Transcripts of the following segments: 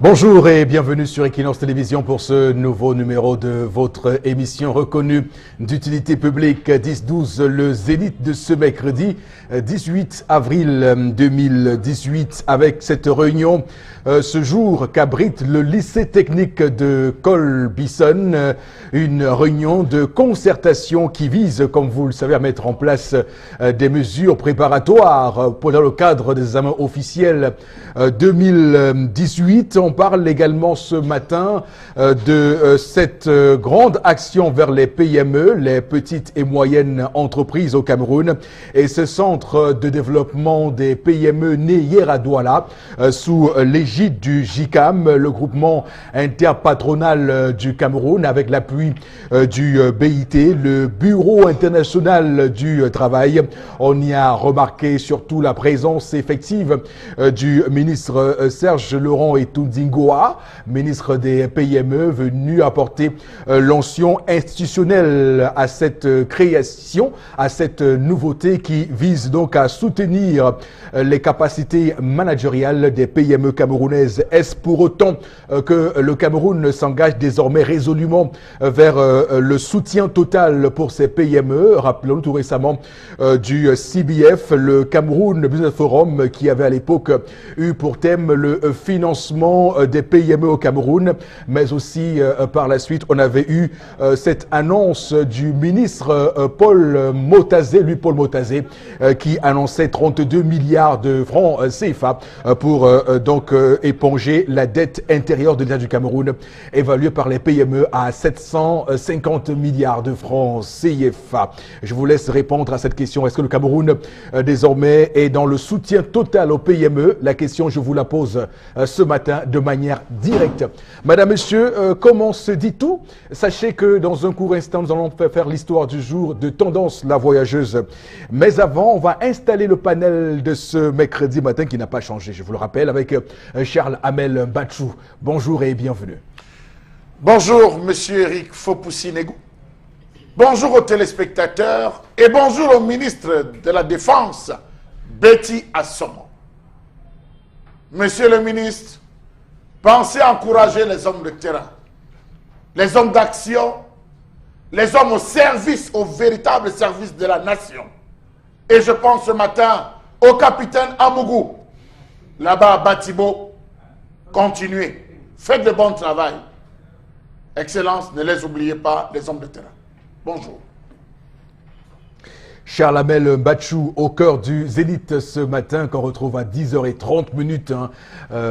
Bonjour et bienvenue sur Equinox Télévision pour ce nouveau numéro de votre émission reconnue d'utilité publique 10-12, le zénith de ce mercredi 18 avril 2018 avec cette réunion ce jour qu'abrite le lycée technique de Colbison, une réunion de concertation qui vise, comme vous le savez, à mettre en place des mesures préparatoires dans le cadre des examens officiels 2018. On parle également ce matin de cette grande action vers les PME, les petites et moyennes entreprises au Cameroun, et ce centre de développement des PME né hier à Douala sous l'égide du JICAM, le groupement interpatronal du Cameroun, avec l'appui du BIT, le Bureau international du travail. On y a remarqué surtout la présence effective du ministre Serge Laurent Etundingoa, ministre des PME, venu apporter l'onction institutionnelle à cette création, à cette nouveauté qui vise donc à soutenir les capacités managériales des PME camerounaises. Est-ce pour autant que le Cameroun s'engage désormais résolument vers le soutien total pour ces PME? Rappelons tout récemment du CBF, le Cameroun Business Forum, qui avait à l'époque eu pour thème le financement des PME au Cameroun, mais aussi par la suite on avait eu cette annonce du ministre Paul Motazé, qui annonçait 32 milliards de francs CFA pour donc éponger la dette intérieure de l'État du Cameroun, évaluée par les PME à 750 milliards de francs CFA. Je vous laisse répondre à cette question. Est-ce que le Cameroun désormais est dans le soutien total aux PME? La question, je vous la pose ce matin de manière directe. Madame, Monsieur, comment se dit tout? Sachez que dans un court instant, nous allons faire l'histoire du jour de Tendance la voyageuse. Mais avant, on va installer le panel de ce mercredi matin qui n'a pas changé, je vous le rappelle, avec Charles Amel Batchou. Bonjour et bienvenue. Bonjour, Monsieur Eric Fopoussi-Negou. Bonjour aux téléspectateurs et bonjour au ministre de la Défense, Betty Assomo. Monsieur le ministre, pensez à encourager les hommes de terrain, les hommes d'action, les hommes au service, au véritable service de la nation. Et je pense ce matin au capitaine Amougou, là-bas à Batibo. Continuez, faites de bon travail. Excellence, ne les oubliez pas, les hommes de terrain. Bonjour. Charles Amel Batchou au cœur du Zénith ce matin qu'on retrouve à 10h30.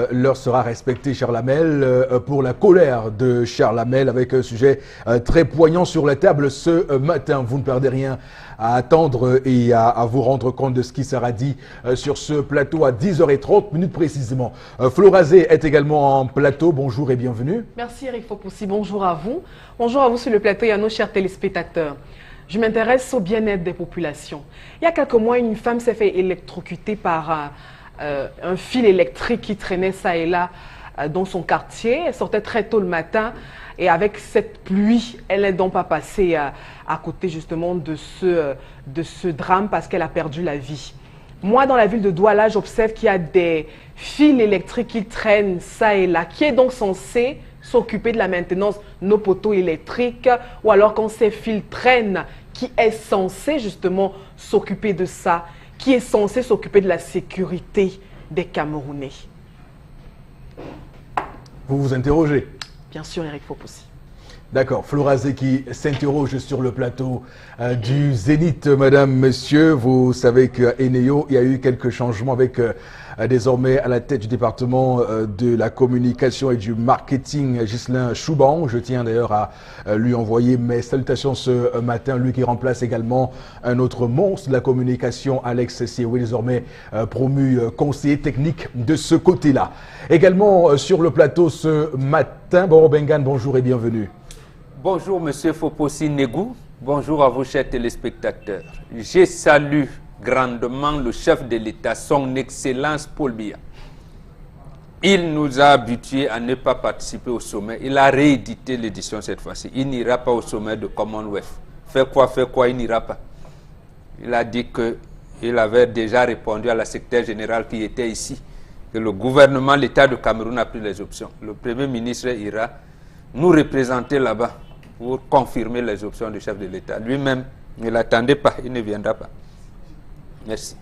L'heure sera respectée, Charles Amel, pour la colère de Charles Amel avec un sujet très poignant sur la table ce matin. Vous ne perdez rien à attendre et à vous rendre compte de ce qui sera dit sur ce plateau à 10h30 précisément. Florazé est également en plateau. Bonjour et bienvenue. Merci Eric Fopoussi. Bonjour à vous. Bonjour à vous sur le plateau et à nos chers téléspectateurs. Je m'intéresse au bien-être des populations. Il y a quelques mois, une femme s'est fait électrocuter par un fil électrique qui traînait ça et là dans son quartier. Elle sortait très tôt le matin et avec cette pluie, elle n'est donc pas passée à côté justement de ce drame parce qu'elle a perdu la vie. Moi, dans la ville de Douala, j'observe qu'il y a des fils électriques qui traînent ça et là, qui est donc censé s'occuper de la maintenance de nos poteaux électriques, ou alors quand ces fils traînent, qui est censé justement s'occuper de ça, qui est censé s'occuper de la sécurité des Camerounais. Vous vous interrogez? Bien sûr, Eric Fopoussi. D'accord, Florazé qui s'interroge sur le plateau du Zénith. Madame, Monsieur, vous savez qu'à Eneo, il y a eu quelques changements avec désormais à la tête du département de la communication et du marketing, Ghislain Chouban. Je tiens d'ailleurs à lui envoyer mes salutations ce matin, lui qui remplace également un autre monstre de la communication, Alex Siewe, désormais promu conseiller technique de ce côté-là. Également sur le plateau ce matin, Boro Bengan, bonjour et bienvenue. Bonjour Monsieur Fopoussi-Negou, bonjour à vous chers téléspectateurs. Je salue grandement le chef de l'État, son Excellence Paul Biya. Il nous a habitués à ne pas participer au sommet. Il a réédité l'édition cette fois-ci. Il n'ira pas au sommet de Commonwealth. Fait quoi, il n'ira pas. Il a dit qu'il avait déjà répondu à la secrétaire générale qui était ici que le gouvernement, l'État du Cameroun a pris les options. Le Premier ministre ira nous représenter là-bas pour confirmer les options du chef de l'État. Lui-même, ne l'attendait pas, il ne viendra pas. Merci.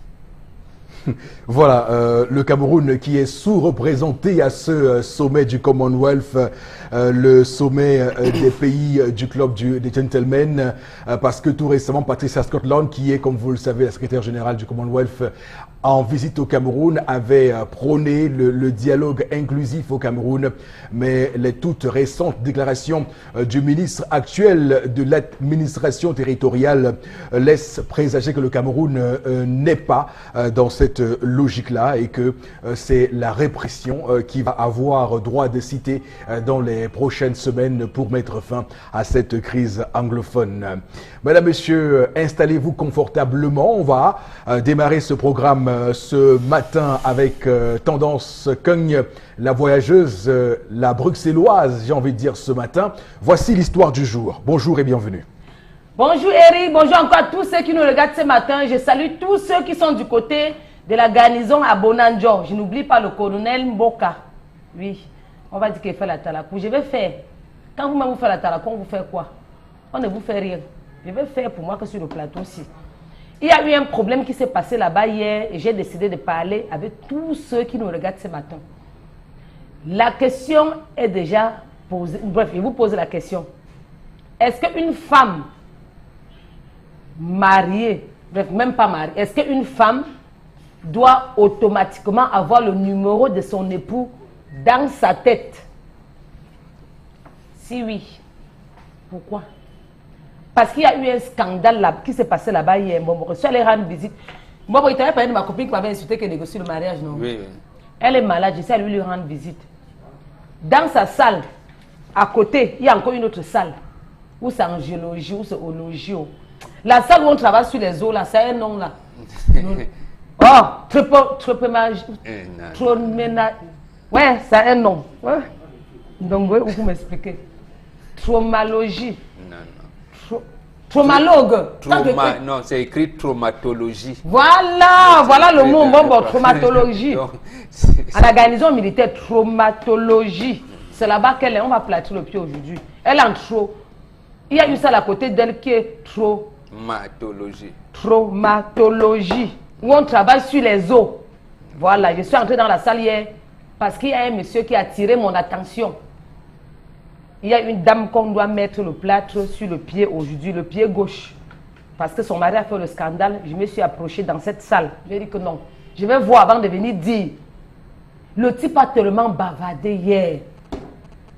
Voilà, le Cameroun qui est sous-représenté à ce sommet du Commonwealth, le sommet des pays du club des gentlemen, parce que tout récemment, Patricia Scotland, qui est, comme vous le savez, la secrétaire générale du Commonwealth, en visite au Cameroun, avait prôné le dialogue inclusif au Cameroun, mais les toutes récentes déclarations du ministre actuel de l'administration territoriale laissent présager que le Cameroun n'est pas dans cette logique-là et que c'est la répression qui va avoir droit de citer dans les prochaines semaines pour mettre fin à cette crise anglophone. Mesdames, Messieurs, installez-vous confortablement. On va démarrer ce programme ce matin avec Tendance Cogne, la voyageuse, la bruxelloise, j'ai envie de dire ce matin. Voici l'histoire du jour. Bonjour et bienvenue. Bonjour Eric, bonjour encore à tous ceux qui nous regardent ce matin. Je salue tous ceux qui sont du côté de la garnison à Bonanjo. Je n'oublie pas le colonel Mboka. Oui, on va dire qu'il fait la talakou. Je vais faire. Quand vous-même vous faites la talakou, on vous fait quoi? On ne vous fait rien. Je vais faire pour moi que sur le plateau aussi. Il y a eu un problème qui s'est passé là-bas hier et j'ai décidé de parler avec tous ceux qui nous regardent ce matin. La question est déjà posée. Bref, je vous pose la question. Est-ce qu'une femme mariée, bref, même pas mariée, est-ce qu'une femme doit automatiquement avoir le numéro de son époux dans sa tête? Si oui, pourquoi? Parce qu'il y a eu un scandale là, qui s'est passé là-bas hier. Bon, je suis allée rendre visite. Bon, il t'avait parlé de ma copine qui m'avait insulté qu'elle négocie le mariage, non? Oui, oui. Elle est malade, je suis allée lui rendre visite. Dans sa salle, à côté, il y a encore une autre salle. Où c'est en géologie, où c'est au logio. La salle où on travaille sur les eaux, là, c'est un nom là. Oh, ouais, c'est un nom. Ouais. Donc, vous m'expliquez. Traumalogie. Non, non. Traumalogue. Non, c'est écrit traumatologie. Voilà, voilà le mot. Bon, traumatologie. Donc, à la garnison militaire, traumatologie. C'est là-bas qu'elle est. On va placer le pied aujourd'hui. Elle est en trop. Il y a une salle à côté d'elle qui est traumatologie. Traumatologie. Où on travaille sur les os. Voilà, je suis entrée dans la salle hier parce qu'il y a un monsieur qui a attiré mon attention. Il y a une dame qu'on doit mettre le plâtre sur le pied aujourd'hui, le pied gauche. Parce que son mari a fait le scandale. Je me suis approchée dans cette salle. J'ai dit que non. Je vais voir avant de venir dire. Le type a tellement bavardé hier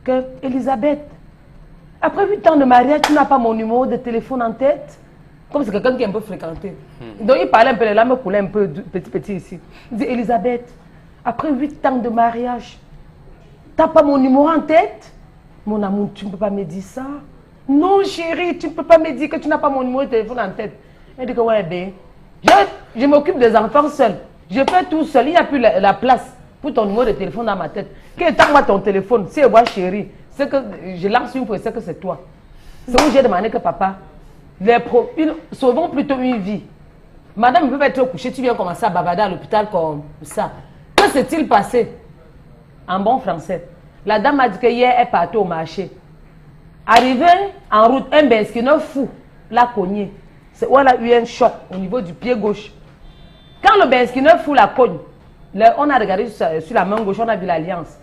que Elisabeth, après 8 ans de mariage, tu n'as pas mon numéro de téléphone en tête? Comme c'est quelqu'un qui est un peu fréquenté. Donc il parlait un peu, les larmes coulaient un peu petit ici. Il dit, Elisabeth, après 8 ans de mariage, tu n'as pas mon numéro en tête? Mon amour, tu ne peux pas me dire ça. Non chérie, tu ne peux pas me dire que tu n'as pas mon numéro de téléphone en tête. Elle dit que ouais, ben, je m'occupe des enfants seul. Je fais tout seul, il n'y a plus la place pour ton numéro de téléphone dans ma tête. Quel temps moi ton téléphone? Si je vois chérie, c'est que je lance une fois, c'est que c'est toi. C'est où j'ai demandé que papa, sauvons plutôt une vie. Madame ne peut pas être couchée, tu viens commencer à bavarder à l'hôpital comme ça. Que s'est-il passé? En bon français. La dame m'a dit que hier, elle partait au marché. Arrivée en route, un besquineur fou l'a cogné. C'est où elle a eu un choc au niveau du pied gauche. Quand le besquineur fou la cogne, on a regardé sur la main gauche, on a vu l'alliance.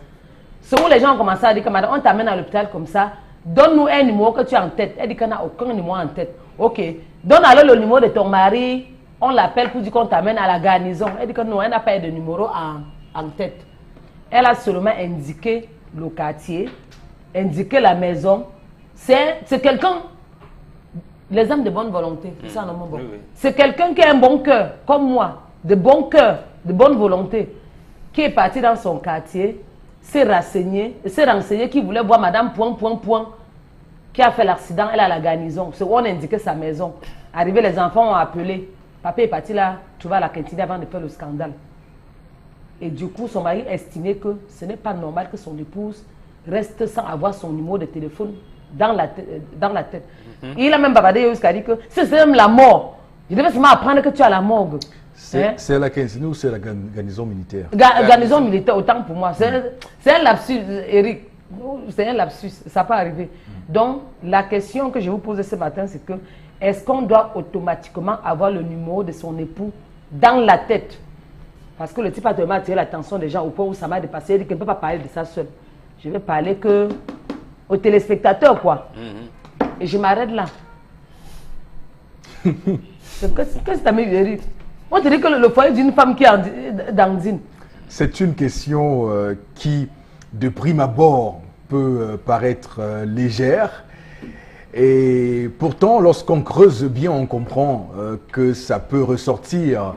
C'est où les gens ont commencé à dire que madame, on t'amène à l'hôpital comme ça, donne-nous un numéro que tu as en tête. Elle dit qu'elle n'a aucun numéro en tête. Ok, donne alors le numéro de ton mari, on l'appelle pour dire qu'on t'amène à la garnison. Elle dit que non, elle n'a pas de numéro en tête. Elle a seulement indiqué le quartier, indiqué la maison. C'est quelqu'un, les hommes de bonne volonté, c'est un homme bon. Oui. C'est quelqu'un qui a un bon cœur, comme moi, de bon cœur, de bonne volonté, qui est parti dans son quartier, s'est renseigné, qui voulait voir madame point, qui a fait l'accident, elle a la garnison. C'est où on indiquait sa maison. Arrivé, les enfants ont appelé. Papa est parti là, tu vas à la cantine avant de faire le scandale. Et du coup, son mari estimait que ce n'est pas normal que son épouse reste sans avoir son numéro de téléphone dans la tête. Il a même bavardé jusqu'à dire que c'est même la mort. Je devais seulement apprendre que tu as la morgue. C'est la Kensino ou c'est la garnison militaire? Garnison militaire, autant pour moi. C'est un lapsus, Eric. C'est un lapsus, ça peut arriver. Donc, la question que je vous pose ce matin, c'est que est-ce qu'on doit automatiquement avoir le numéro de son époux dans la tête? Parce que le type a tellement attiré l'attention des gens au point où ça m'a dépassé. Il dit qu'il ne peut pas parler de ça seul. Je vais parler que aux téléspectateurs, quoi. Et je m'arrête là. Qu'est-ce que tu as mis, Eric? On te dit que le foyer d'une femme qui est dans Zine. C'est une question qui, de prime abord, peut paraître légère. Et pourtant, lorsqu'on creuse bien, on comprend que ça peut ressortir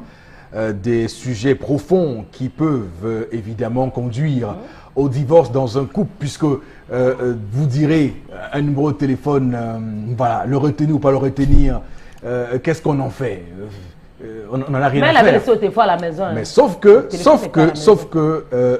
des sujets profonds qui peuvent évidemment conduire au divorce dans un couple, puisque vous direz un numéro de téléphone, voilà, le retenir ou pas le retenir, qu'est-ce qu'on en fait? On n'en a rien à faire. Mais elle avait laissé au téléphone à la maison. Mais sauf que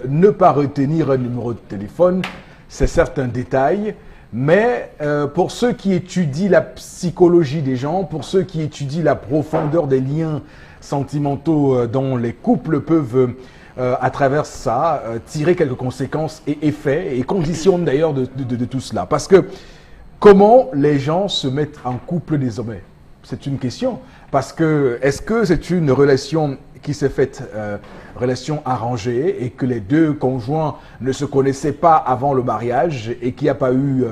ne pas retenir un numéro de téléphone, c'est certes un détail, mais pour ceux qui étudient la psychologie des gens, pour ceux qui étudient la profondeur des liens sentimentaux dont les couples peuvent, à travers ça, tirer quelques conséquences et effets, et conditions d'ailleurs de tout cela. Parce que comment les gens se mettent en couple désormais? C'est une question. Parce que, est-ce que c'est une relation qui s'est faite, relation arrangée, et que les deux conjoints ne se connaissaient pas avant le mariage, et qu'il n'y a pas eu,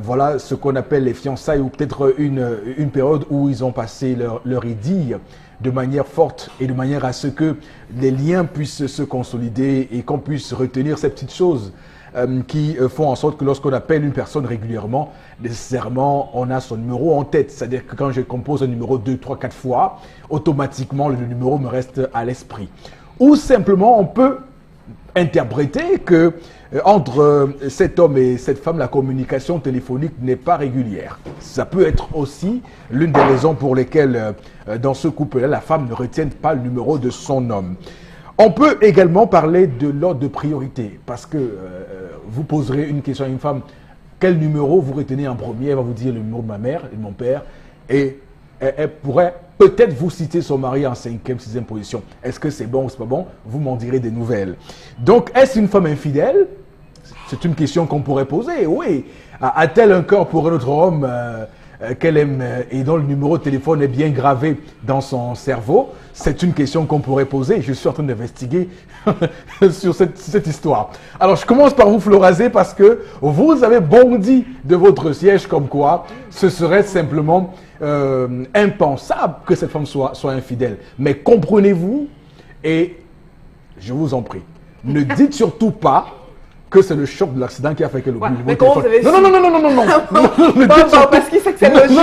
voilà, ce qu'on appelle les fiançailles, ou peut-être une période où ils ont passé leur idylle de manière forte, et de manière à ce que les liens puissent se consolider, et qu'on puisse retenir ces petites choses qui font en sorte que lorsqu'on appelle une personne régulièrement, nécessairement, on a son numéro en tête. C'est-à-dire que quand je compose un numéro 2, 3, 4 fois, automatiquement, le numéro me reste à l'esprit. Ou simplement, on peut interpréter que entre cet homme et cette femme, la communication téléphonique n'est pas régulière. Ça peut être aussi l'une des raisons pour lesquelles, dans ce couple-là, la femme ne retienne pas le numéro de son homme. On peut également parler de l'ordre de priorité, parce que vous poserez une question à une femme, quel numéro vous retenez en premier? Elle va vous dire le numéro de ma mère et de mon père, et elle pourrait peut-être vous citer son mari en 5e, 6e position. Est-ce que c'est bon ou c'est pas bon? Vous m'en direz des nouvelles. Donc, est-ce une femme infidèle? C'est une question qu'on pourrait poser, oui. A-t-elle un cœur pour un autre homme qu'elle aime et dont le numéro de téléphone est bien gravé dans son cerveau? C'est une question qu'on pourrait poser. Je suis en train d'investiguer sur cette histoire. Alors, je commence par vous, Florazé, parce que vous avez bondi de votre siège comme quoi ce serait simplement impensable que cette femme soit infidèle. Mais comprenez-vous, et je vous en prie, ne dites surtout pas que c'est le choc de l'accident qui a fait que le mais comment vous avez non. Parce qu'il sait que c'est logique.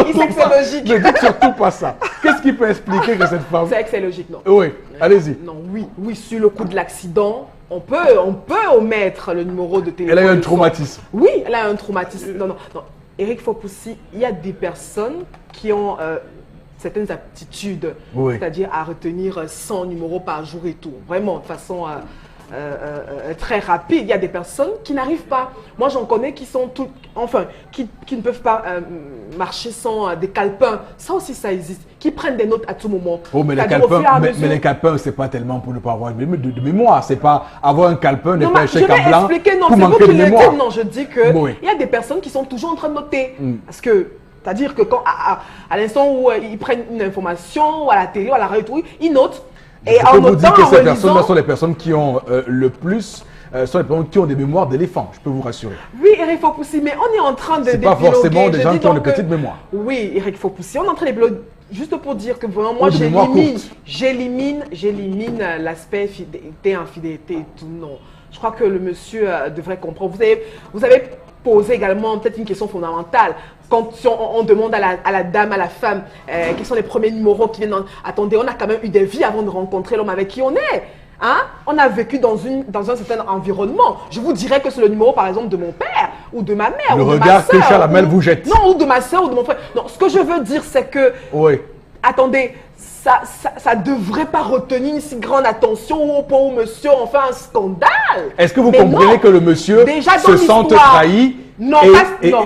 Il sait que c'est logique. Ne dites surtout pas ça. Qu'est-ce qui peut expliquer que cette femme... C'est que c'est logique, non? Oui, allez-y. Non, oui, sur le coup de l'accident, on peut omettre le numéro de téléphone. Elle a eu un traumatisme. Oui, elle a un traumatisme. Non. Eric Fopoussi, il y a des personnes qui ont certaines aptitudes, c'est-à-dire à retenir 100 numéros par jour et tout. Vraiment, de façon... très rapide. Il y a des personnes qui n'arrivent pas. Moi, j'en connais qui sont qui ne peuvent pas marcher sans des calepins. Ça aussi, ça existe. Qui prennent des notes à tout moment. Oh, mais les calepins, c'est pas tellement pour ne pas avoir de mémoire. C'est pas avoir un calepin, n'est pas un chèque en blanc pour manquer de mémoire. Non, je dis que il y a des personnes qui sont toujours en train de noter. Parce que c'est-à-dire que quand à l'instant où ils prennent une information, ou à la télé, ou à la radio, ils notent. Et je peux vous dire que ces personnes-là sont les personnes qui ont le plus, sont les personnes qui ont des mémoires d'éléphant, je peux vous rassurer. Oui, Eric Fopoussi, mais on est en train de développer. C'est pas forcément des gens qui ont de petites mémoires. Oui, Eric Fopoussi, on est en train de développer, juste pour dire que vraiment, moi, j'élimine l'aspect fidélité, infidélité et tout. Non, je crois que le monsieur devrait comprendre. Vous avez posé également peut-être une question fondamentale. Quand on demande à la dame, à la femme, quels sont les premiers numéros qui viennent. Attendez, on a quand même eu des vies avant de rencontrer l'homme avec qui on est. Hein? On a vécu dans un certain environnement. Je vous dirais que c'est le numéro, par exemple, de mon père ou de ma mère. Le ou regard de ma que Chalamel vous jette. Non, ou de ma soeur ou de mon frère. Non, ce que je veux dire, c'est que... Oui. Attendez, ça devrait pas retenir une si grande attention au point où monsieur en fait un scandale. Est-ce que vous comprenez que le monsieur se sente trahi? Non,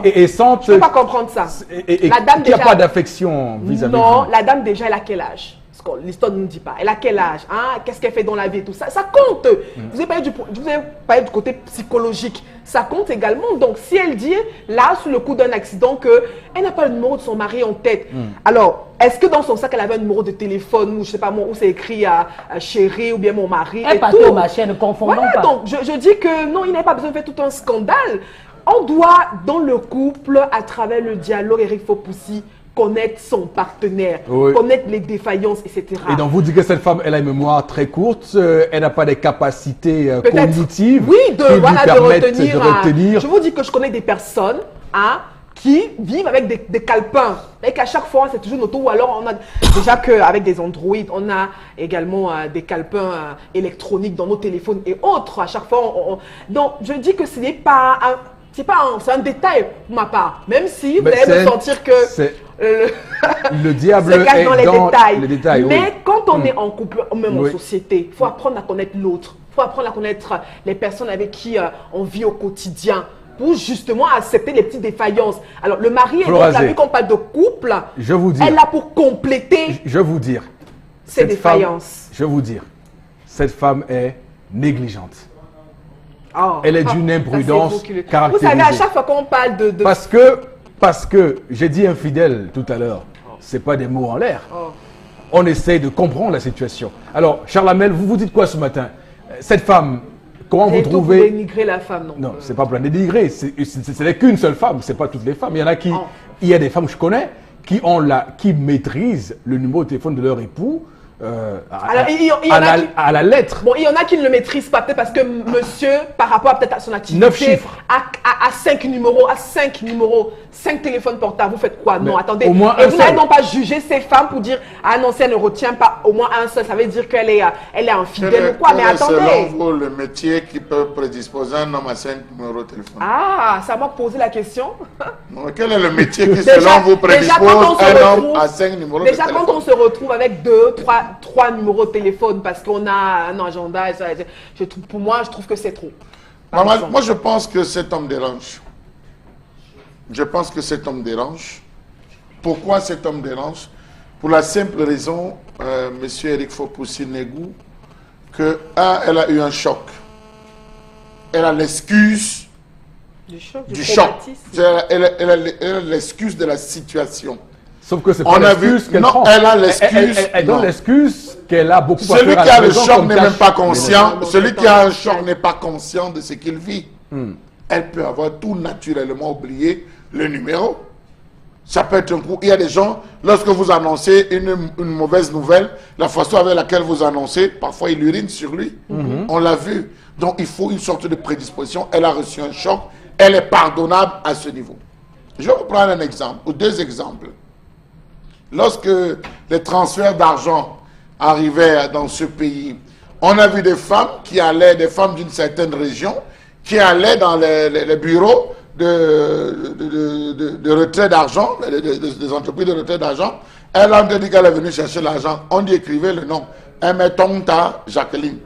et sente... Je ne peux pas comprendre ça. Et qu'il n'y a pas d'affection vis-à-vis. Non, la dame déjà, elle a quel âge? l'histoire ne nous dit pas. Elle a quel âge, hein? Qu'est-ce qu'elle fait dans la vie et tout ça. Ça compte. Je vous ai parlé du côté psychologique. Ça compte également. Donc, si elle dit, là, sous le coup d'un accident, qu'elle n'a pas le numéro de son mari en tête, alors, est-ce que dans son sac, elle avait un numéro de téléphone ou je sais pas moi, où c'est écrit à chérie ou bien mon mari Elle partait au marché, ne confondons pas. Donc, je dis que non, il n'a pas besoin de faire tout un scandale. On doit, dans le couple, à travers le dialogue, Eric Fopoussi, connaître son partenaire, connaître les défaillances, etc. Et donc vous dites que cette femme, elle a une mémoire très courte, elle n'a pas des capacités cognitives qui lui permettent de retenir. Je vous dis que je connais des personnes qui vivent avec des calepins. Et qu'à chaque fois, c'est toujours notre ou alors on a déjà qu'avec des Android, on a également des calepins électroniques dans nos téléphones et autres. À chaque fois, donc je dis que ce n'est pas c'est un détail pour ma part. Même si vous allez me sentir que le diable se cache dans les détails. Mais quand on est en couple, même en société, il faut apprendre à connaître l'autre. Il faut apprendre à connaître les personnes avec qui on vit au quotidien pour justement accepter les petites défaillances. Alors, le mari, vu qu'on parle de couple, elle a pour compléter ces défaillances. Je vais vous dire, cette femme est négligente. Oh, elle est d'une imprudence caractérisée. Vous savez, à chaque fois qu'on parle de... Parce que j'ai dit infidèle tout à l'heure, ce n'est pas des mots en l'air. On essaie de comprendre la situation. Alors, Charles Hamel, vous vous dites quoi ce matin? Cette femme, comment vous trouvez... Pour dénigrer la femme, non? Non, ce n'est pas pour la dénigrer. Ce n'est qu'une seule femme, ce n'est pas toutes les femmes. Il y en a qui... Il y a des femmes que je connais qui maîtrisent le numéro de téléphone de leur époux. À la lettre. Bon, il y en a qui ne le maîtrisent pas, peut-être parce que monsieur, par rapport peut-être à son activité, 9 chiffres. À 5 numéros, 5 téléphones portables, vous faites quoi? Non, attendez. Au moins et vous n'allez donc pas juger ces femmes pour dire, ah non, si elle ne retient pas au moins un seul, ça veut dire qu'elle est infidèle ou quoi? Mais attendez. Selon vous, le métier qui peut prédisposer un homme à 5 numéros de téléphone? Ah, ça m'a posé la question. Quel est le métier qui, selon vous, prédispose un homme à 5 numéros de téléphone? Déjà, quand on se retrouve avec 2, 3 numéros de téléphone parce qu'on a un agenda, pour moi, je trouve que c'est trop. Moi, je pense que cet homme dérange. Je pense que cet homme dérange. Pourquoi cet homme dérange? Pour la simple raison, monsieur Eric Fopoussi-Negou, que elle a eu un choc. Elle a l'excuse du choc. Elle a l'excuse de la situation. Sauf que c'est pas l'excuse qu'elle prend. Elle a l'excuse. Elle donne l'excuse qu'elle a beaucoup à faire. Celui qui a le choc n'est même pas conscient. Celui qui a un choc n'est pas conscient de ce qu'il vit. Elle peut avoir tout naturellement oublié le numéro. Ça peut être un coup. Il y a des gens, lorsque vous annoncez une mauvaise nouvelle, la façon avec laquelle vous annoncez, parfois il urine sur lui. On l'a vu. Donc il faut une sorte de prédisposition. Elle a reçu un choc. Elle est pardonnable à ce niveau. Je vais vous prendre un exemple ou 2 exemples. Lorsque les transferts d'argent arrivaient dans ce pays, on a vu des femmes qui allaient, des femmes d'une certaine région, qui allaient dans les bureaux de retrait d'argent, des entreprises de retrait d'argent. Elle a dit qu'elle est venue chercher l'argent. On dit écrivez le nom. Elle met Tonta Jacqueline.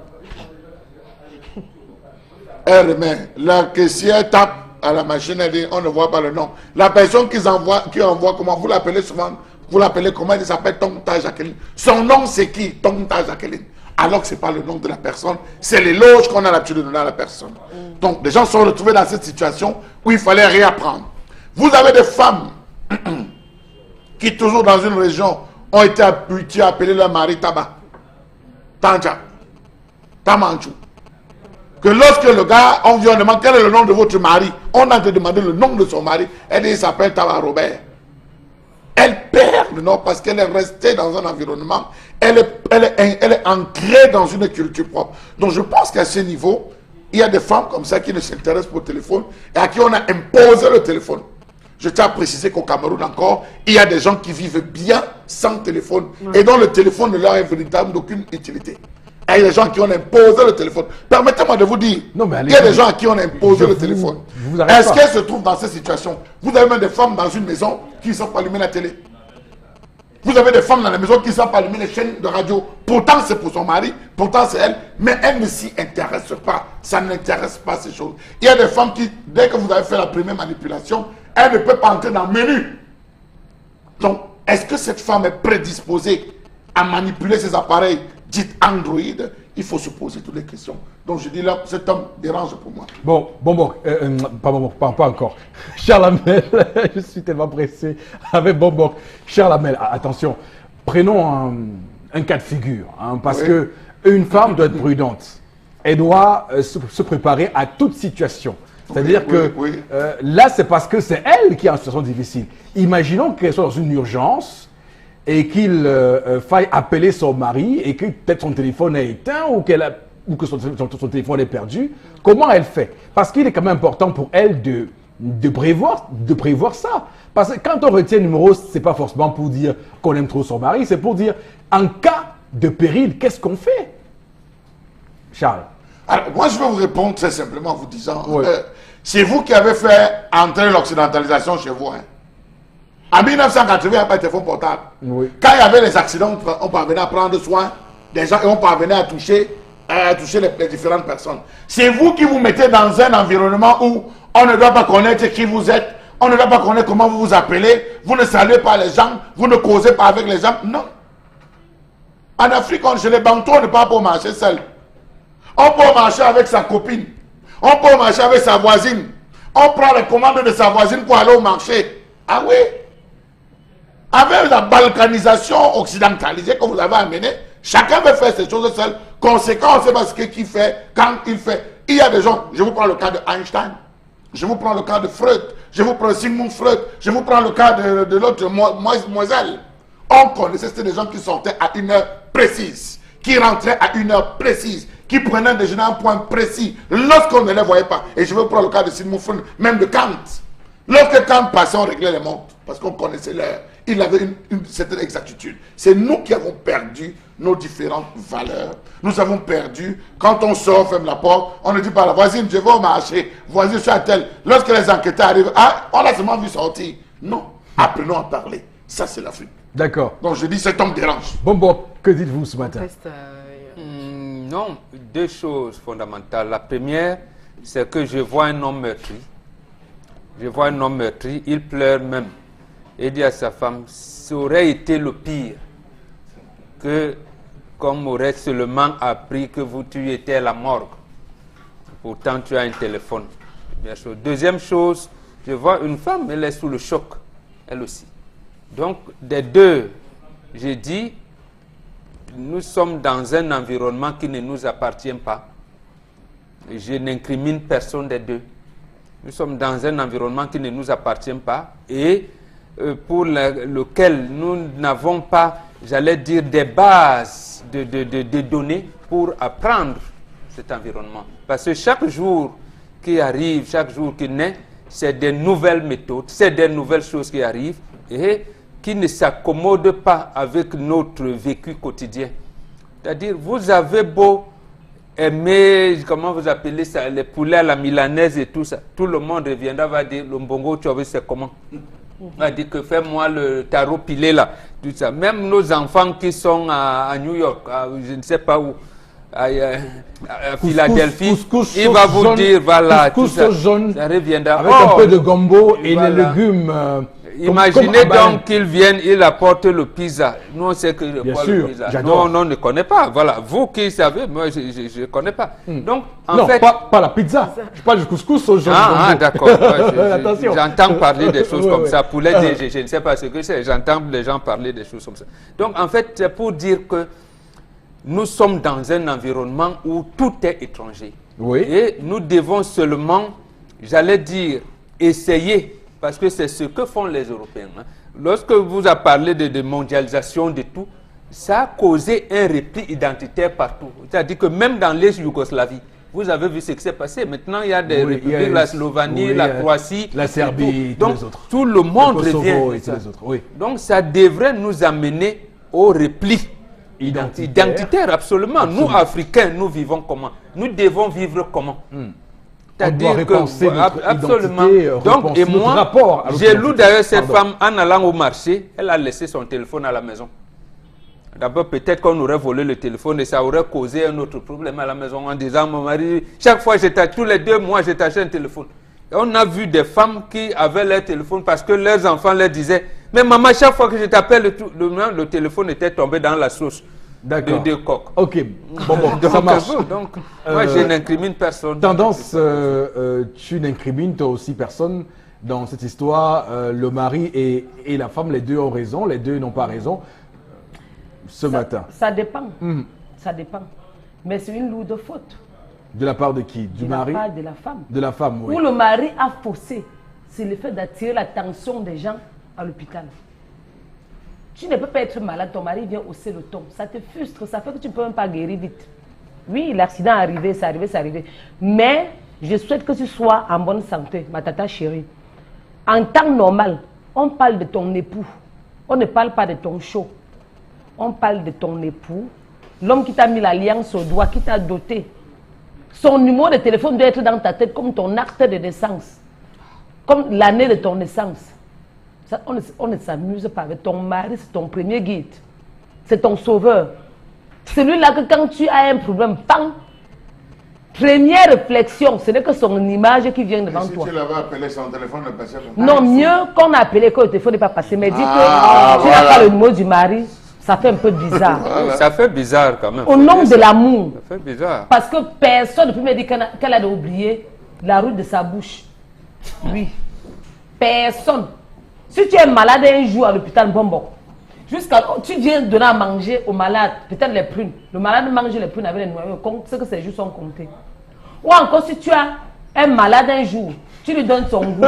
Elle remet. La caissière tape à la machine, elle dit on ne voit pas le nom. La personne qui envoie, comment vous l'appelez souvent? Vous l'appelez comment? Elle s'appelle Tonta Jacqueline. Son nom c'est qui? Tonta Jacqueline. Alors que ce n'est pas le nom de la personne, c'est l'éloge qu'on a l'habitude de donner à la personne. Donc, les gens sont retrouvés dans cette situation où il fallait réapprendre. Vous avez des femmes qui, toujours dans une région, ont été habituées à appeler leur mari Taba, Tanja, Tamanchou. Que lorsque le gars, on vient demander quel est le nom de votre mari, on a demandé le nom de son mari, elle dit il s'appelle Taba Robert. Elle perd le nom parce qu'elle est restée dans un environnement, elle est ancrée dans une culture propre. Donc je pense qu'à ce niveau, il y a des femmes comme ça qui ne s'intéressent pas au téléphone et à qui on a imposé le téléphone. Je tiens à préciser qu'au Cameroun encore, il y a des gens qui vivent bien sans téléphone et dont le téléphone ne leur est véritablement d'aucune utilité. Et il y a des gens qui ont imposé le téléphone. Permettez-moi de vous dire, il y a des gens à qui on a imposé le téléphone. Est-ce qu'elles se trouvent dans cette situation? Vous avez même des femmes dans une maison qui ne savent pas allumer la télé. Vous avez des femmes dans la maison qui ne savent pas allumer les chaînes de radio. Pourtant, c'est pour son mari, pourtant c'est elle, mais elle ne s'y intéresse pas. Ça n'intéresse pas ces choses. Il y a des femmes qui, dès que vous avez fait la première manipulation, elle ne peut pas entrer dans le menu. Donc, est-ce que cette femme est prédisposée à manipuler ces appareils dits Android, il faut se poser toutes les questions. Donc je dis là, cet homme dérange pour moi. Pas encore. Charles Hamel, je suis tellement pressé avec Bonbon. Charles Hamel, attention, prenons un cas de figure, hein, parce que une femme doit être prudente. Elle doit se préparer à toute situation. C'est-à-dire que là, c'est parce que c'est elle qui est en situation difficile. Imaginons qu'elle soit dans une urgence et qu'il faille appeler son mari et que peut-être son téléphone est éteint ou que son téléphone est perdu. Comment elle fait? Parce qu'il est quand même important pour elle de prévoir ça. Parce que quand on retient le numéro, ce n'est pas forcément pour dire qu'on aime trop son mari, c'est pour dire en cas de péril, qu'est-ce qu'on fait? Charles. Alors, moi, je vais vous répondre très simplement en vous disant, c'est vous qui avez fait entrer l'occidentalisation chez vous. Hein. En 1980, il n'y a pas de téléphone portable. Oui. Quand il y avait les accidents, on parvenait à prendre soin des gens et on parvenait à toucher les différentes personnes. C'est vous qui vous mettez dans un environnement où on ne doit pas connaître qui vous êtes, on ne doit pas connaître comment vous vous appelez, vous ne saluez pas les gens, vous ne causez pas avec les gens. Non. En Afrique, chez les Bantous, on ne peut pas marcher seul. On peut marcher avec sa copine. On peut marcher avec sa voisine. On prend les commandes de sa voisine pour aller au marché. Ah oui? Avec la balkanisation occidentalisée que vous avez amenée, chacun veut faire ses choses seul. Conséquent, on sait pas ce qu'il fait, quand il fait. Il y a des gens, je vous prends le cas de Einstein, je vous prends le cas de Freud, je vous prends Sigmund Freud, je vous prends le cas de l'autre Moiselle. On connaissait, c'était des gens qui sortaient à une heure précise, qui rentraient à une heure précise, qui prenaient des déjeuner à un point précis, lorsqu'on ne les voyait pas. Et je veux prendre le cas de Sigmund Freud, même de Kant. Lorsque Kant passait, on réglait les montres, parce qu'on connaissait l'heure. Il avait une certaine exactitude. C'est nous qui avons perdu nos différentes valeurs. Nous avons perdu, quand on sort, on ferme la porte, on ne dit pas à la voisine, je vais au marché, voisine, je suis à tel. Lorsque les enquêteurs arrivent, ah, on l'a seulement vu sortir. Non, apprenons à parler. Ça, c'est l'Afrique. D'accord. Donc je dis, cet homme dérange. Bon, que dites-vous ce matin? Non, deux choses fondamentales. La première, c'est que je vois un homme meurtri. Je vois un homme meurtri, il pleure même. Et dit à sa femme, ça aurait été le pire que qu'on m'aurait seulement appris que tu étais à la morgue. Pourtant, tu as un téléphone. Deuxième chose, je vois une femme, elle est sous le choc, elle aussi. Donc, des deux, j'ai dit, nous sommes dans un environnement qui ne nous appartient pas. Je n'incrimine personne des deux. Nous sommes dans un environnement qui ne nous appartient pas et pour lequel nous n'avons pas, j'allais dire, des bases de données pour apprendre cet environnement. Parce que chaque jour qui arrive, chaque jour qui naît, c'est des nouvelles méthodes, c'est des nouvelles choses qui arrivent et qui ne s'accommodent pas avec notre vécu quotidien. C'est-à-dire, vous avez beau aimer, comment vous appelez ça, les poulets à la milanaise et tout ça, tout le monde reviendra, va dire, le mbongo, tu as vu, c'est comment? On a dit que fais-moi le tarot pilé là, tout ça. Même nos enfants qui sont à New York, je ne sais pas où, à Philadelphie, il va vous jaune, dire, voilà, tout ça, jaune, ça reviendra. Avec un peu de gombo et les légumes. Imaginez donc qu'ils viennent, ils apportent le pizza. Nous, on sait que le pizza. Non, on ne connaît pas. Voilà, vous qui savez, moi, je ne connais pas. Donc, en fait... pas la pizza. Je parle du couscous au jaune. Ah, d'accord. Attention. J'entends parler des choses comme ça. Poulet DG, je ne sais pas ce que c'est. J'entends les gens parler des choses comme ça. Donc, en fait, c'est pour dire que nous sommes dans un environnement où tout est étranger. Oui. Et nous devons seulement, j'allais dire, essayer. Parce que c'est ce que font les Européens. Hein. Lorsque vous avez parlé de mondialisation, de tout, ça a causé un repli identitaire partout. C'est-à-dire que même dans les Yougoslavie, vous avez vu ce qui s'est passé. Maintenant, il y a des républiques, la Slovanie, la Croatie, la Serbie, donc, tous les autres. Tout le monde le Kosovo revient. Et tous les autres. Oui. Donc, ça devrait nous amener au repli identitaire absolument. Nous, Africains, nous vivons comment? Nous devons vivre comment? C'est-à-dire que, absolument. Donc, et moi, j'ai lu d'ailleurs cette femme en allant au marché, elle a laissé son téléphone à la maison. D'abord, peut-être qu'on aurait volé le téléphone et ça aurait causé un autre problème à la maison en disant, mon mari, chaque fois, tous les 2 mois, j'ai acheté un téléphone. On a vu des femmes qui avaient leur téléphone parce que leurs enfants leur disaient « Mais maman, chaque fois que je t'appelle, le téléphone était tombé dans la sauce de coq. » Ok, bon, Donc, ça marche. Donc, moi, je n'incrimine personne. Tendance, tu n'incrimines toi aussi personne dans cette histoire. Le mari et la femme, les deux ont raison, les deux n'ont pas raison ce matin. Ça dépend. Ça dépend. Mais c'est une lourde faute. De la part de qui? Du mari? De la part de la femme. De la femme, oui. Où le mari a faussé, c'est le fait d'attirer l'attention des gens à l'hôpital. Tu ne peux pas être malade, ton mari vient hausser le ton. Ça te frustre, ça fait que tu ne peux même pas guérir vite. Oui, l'accident est arrivé, c'est arrivé, c'est arrivé. Mais je souhaite que tu sois en bonne santé, ma tata chérie. En temps normal, on parle de ton époux. On ne parle pas de ton show. On parle de ton époux. L'homme qui t'a mis l'alliance au doigt, qui t'a doté. Son numéro de téléphone doit être dans ta tête comme ton acte de naissance. Comme l'année de ton naissance. Ça, on ne s'amuse pas avec ton mari, c'est ton premier guide. C'est ton sauveur. Celui-là que quand tu as un problème, bang, première réflexion, ce n'est que son image qui vient devant toi. Si tu l'avais appelé, son téléphone ne passait pas. Non, mieux qu'on a appelé que le téléphone n'est pas passé. Mais dis que tu voilà. n'as pas le numéro du mari, ça fait un peu bizarre. Voilà. Ça fait bizarre quand même. Au nom de l'amour. Ça fait bizarre. Parce que personne ne peut me dire qu'elle a oublié la route de sa bouche. Oui. Personne. Si tu es malade un jour à l'hôpital, bon. Jusqu'à tu viens donner à manger aux malades, peut-être les prunes. Le malade mange les prunes avec les noyaux, c'est que ces jours sont comptés. Ou encore si tu as un malade un jour, tu lui donnes son goût.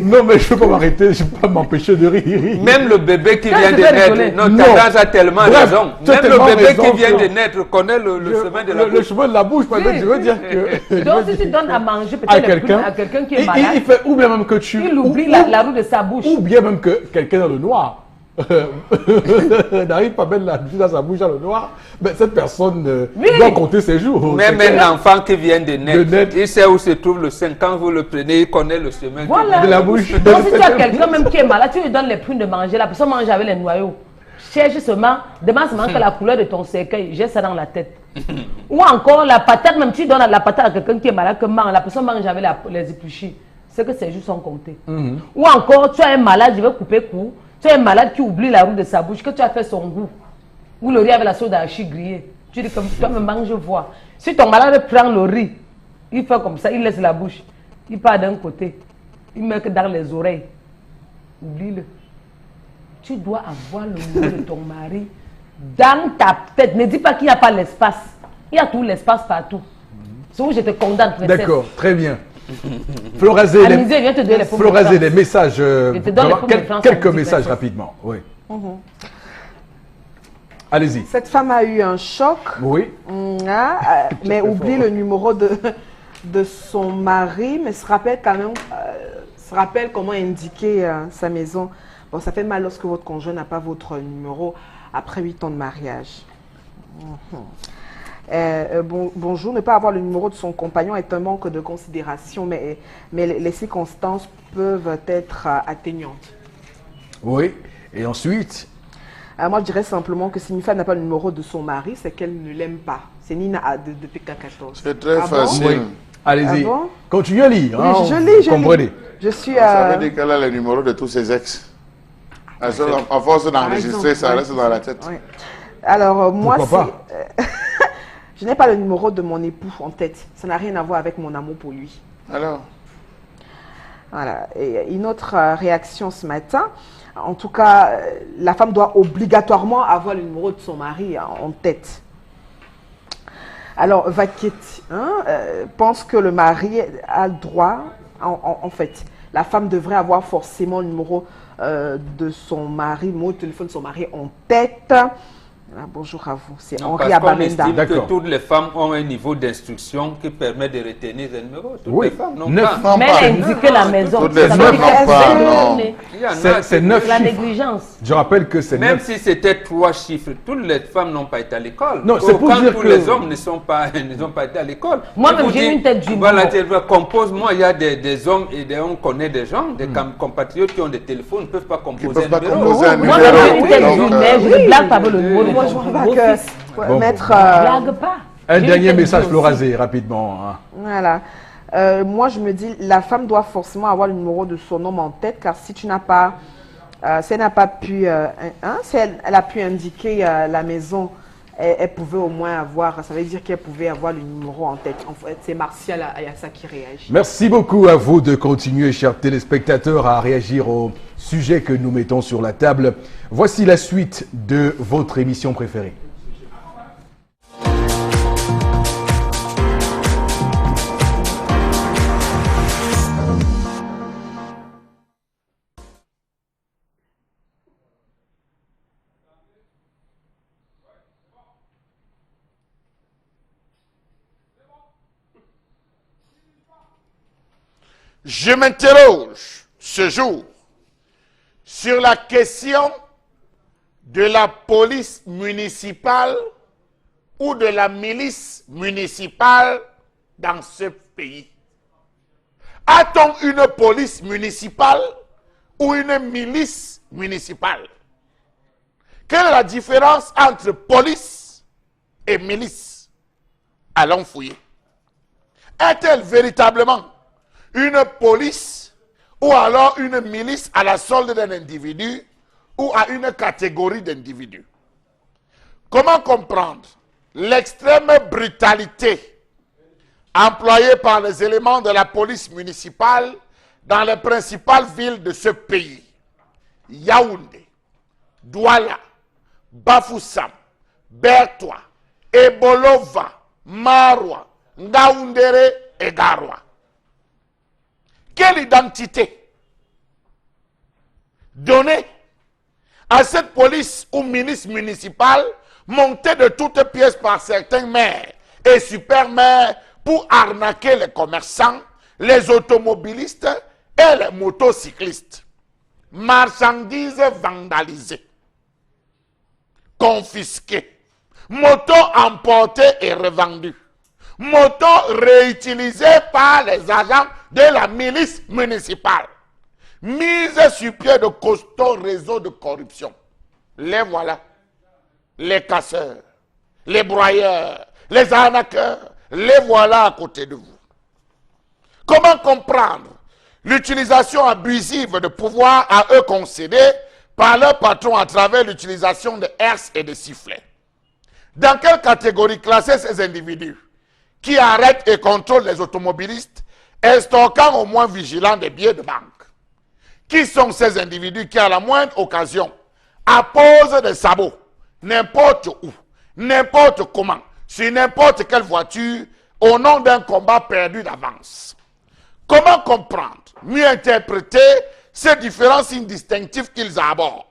Non, mais je ne peux pas m'arrêter, je ne peux pas m'empêcher de rire. Même le bébé qui Ça, vient je de vais naître, rigoler. non, Non. Tendance a tellement Bref, raison. tu as Même tellement le bébé raison qui vient que- de naître connaît le chemin de la Le bouche. chemin de la bouche, peut-être, Oui. je veux dire que... Donc si tu donnes à manger à peut-être les prunes quelqu'un à quelqu'un qui est il malade, fait, ou bien même que tu... il oublie ou- la route de sa bouche. Ou bien même que quelqu'un dans le noir n'arrive pas à mettre la vie dans sa bouche dans le noir, mais cette personne Oui. doit compter ses jours. Même C'est clair. un enfant qui vient de naître, De naître. il sait où se trouve le sein. Quand vous le prenez, il connaît le chemin. que Voilà. De la bouche. Donc si tu as quelqu'un même qui est malade, tu lui donnes les prunes de manger, la personne mange avec les noyaux. Cherche seulement, demande seulement que la couleur de ton cercueil, j'ai ça dans la tête. Ou encore la patate, même tu donnes la patate à quelqu'un qui est malade, que mange, la personne mange avec les épluchis. C'est que ces jours sont comptés. Ou encore, tu as un malade, je vais couper court. Tu as un malade qui oublie la route de sa bouche, que tu as fait son goût. Ou le riz avec la sauce d'archi grillée. Tu dis comme toi me mange, je vois. Si ton malade prend le riz, il fait comme ça, il laisse la bouche. Il part d'un côté. Il met que dans les oreilles. Oublie-le. Tu dois avoir le numéro de ton mari dans ta tête. Ne dis pas qu'il n'y a pas l'espace. Il y a tout l'espace partout. C'est où je te condamne, princesse. D'accord, très bien. Florazé, À midi, viens te donner les pommes de Florazé, France. les messages. Je te donne les pommes de France à quelques midi, messages princesse. rapidement. Oui. Allez-y. Cette femme a eu un choc, Oui. mais oublie le numéro de son mari, mais se rappelle quand même, se rappelle comment indiquer sa maison. Bon, ça fait mal lorsque votre conjoint n'a pas votre numéro après 8 ans de mariage. Bonjour, ne pas avoir le numéro de son compagnon est un manque de considération, mais les circonstances peuvent être atteignantes. Oui. Et ensuite, Moi, je dirais simplement que si une femme n'a pas le numéro de son mari, c'est qu'elle ne l'aime pas. C'est Nina de PK14. C'est très Ah bon? facile. oui. Allez-y. Ah bon? Continuez à lire. Oui, hein, je lis, comprenez. Je suis Ça veut dire qu'elle a le numéro de tous ses ex. À force d'enregistrer, exemple, ça oui. reste dans la tête. Oui. Alors, moi, Pourquoi je n'ai pas le numéro de mon époux en tête. Ça n'a rien à voir avec mon amour pour lui. Alors, Voilà. Et une autre réaction ce matin. En tout cas, la femme doit obligatoirement avoir le numéro de son mari en tête. Alors, Vaquette pense que le mari a le droit, en fait, la femme devrait avoir forcément le numéro de son mari, le numéro de téléphone de son mari en tête. Ah, bonjour à vous, c'est Non, Henri parce qu'on Abamenda. estime que D'accord. toutes les femmes ont un niveau d'instruction qui permet de retenir les numéros. Toutes Oui. les femmes n'ont 9. pas. non, Mais pas. elle indique la maison. Toutes les Ça femmes veut dire n'ont qu'elle pas, sait non. donner. Il y en a C'est qui- 9 La chiffres. négligence. Je rappelle que c'est Même 9. si c'était 3 chiffres, toutes les femmes n'ont pas été à l'école. Non, c'est pour Quand dire tous que- les hommes ne n'ont pas été à l'école. Moi-même, Je vous j'ai dis, une tête du Voilà, monde. compose-moi, il y a des hommes et on connaît des gens, des compatriotes qui ont des téléphones, ne peuvent pas composer peuvent pas un numéro. composer un Moi, numéro. j'ai une tête Donc, du nez, je ne blague pas avec le numéro de Moi, je ton vois beau-fils. que Bon, mettre... Blague pas. Un J'ai dernier une tête message, du nez Florazé, rapidement. hein. Voilà. moi je me dis, la femme doit forcément avoir le numéro de son homme en tête, car si tu n'as pas, si elle n'a pas pu, si elle a pu indiquer la maison, elle pouvait au moins avoir, ça veut dire qu'elle pouvait avoir le numéro en tête. En fait, c'est Martial Ayassa qui réagit. Merci beaucoup à vous de continuer, chers téléspectateurs, à réagir au sujet que nous mettons sur la table. Voici la suite de votre émission préférée. Je m'interroge ce jour sur la question de la police municipale ou de la milice municipale dans ce pays. A-t-on une police municipale ou une milice municipale? Quelle est la différence entre police et milice? Allons fouiller. Est-elle véritablement une police ou alors une milice à la solde d'un individu ou à une catégorie d'individus? Comment comprendre l'extrême brutalité employée par les éléments de la police municipale dans les principales villes de ce pays? Yaoundé, Douala, Bafoussam, Bertoua, Ebolova, Maroua, Ngaoundéré et Garoua. Quelle identité donner à cette police ou milice municipale montée de toutes pièces par certains maires et super-maires pour arnaquer les commerçants, les automobilistes et les motocyclistes? Marchandises vandalisées, confisquées, motos emportées et revendues, motos réutilisées par les agents de la milice municipale, mise sur pied de costauds réseaux de corruption. Les voilà, les casseurs, les broyeurs, les arnaqueurs, les voilà à côté de vous. Comment comprendre l'utilisation abusive de pouvoir à eux concédés par leur patron à travers l'utilisation de herses et de sifflets? Dans quelle catégorie classer ces individus qui arrêtent et contrôlent les automobilistes, estorquant au moins vigilants des billets de banque? Qui sont ces individus qui, à la moindre occasion, apposent des sabots, n'importe où, n'importe comment, sur n'importe quelle voiture, au nom d'un combat perdu d'avance? Comment comprendre, mieux interpréter ces différents signes distinctifs qu'ils abordent?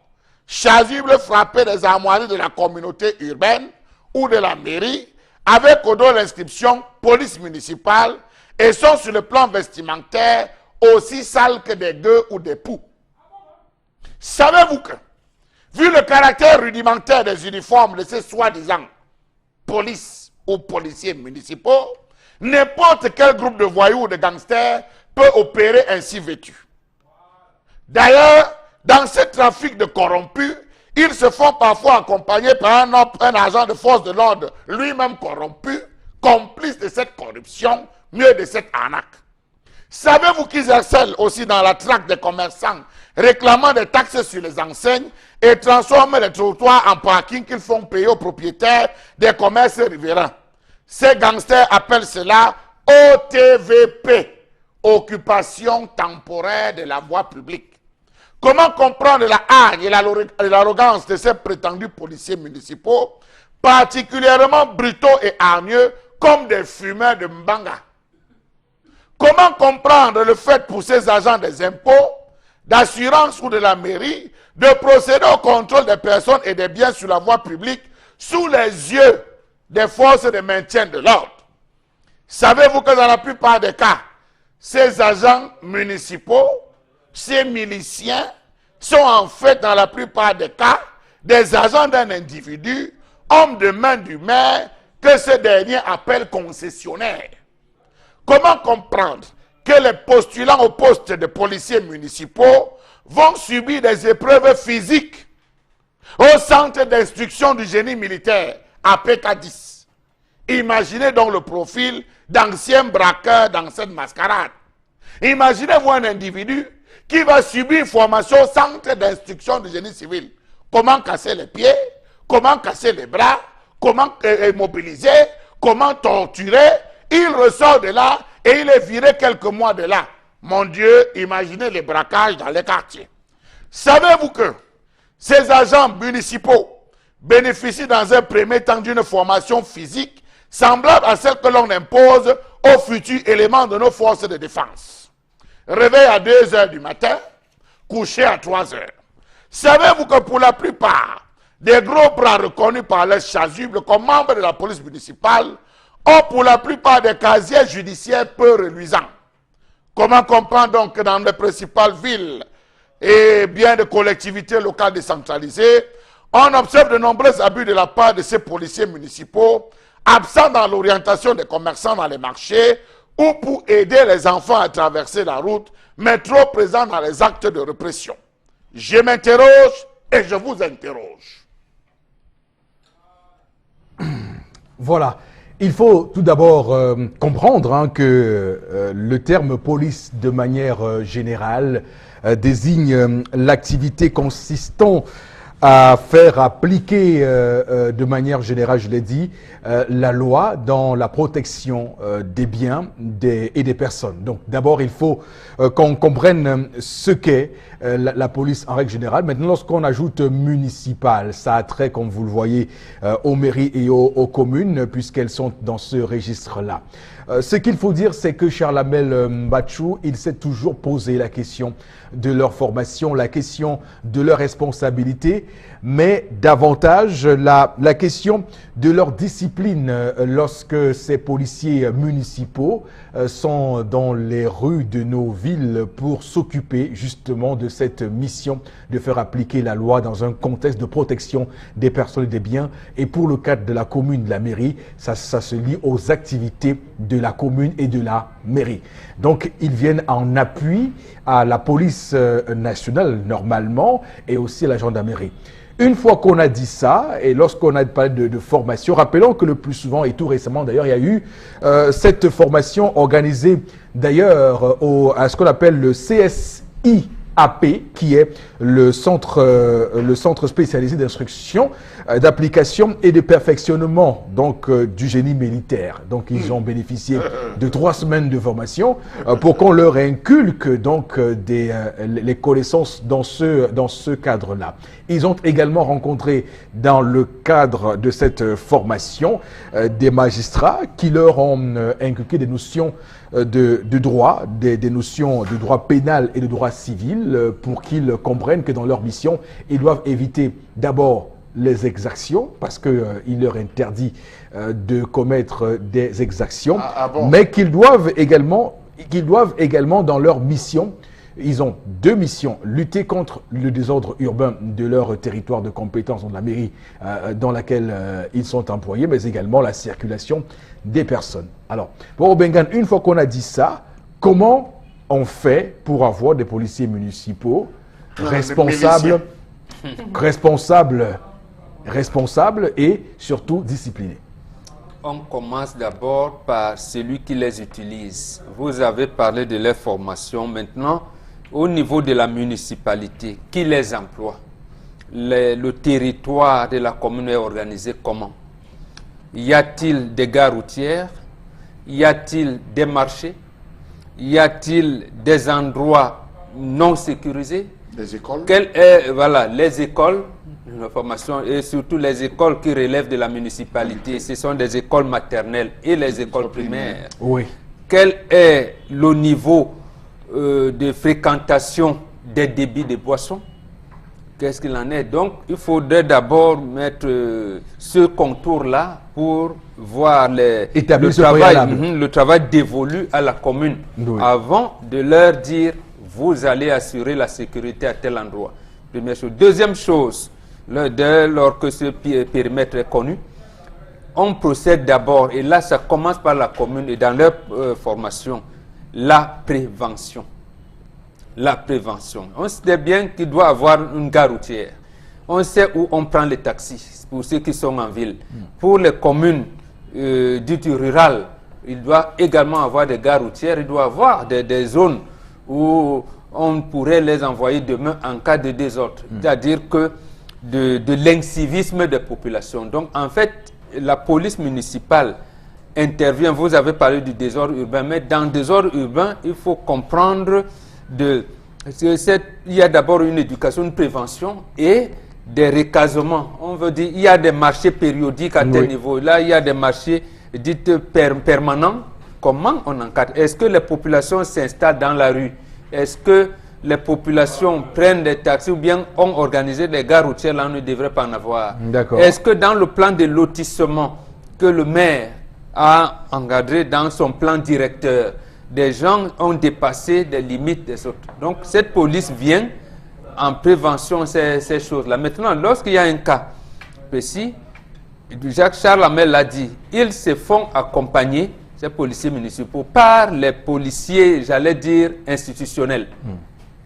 Chasubles frappés des armoiries de la communauté urbaine ou de la mairie, avec au dos l'inscription police municipale, et sont sur le plan vestimentaire aussi sales que des gueux ou des poux. Savez-vous que, vu le caractère rudimentaire des uniformes de ces soi-disant police ou policiers municipaux, n'importe quel groupe de voyous ou de gangsters peut opérer ainsi vêtu? D'ailleurs, dans ce trafic de corrompus, ils se font parfois accompagner par un agent de force de l'ordre, lui-même corrompu, complice de cette corruption, mieux de cette arnaque. Savez-vous qu'ils excellent aussi dans la traque des commerçants, réclamant des taxes sur les enseignes et transforment les trottoirs en parking qu'ils font payer aux propriétaires des commerces riverains? Ces gangsters appellent cela OTVP, occupation temporaire de la voie publique. Comment comprendre la hargne et l'arrogance de ces prétendus policiers municipaux, particulièrement brutaux et hargneux, comme des fumeurs de mbanga? Comment comprendre le fait pour ces agents des impôts, d'assurance ou de la mairie, de procéder au contrôle des personnes et des biens sur la voie publique sous les yeux des forces de maintien de l'ordre? Savez-vous que dans la plupart des cas, ces agents municipaux, ces miliciens, sont en fait dans la plupart des cas des agents d'un individu, homme de main du maire, que ce dernier appelle concessionnaire? Comment comprendre que les postulants au poste de policiers municipaux vont subir des épreuves physiques au centre d'instruction du génie militaire, APK 10? Imaginez donc le profil d'anciens braqueurs dans cette mascarade. Imaginez-vous un individu qui va subir une formation au centre d'instruction du génie civil. Comment casser les pieds, comment casser les bras, comment immobiliser, comment torturer. Il ressort de là et il est viré quelques mois de là. Mon Dieu, imaginez les braquages dans les quartiers. Savez-vous que ces agents municipaux bénéficient dans un premier temps d'une formation physique semblable à celle que l'on impose aux futurs éléments de nos forces de défense? Réveil à 2 h du matin, coucher à 3 h. Savez-vous que pour la plupart des gros bras reconnus par les chasubles comme membres de la police municipale ont pour la plupart des casiers judiciaires peu reluisants? Comment comprendre donc que dans les principales villes et bien de collectivités locales décentralisées, on observe de nombreux abus de la part de ces policiers municipaux, absents dans l'orientation des commerçants dans les marchés ou pour aider les enfants à traverser la route, mais trop présents dans les actes de répression? Je m'interroge et je vous interroge. Voilà. Il faut tout d'abord comprendre que le terme police, de manière générale, désigne l'activité consistant à faire appliquer de manière générale, je l'ai dit, la loi dans la protection des biens et des personnes. Donc d'abord, il faut qu'on comprenne ce qu'est la police en règle générale. Maintenant, lorsqu'on ajoute municipal, ça a trait, comme vous le voyez, aux mairies et aux communes, puisqu'elles sont dans ce registre-là. Ce qu'il faut dire, c'est que Charles Amel Mbachou, il s'est toujours posé la question de leur formation, la question de leur responsabilité, mais davantage la question de leur discipline lorsque ces policiers municipaux sont dans les rues de nos villes pour s'occuper justement de cette mission de faire appliquer la loi dans un contexte de protection des personnes et des biens. Et pour le cadre de la commune, de la mairie, ça se lie aux activités de la commune et de la mairie. Donc, ils viennent en appui à la police nationale, normalement, et aussi à la gendarmerie. Une fois qu'on a dit ça, et lorsqu'on a parlé de formation, rappelons que le plus souvent, et tout récemment d'ailleurs, il y a eu cette formation organisée d'ailleurs à ce qu'on appelle le CSIAP, qui est le centre spécialisé d'instruction, d'application et de perfectionnement donc du génie militaire. Donc ils ont bénéficié de 3 semaines de formation pour qu'on leur inculque donc les connaissances dans ce cadre-là. Ils ont également rencontré dans le cadre de cette formation des magistrats qui leur ont inculqué des notions de droit, des notions de droit pénal et de droit civil pour qu'ils comprennent que dans leur mission, ils doivent éviter d'abord les exactions, parce qu'il leur interdit de commettre des exactions, Bon. mais qu'ils doivent également dans leur mission, ils ont 2 missions: lutter contre le désordre urbain de leur territoire de compétence, de la mairie dans laquelle ils sont employés, mais également la circulation des personnes. Alors, pour Obengan, une fois qu'on a dit ça, comment on fait pour avoir des policiers municipaux responsables et surtout disciplinés? On commence d'abord par celui qui les utilise. Vous avez parlé de leur formation. Maintenant, au niveau de la municipalité, qui les emploie? Le territoire de la commune est organisé comment? Y a-t-il des gares routières? Y a-t-il des marchés? Y a-t-il des endroits non sécurisés? Des écoles? Les écoles, la formation, et surtout les écoles qui relèvent de la municipalité. Ce sont des écoles maternelles et les écoles primaires. Oui. Quel est le niveau de fréquentation des débits de boissons? Qu'est-ce qu'il en est? Donc, il faudrait d'abord mettre ce contour-là pour voir le travail dévolu à la commune, oui, avant de leur dire vous allez assurer la sécurité à tel endroit. Première chose. Deuxième chose, dès lors que ce périmètre est connu, on procède d'abord, et là ça commence par la commune et dans leur formation, la prévention. La prévention. On sait bien qu'il doit y avoir une gare routière. On sait où on prend les taxis pour ceux qui sont en ville. Pour les communes dites rurales, il doit également avoir des gares routières, il doit avoir des zones où on pourrait les envoyer demain en cas de désordre. C'est-à-dire que de l'incivisme des populations. Donc, en fait, la police municipale intervient. Vous avez parlé du désordre urbain, mais dans le désordre urbain, il faut comprendre il y a d'abord une éducation, une prévention et des recasements. On veut dire il y a des marchés périodiques à tel niveau. Là, il y a des marchés dits permanents. Comment on encadre? Est-ce que les populations s'installent dans la rue? Est-ce que les populations prennent des taxis ou bien ont organisé des gares routières? Là, on ne devrait pas en avoir. Est-ce que dans le plan de lotissement que le maire a encadré dans son plan directeur, des gens ont dépassé des limites des autres? Donc, cette police vient en prévention ces choses-là. Maintenant, lorsqu'il y a un cas précis, Jacques Charles Hamel l'a dit, ils se font accompagner, ces policiers municipaux, par les policiers, j'allais dire, institutionnels.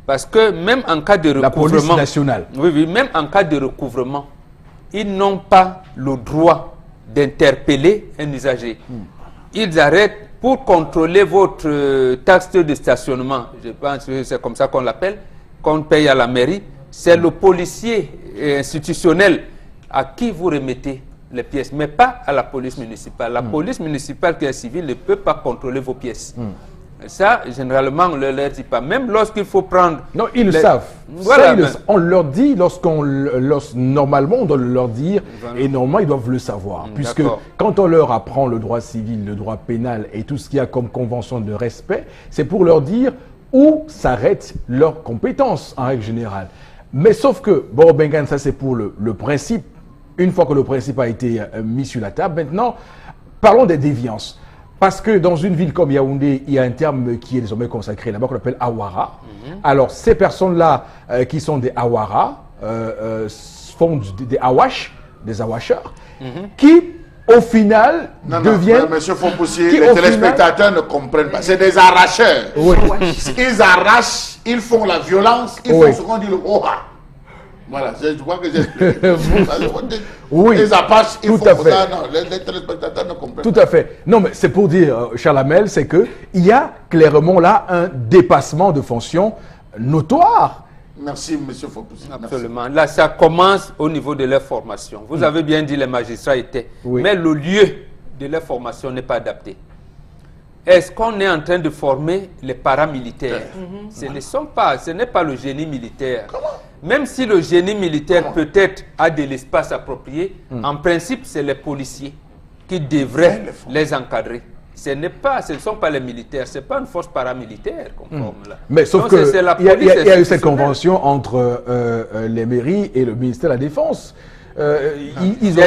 Parce que même en cas de recouvrement... La police nationale. Oui, même en cas de recouvrement, ils n'ont pas le droit d'interpeller un usager. Ils arrêtent pour contrôler votre taxe de stationnement. Je pense que c'est comme ça qu'on l'appelle, qu'on paye à la mairie. C'est le policier institutionnel à qui vous remettez les pièces, mais pas à la police municipale. La police municipale qui est civile ne peut pas contrôler vos pièces. Ça, généralement, on ne leur dit pas. Même lorsqu'il faut prendre... Non, ils le savent. Voilà, Ça, on leur dit, normalement, on doit leur dire, et normalement, ils doivent le savoir. Puisque quand on leur apprend le droit civil, le droit pénal et tout ce qu'il y a comme convention de respect, c'est pour leur dire où s'arrêtent leurs compétences, en règle générale. Mais sauf que, bon, Bengan, ça c'est pour le principe. Une fois que le principe a été mis sur la table, maintenant, parlons des déviances. Parce que dans une ville comme Yaoundé, il y a un terme qui est désormais consacré là-bas qu'on appelle Awara. Alors, ces personnes-là qui sont des Awara font des Awash, des Awasheurs, qui, au final, deviennent... Monsieur Fopoussi, les téléspectateurs ne comprennent pas. C'est des arracheurs. Ils arrachent, ils font la violence, ils font ce qu'on dit le Oha. Voilà, je crois que j'ai expliqué. Les Apaches, ils font ça. Non, les téléspectateurs ne comprennent pas. Tout à fait. Non, mais c'est pour dire, Charles Hamel, c'est qu'il y a clairement là un dépassement de fonction notoire. Merci, monsieur Fopoussi. Absolument. Là, ça commence au niveau de leur formation. Vous avez bien dit les magistrats étaient. Mais le lieu de leur formation n'est pas adapté. Est-ce qu'on est en train de former les paramilitaires? Ce n'est pas le génie militaire. Comment? Même si le génie militaire peut-être a de l'espace approprié, en principe, c'est les policiers qui devraient les encadrer. Ce ne sont pas les militaires, ce n'est pas une force paramilitaire qu'on forme là. Mais sauf qu'il y a eu cette convention entre les mairies et le ministère de la Défense. Ils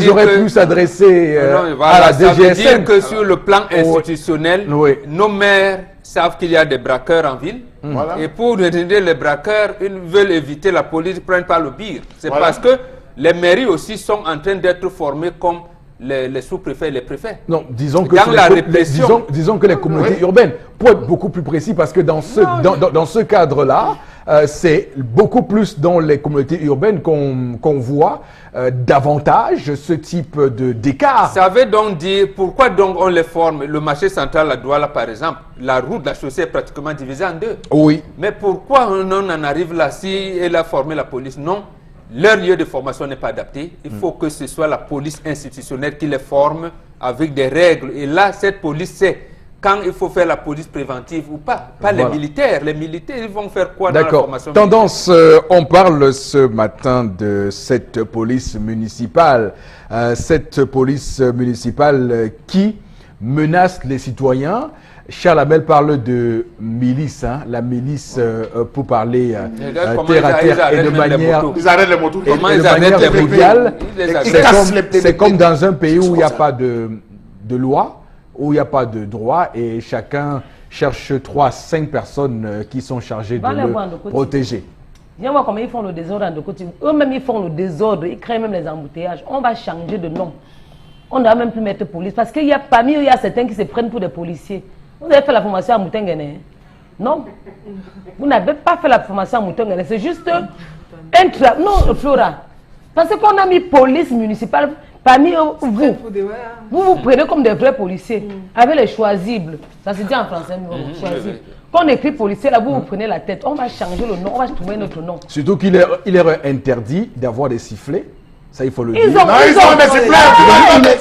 auraient pu s'adresser à la DGSN. Ça veut dire que sur le plan institutionnel, nos maires savent qu'il y a des braqueurs en ville. Et pour retenir les braqueurs, ils veulent éviter la police, ils ne prennent pas le bir. C'est parce que les mairies aussi sont en train d'être formées comme les sous-préfets et les préfets. Non, disons que, disons que les communautés urbaines, pour être beaucoup plus précis, parce que dans ce cadre-là, c'est beaucoup plus dans les communautés urbaines qu'on voit davantage ce type d'écart. Ça veut donc dire, pourquoi donc on les forme? Le marché central à Douala, par exemple, la route, la chaussée est pratiquement divisée en deux. Oui. Mais pourquoi on en arrive là si elle a formé la police? Non. Leur lieu de formation n'est pas adapté. Il faut que ce soit la police institutionnelle qui les forme avec des règles. Et là, cette police sait quand il faut faire la police préventive ou pas. Pas les militaires. Les militaires, ils vont faire quoi dans la formation? Tendance, on parle ce matin de cette police municipale. Cette police municipale qui menace les citoyens. Charles Hamel parle de milice, la milice pour parler terre à terre et de manière... Ils arrêtent les motos. Comment ils arrêtent les mondiale. C'est comme dans un pays où il n'y a pas de loi, où il n'y a pas de droit et chacun cherche 3-5 personnes qui sont chargées de le protéger. Viens voir comment ils font le désordre de côté. Eux-mêmes, ils font le désordre, ils créent même les embouteillages. On va changer de nom. On ne doit même plus mettre police. Parce qu'il y a parmi eux, il y a certains qui se prennent pour des policiers. Vous avez fait la formation à Moutengene? Non. Vous n'avez pas fait la formation à Moutengene. C'est juste un travail. Non, Flora. Parce qu'on a mis police municipale. Parmi vous, vous prenez comme des vrais policiers, avec les choisibles. Ça se dit en français, choisibles. Quand on écrit policier, là, vous prenez la tête. On va changer le nom, on va trouver notre nom. Surtout qu'il est interdit d'avoir des sifflets. Ça, il faut le dire. Ils ont des sifflets.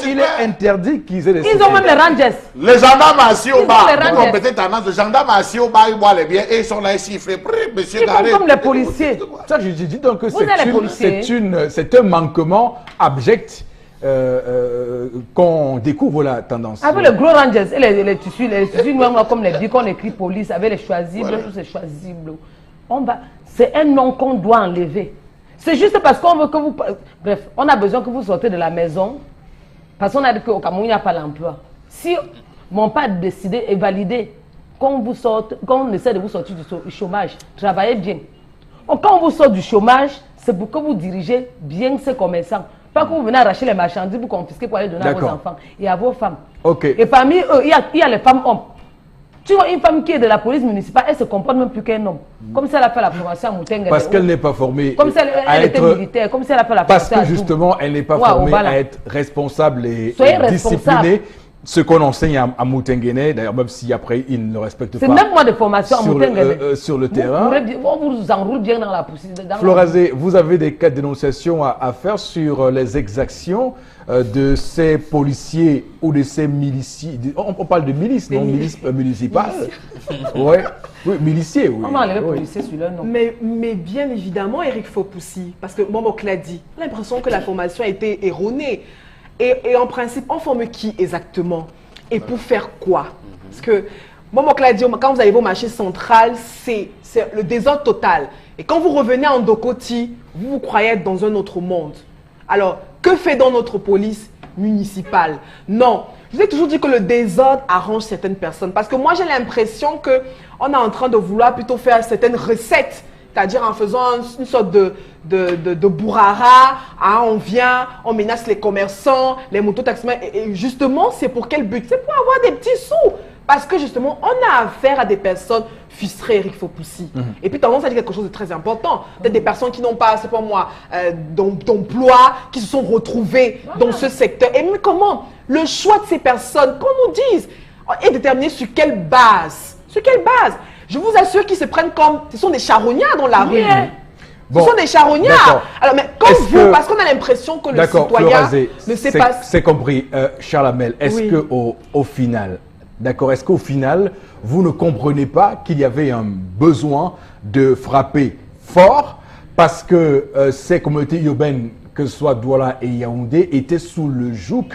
Il est interdit qu'ils aient des sifflets. Ils ont même les rangers. Les gendarmes assis au bar, ils ont peut-être tendance, les gendarmes assis au bar, ils boivent les biens et ils sont là, ils sifflent. Monsieur Ils font comme les policiers. Ça, je dis donc que c'est un manquement abject qu'on découvre la tendance. Avec les gros rangers et les tissus noirs comme les dit qu'on écrit police, avec les choisibles, tous ces choisibles. C'est un nom qu'on doit enlever. C'est juste parce qu'on veut que vous... Bref, on a besoin que vous sortez de la maison parce qu'on a dit qu'au Cameroun, il n'y a pas l'emploi. Si mon père a décidé et validé qu'on essaie de vous sortir du chômage, travaillez bien. Quand on vous sort du chômage, c'est pour que vous dirigez bien ces commerçants. Pas que vous venez arracher les marchandises pour confisquer pour aller donner à vos enfants et à vos femmes. Okay. Et parmi eux, il y a les femmes hommes. Tu vois, une femme qui est de la police municipale, elle se comporte même plus qu'un homme. Comme si elle a fait la formation à Moutengue. Parce qu'elle n'est pas formée. Comme si elle était militaire, comme si elle a fait la formation. Parce que justement, elle n'est pas formée à être responsable et disciplinée. Ce qu'on enseigne à Moutenguene, d'ailleurs, même si après il ne respecte pas. C'est même moi de formation à Moutenguene. Sur le terrain. On vous enroule bien dans la poussière. Florazé, vous avez des cas de dénonciation à faire sur les exactions de ces policiers ou de ces miliciens. On parle de milices, non milices municipales. Ouais. Oui, miliciers, oui. On va enlever policier sur leur nom. Mais bien évidemment, Eric Fopoussi, parce que Momok l'a dit, on a l'impression que la formation a été erronée. Et en principe, on forme qui exactement? Et pour faire quoi? Parce que, Momok l'a dit, quand vous arrivez au marché central, c'est le désordre total. Et quand vous revenez en Dokoti, vous croyez être dans un autre monde. Alors, que fait donc notre police municipale? Non, je vous ai toujours dit que le désordre arrange certaines personnes. Parce que moi, j'ai l'impression qu'on est en train de vouloir plutôt faire certaines recettes. C'est-à-dire en faisant une sorte de bourrara, hein, on vient, on menace les commerçants, les mototaximens. Et justement, c'est pour quel but? C'est pour avoir des petits sous. Parce que justement, on a affaire à des personnes frustrées, Eric Fopoussi. Et puis, tendance à dire quelque chose de très important. Peut-être des personnes qui n'ont pas, c'est pas moi, d'emploi, qui se sont retrouvées dans ce secteur. Et mais comment? Le choix de ces personnes, qu'on nous dise, est déterminé sur quelle base? Sur quelle base? Je vous assure qu'ils se prennent comme... Ce sont des charognards dans la rue. Bon, ce sont des charognards. Alors, mais comme vous, parce qu'on a l'impression que le citoyen ne sait pas... C'est compris. Charles Hamel, est-ce qu'au final, d'accord, est-ce qu'au final, vous ne comprenez pas qu'il y avait un besoin de frapper fort parce que ces communautés urbaines, que ce soit Douala et Yaoundé, étaient sous le joug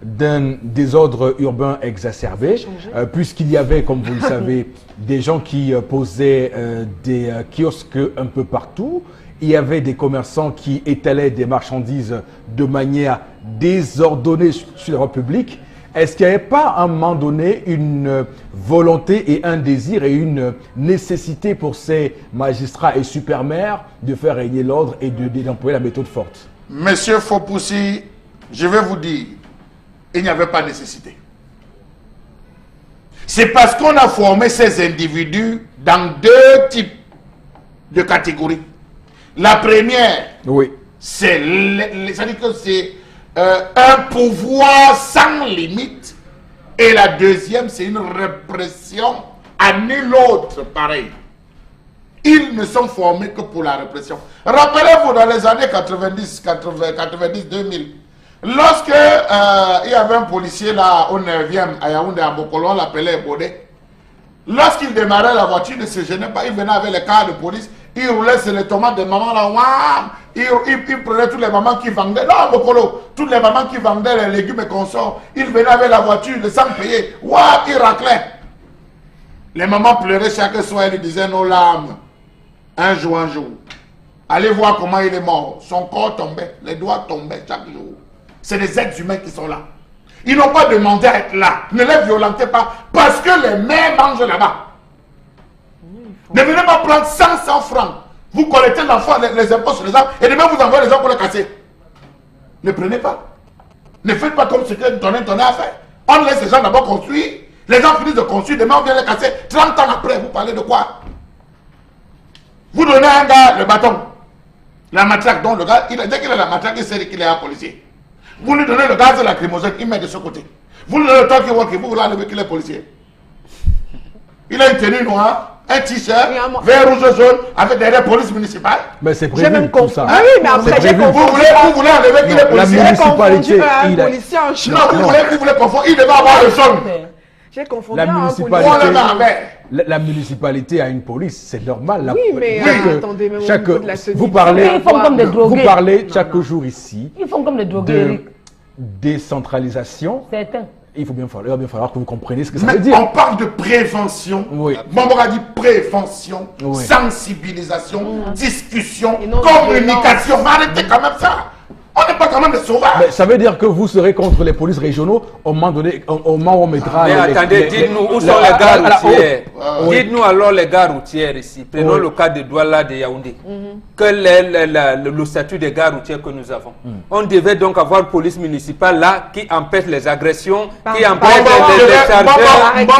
d'un désordre urbain exacerbé, puisqu'il y avait, comme vous le savez, des gens qui posaient des kiosques un peu partout. Il y avait des commerçants qui étalaient des marchandises de manière désordonnée sur la voie publique. Est-ce qu'il n'y avait pas à un moment donné une volonté et un désir et une nécessité pour ces magistrats et super-maires de faire régner l'ordre et d'employer la méthode forte? Monsieur Fopoussi, je vais vous dire, il n'y avait pas nécessité. C'est parce qu'on a formé ces individus dans deux types de catégories. La première, c'est-à-dire que c'est un pouvoir sans limite. Et la deuxième, c'est une répression à nul autre pareil. Ils ne sont formés que pour la répression. Rappelez-vous dans les années 90, 2000, lorsque il y avait un policier là au 9e à Yaoundé, à Bokolo, on l'appelait Bodé. Lorsqu'il démarrait la voiture, il ne se gênait pas, il venait avec les cars de police, il roulait sur les tomates des mamans là, il prenait toutes les mamans qui vendaient, non Bokolo, toutes les mamans qui vendaient les légumes et consorts, il venait avec la voiture, sans payer, il raclait. Les mamans pleuraient chaque soir, ils disaient nos larmes, un jour. Allez voir comment il est mort, son corps tombait, les doigts tombaient chaque jour. C'est des êtres humains qui sont là. Ils n'ont pas demandé à être là. Ne les violentez pas. Parce que les mères mangent là-bas. Ne venez pas prendre 100 francs. Vous collectez l'enfant, les impôts sur les arbres. Et demain vous envoyez les gens pour les casser. Ne prenez pas. Ne faites pas comme ce que ton a fait. On laisse les gens d'abord construire. Les gens finissent de construire. Demain on vient les casser. 30 ans après, vous parlez de quoi? Vous donnez à un gars le bâton. La matraque. Donc le gars, dès qu'il a la matraque, il sait qu'il est un policier. Vous lui donnez le gaz lacrymogène, il met de ce côté. Vous lui donnez le talkie-walkie, vous voulez enlever qu'il est policier. Il a une tenue noire, un t-shirt, vert, rouge, jaune, avec derrière police municipale. Mais c'est J'ai prévu, même tout compris. ça. Ah oui, mais après, j'ai prévu. confondu. Vous voulez enlever qu'il est policier. La J'ai municipalité, confondu un il a- policier en jaune. Non, vous voulez confondre, il devait avoir le jaune. J'ai confondu La un municipalité- policier en On le met jaune. avec. La municipalité a une police, c'est normal. Oui, mais chaque- attendez, même au chaque- niveau de la tenue vous du parlez, Ils font comme des vous drogués. parlez chaque jour ici Ils font comme des drogués, de Eric. décentralisation. Certains. Il va bien falloir que vous compreniez ce que ça Mais veut dire. on parle de prévention. Oui. Mambo a dit prévention, Oui. sensibilisation, discussion, Et non communication. Mais arrêtez quand même ça. On n'est pas quand même des sauvages. Mais ça veut dire que vous serez contre les polices régionaux au moment donné, au moment où on mettra. Mais les- attendez, les- dites-nous où les- sont les gares alors, routières. oui. Dites-nous alors les gares routières ici. Prenons Oui. le cas de Douala de Yaoundé. Quel est le statut des gares routières que nous avons? On devait donc avoir une police municipale là qui empêche les agressions, qui empêche les chargeurs. Nous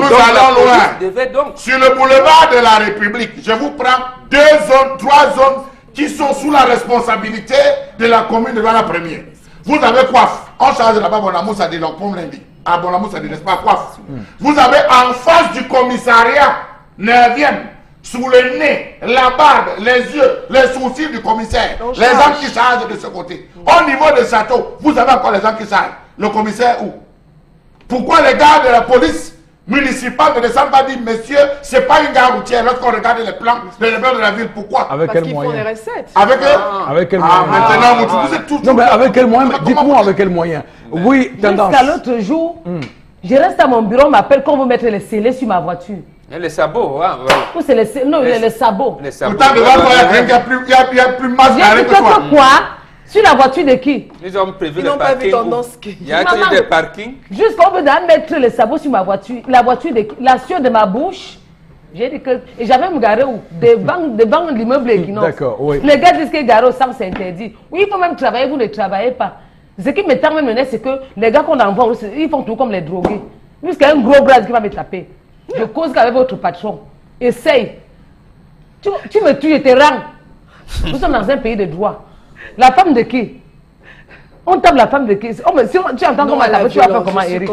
allons loin. Devait donc. Sur le boulevard de la République, je vous prends 2 zones, 3 zones qui sont sous la responsabilité de la commune de la première. Vous avez Coiffe. On charge là-bas Bonamou, ça dit l'Opom lundi. À Bonamou, ça dit, n'est-ce pas, Coiffe. Vous avez en face du commissariat 9e, sous le nez, la barbe, les yeux, les sourcils du commissaire, On les charge. gens qui chargent de ce côté. Au niveau de château, vous avez encore les gens qui chargent. Le commissaire où? Pourquoi les gars de la police municipale ne descendent pas dire, monsieur, c'est pas une gare routière lorsqu'on regarde les plans de la ville? Pourquoi? Avec Parce quel qu'ils font des moyen? recettes. Avec eux? Avec quel Ah, moyen? maintenant, vous êtes tout. Non, mais avec quel moyen? Comment Dites-moi vous- avec quel moyen. Oui, tendance. Jusqu'à l'autre jour, je reste à mon bureau, on m'appelle quand on veut mettre les scellés sur ma voiture. Et les sabots, hein, ouais. Ou c'est les, non, les sabots. Les sabots. Pourtant, devant toi, il y a plus J'ai mascaré dit que toi. que quoi? Sur la voiture de qui? Ils ont prévu Ils les n'ont pas vu parkings. tendance où- que- Il y a-t-il Maman, des parkings? Jusqu'à on veut mettre les sabots sur ma voiture. La voiture de qui? La sueur de ma bouche. J'ai dit que. Et j'avais me garer où? Devant l'immeuble Equinox. D'accord, oui. Les gars disent que garer au centre c'est interdit. Oui, il faut même travailler, vous ne travaillez pas. Ce qui me termine maintenant, c'est que les gars qu'on envoie, ils font tout comme les drogués. Jusqu'à un gros bras qui va me taper. Je cause qu'avec votre patron. Essaye. Tu me tues, je te rends. Nous sommes dans un pays de droit. La femme de qui? On tape la femme de qui? Oh, mais si tu entends comment taper, tu vas faire comment, Eric?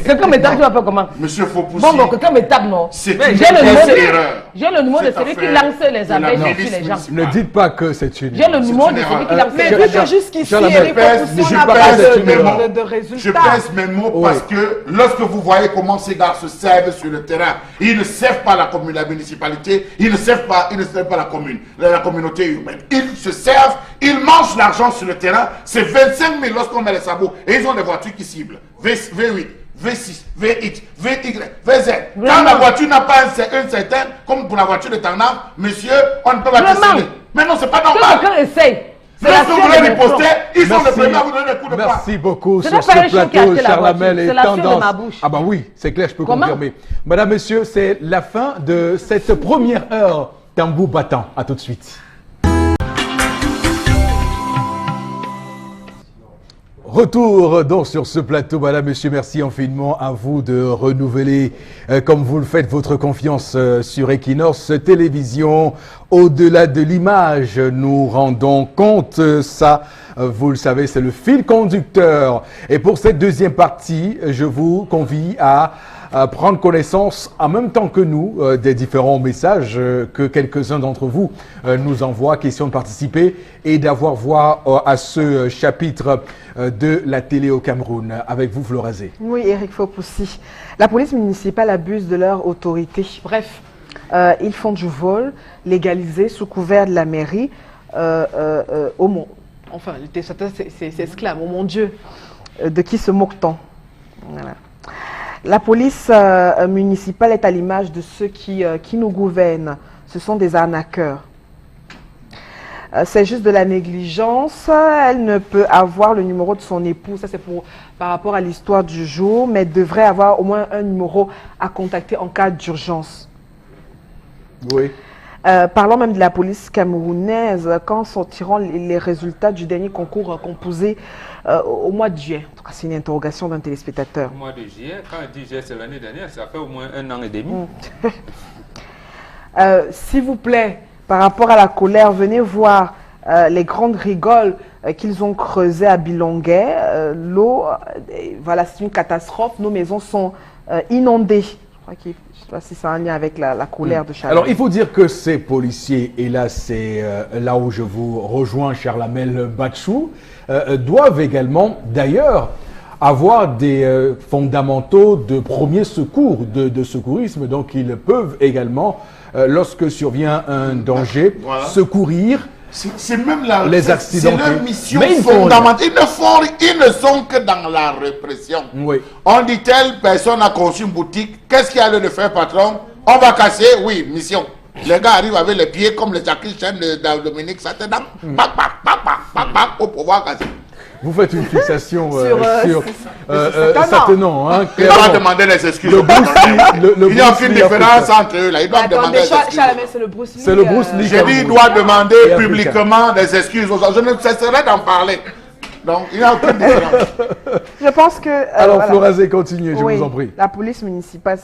Quelqu'un me tape, tu vas faire comment? Monsieur Faupoussi, Bon, quelqu'un me tape, non? c'est Mais une J'ai le grosse numéro erreur. j'ai le numéro de Cette celui qui affaire lance les de la abeilles milice sur les gens. municipale. Ne dites pas que c'est une. J'ai le numéro de une celui qui erreur. lance Mais les vu abeilles. que jusqu'ici, Charles, Eric mais Faupoussi, je on n'a pèse pas une de erreur. de Je résultats. pèse mes mots parce que lorsque vous voyez comment ces gars se servent sur le terrain, ils ne servent pas la commune, la municipalité, ils ne servent pas la commune, la communauté urbaine. Ils se servent, ils mangent l'argent sur le terrain. C'est 25 000 lorsqu'on met les sabots et ils ont des voitures qui ciblent. V8, V6, VX, VY, VZ. Quand la voiture n'a pas un certain, comme pour la voiture de Tanaf, monsieur, on ne peut pas Vraiment. décider. Mais non, c'est pas Que normal. quelqu'un essaye. C'est la Lorsque vous sueur voulez de mes riposter, fronts. ils sont les premiers à vous donner des coups de poing. Merci beaucoup Ce sur n'est pas un ce chien qui a plateau, acheté la Charles voiture, Lamel et c'est la sueur de Tendance. ma bouche. Ah bah oui, c'est clair, je peux Comment? confirmer. Madame, Monsieur, c'est la fin de cette première heure tambour battant. À tout de suite. Retour donc sur ce plateau, madame, monsieur, merci infiniment à vous de renouveler, comme vous le faites, votre confiance sur Equinox Télévision. Au-delà de l'image, nous rendons compte, ça, vous le savez, c'est le fil conducteur. Et pour cette deuxième partie, je vous convie à prendre connaissance en même temps que nous des différents messages que quelques-uns d'entre vous nous envoient, question de participer et d'avoir voix à ce chapitre de la télé au Cameroun. Avec vous, Florazé. Oui, Eric Faupoussi. La police municipale abuse de leur autorité. Bref, ils font du vol légalisé sous couvert de la mairie au monde. Enfin, c'est esclave, oh mon Dieu. De qui se moque-t-on? Voilà. La police municipale est à l'image de ceux qui nous gouvernent. Ce sont des arnaqueurs. C'est juste de la négligence. Elle ne peut avoir le numéro de son époux. Ça, c'est par rapport à l'histoire du jour. Mais elle devrait avoir au moins un numéro à contacter en cas d'urgence. Oui. Parlons même de la police camerounaise. Quand sortiront les résultats du dernier concours composé au mois de juillet? En tout cas, c'est une interrogation d'un téléspectateur. Au mois de juillet, quand on dit juillet, c'est l'année dernière, ça fait au moins 1 an et demi. S'il vous plaît, par rapport à la colère, venez voir les grandes rigoles qu'ils ont creusées à Bilonguet. L'eau, voilà, c'est une catastrophe. Nos maisons sont inondées. Je crois que, je sais pas si ça a un lien avec la colère de Charles. Alors, il faut dire que ces policiers, et là, c'est là où je vous rejoins, Charlamel Batchou, doivent également, d'ailleurs, avoir des fondamentaux de premier secours, de secourisme. Donc, ils peuvent également, lorsque survient un danger, secourir c'est même les accidents. C'est leur mission Mais fondamentale. Ils ne sont que dans la répression. Oui. On dit telle personne a conçu une boutique. Qu'est-ce qu'il y a lieu de faire, patron? On va casser? Oui, mission. Les gars arrivent avec les pieds comme les Jackie Chan de Dominique Satedam. Pour pouvoir casser. Vous faites une fixation sur Satanan. Hein, il doit demander des excuses. Il n'y a aucune différence entre eux. Là. Ils doivent demander des excuses. C'est le Bruce Lee. C'est le Bruce Lee. J'ai dit il doit demander publiquement des excuses aux gens. Je ne cesserai d'en parler. Donc, il n'y a aucune différence. Je pense que... Alors, voilà. Florazé, continuez, je vous en prie. La police municipale,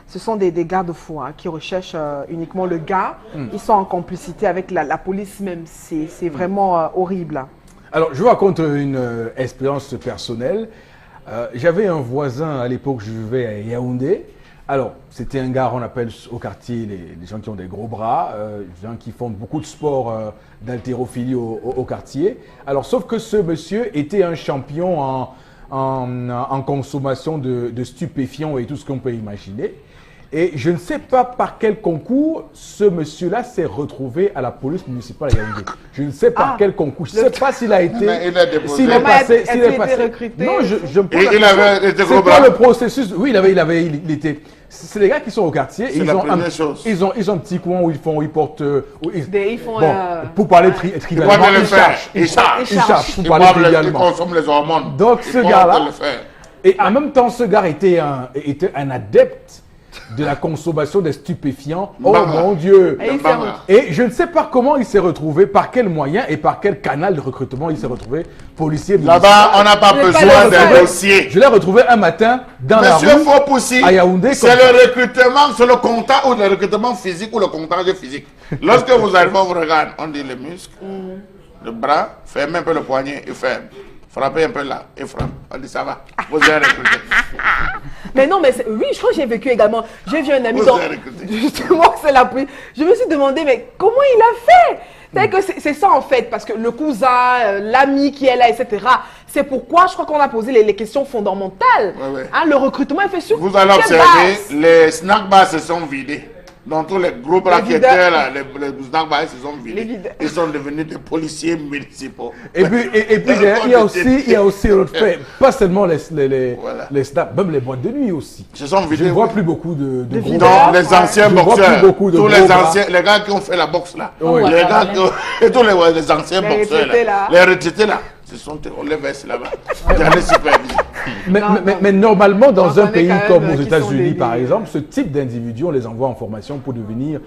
ce sont des garde-fous qui recherchent uniquement le gars. Ils sont en complicité avec la police même. C'est vraiment horrible. Alors, je vous raconte une expérience personnelle. J'avais un voisin à l'époque, je vivais à Yaoundé. Alors, c'était un gars, on appelle au quartier les gens qui ont des gros bras, des gens qui font beaucoup de sport d'haltérophilie au quartier. Alors, sauf que ce monsieur était un champion en consommation de stupéfiants et tout ce qu'on peut imaginer. Et je ne sais pas par quel concours ce monsieur-là s'est retrouvé à la police municipale à Yaoundé. Je ne sais par quel concours. Je ne sais pas s'il a été... S'il est passé... recruté. Non, je me pose il avait été c'est quoi le processus? Oui, il était... C'est les gars qui sont au quartier. Et ils ont un petit coin où ils portent... pour parler trivialement, ils chargent. Pour parler trivialement. Ils consomment les hormones. Donc ce gars-là... Et en même temps, ce gars était un adepte de la consommation des stupéfiants. Oh mon Dieu! Et je ne sais pas comment il s'est retrouvé, par quel moyen et par quel canal de recrutement il s'est retrouvé policier. Là-bas, on n'a pas besoin d'un dossier. Je l'ai retrouvé un matin dans la rue à Yaoundé. C'est le recrutement, c'est le comptage ou le recrutement physique ou le comptage physique. Lorsque vous arrivez, on vous regarde, on dit les muscles, le bras, fermez un peu le poignet et ferme. Frappez un peu là et frappe. On dit ça va. Vous avez recruté. Mais non, mais oui, je crois que j'ai vécu également. J'ai vu un ami dans... Justement, c'est la police. Je me suis demandé, mais comment il a fait? C'est ça en fait, parce que le cousin, l'ami qui est là, etc. C'est pourquoi je crois qu'on a posé les questions fondamentales. Le recrutement est fait sur... Vous allez observer, les snack bars se sont vidés. Dans tous les groupes là qui étaient là, les snack bars se sont vidés. Ils sont devenus des policiers municipaux. Et puis il y a aussi l'autre fait, pas seulement les snack, même les boîtes de nuit aussi. Se sont vidés. Je ne vois plus beaucoup de groupes. Donc les anciens boxeurs, tous les anciens, les gars qui ont fait la boxe là, les gars et tous les anciens boxeurs là, les retraités là. On les verse là-bas. Mais normalement, dans un pays comme aux États-Unis, par exemple, ce type d'individus, on les envoie en formation pour devenir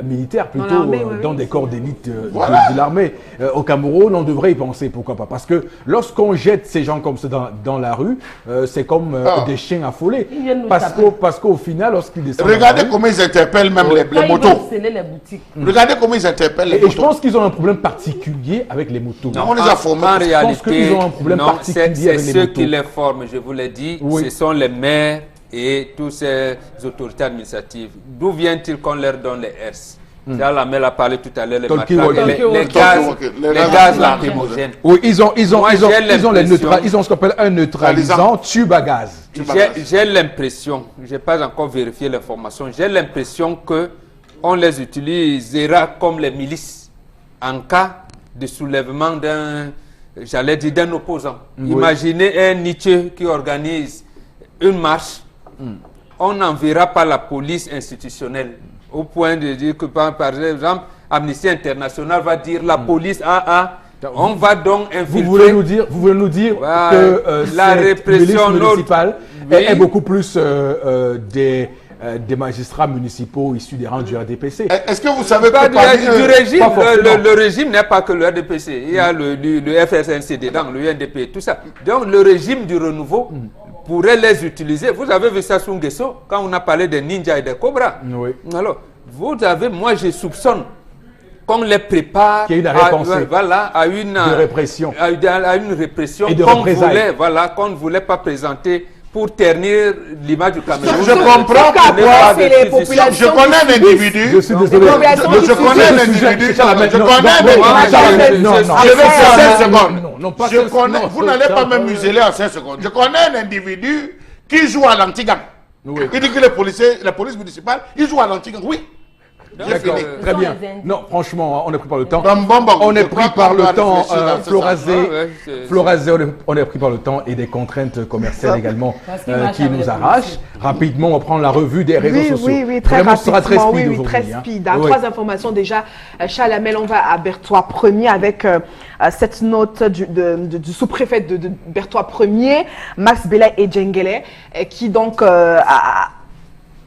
militaires, plutôt dans des corps d'élite de l'armée. Au Cameroun, on devrait y penser, pourquoi pas. Parce que lorsqu'on jette ces gens comme ça dans la rue, c'est comme des chiens affolés. Parce qu'au final, lorsqu'ils descendent... Regardez comment ils interpellent même les motos. Regardez comment ils interpellent les motos. Et je pense qu'ils ont un problème particulier avec les motos. On les a formés. Je pense qu'ils ont un problème particulier avec les motos. C'est ceux qui les forment, je vous l'ai dit. Ce sont les maires et toutes ces autorités administratives. D'où vient-il qu'on leur donne les herses? La mère a parlé tout à l'heure, les gaz lacrymogènes. Oui, ils ont ce qu'on appelle un neutralisant tube à gaz. J'ai l'impression, je n'ai pas encore vérifié l'information, j'ai l'impression qu'on les utilisera comme les milices en cas de soulèvement d'un opposant. Imaginez un Nietzsche qui organise une marche, on n'enverra pas la police institutionnelle au point de dire que par exemple Amnesty International va dire la police on va donc infiltrer. Vous voulez nous dire que la répression municipale est beaucoup plus des magistrats municipaux issus des rangs du RDPC. Est-ce que vous savez que du régime, le régime n'est pas que le RDPC. Il y a le FSNC dedans, le UNDP, tout ça. Donc le régime du renouveau pourrait les utiliser. Vous avez vu ça sous Nguesso, quand on a parlé des ninjas et des cobras. Oui. Alors, moi je soupçonne qu'on les prépare qu'il y ait une arrière-pensée à une répression. À une répression Et de qu'on représailles. qu'on ne voulait pas présenter pour ternir l'image du Cameroun. Je comprends pourquoi c'est les populations. Je connais un individu. Je suis désolé. Je connais un individu. Je connais un individu. Je vais faire 5 secondes. Je connais. Vous n'allez pas me museler en 5 secondes. Je connais un individu qui joue à l'antigang. Il dit que la police municipale, il joue à l'antigang. Oui. D'accord, très bien. Non, franchement, on est pris par le temps. Bon, On est je pris crois par qu'on le doit temps, réfléchir dans ce Florazé, on est pris par le temps et des contraintes commerciales également qui nous arrachent. Rapidement, on prend la revue des réseaux sociaux. Oui, très Vraiment, ce sera très rapidement. speed Oui, très aujourd'hui. speed. Oui. 3 informations déjà. Charles Hamel, on va à Berthois 1er avec cette note du sous-préfet de Berthois 1er, Max Belay et Djengele, qui donc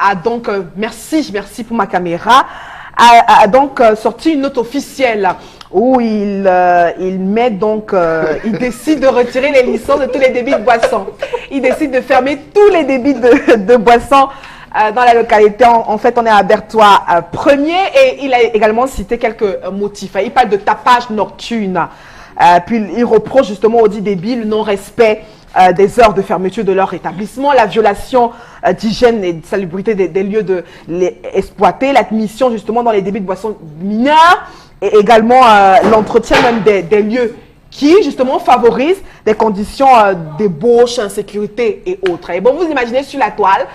a donc, merci pour ma caméra, a donc sorti une note officielle où il met donc, il décide de retirer les licences de tous les débits de boissons. Il décide de fermer tous les débits de boissons dans la localité. En fait, on est à Berthois 1er et il a également cité quelques motifs. Il parle de tapage nocturne. Puis il reproche justement audit débit le non-respect des heures de fermeture de leur établissement, la violation d'hygiène et de salubrité des lieux de les exploiter, l'admission justement dans les débits de boissons mineurs et également l'entretien même des lieux qui justement favorisent des conditions d'ébauche, insécurité et autres. Et bon, vous imaginez sur la toile,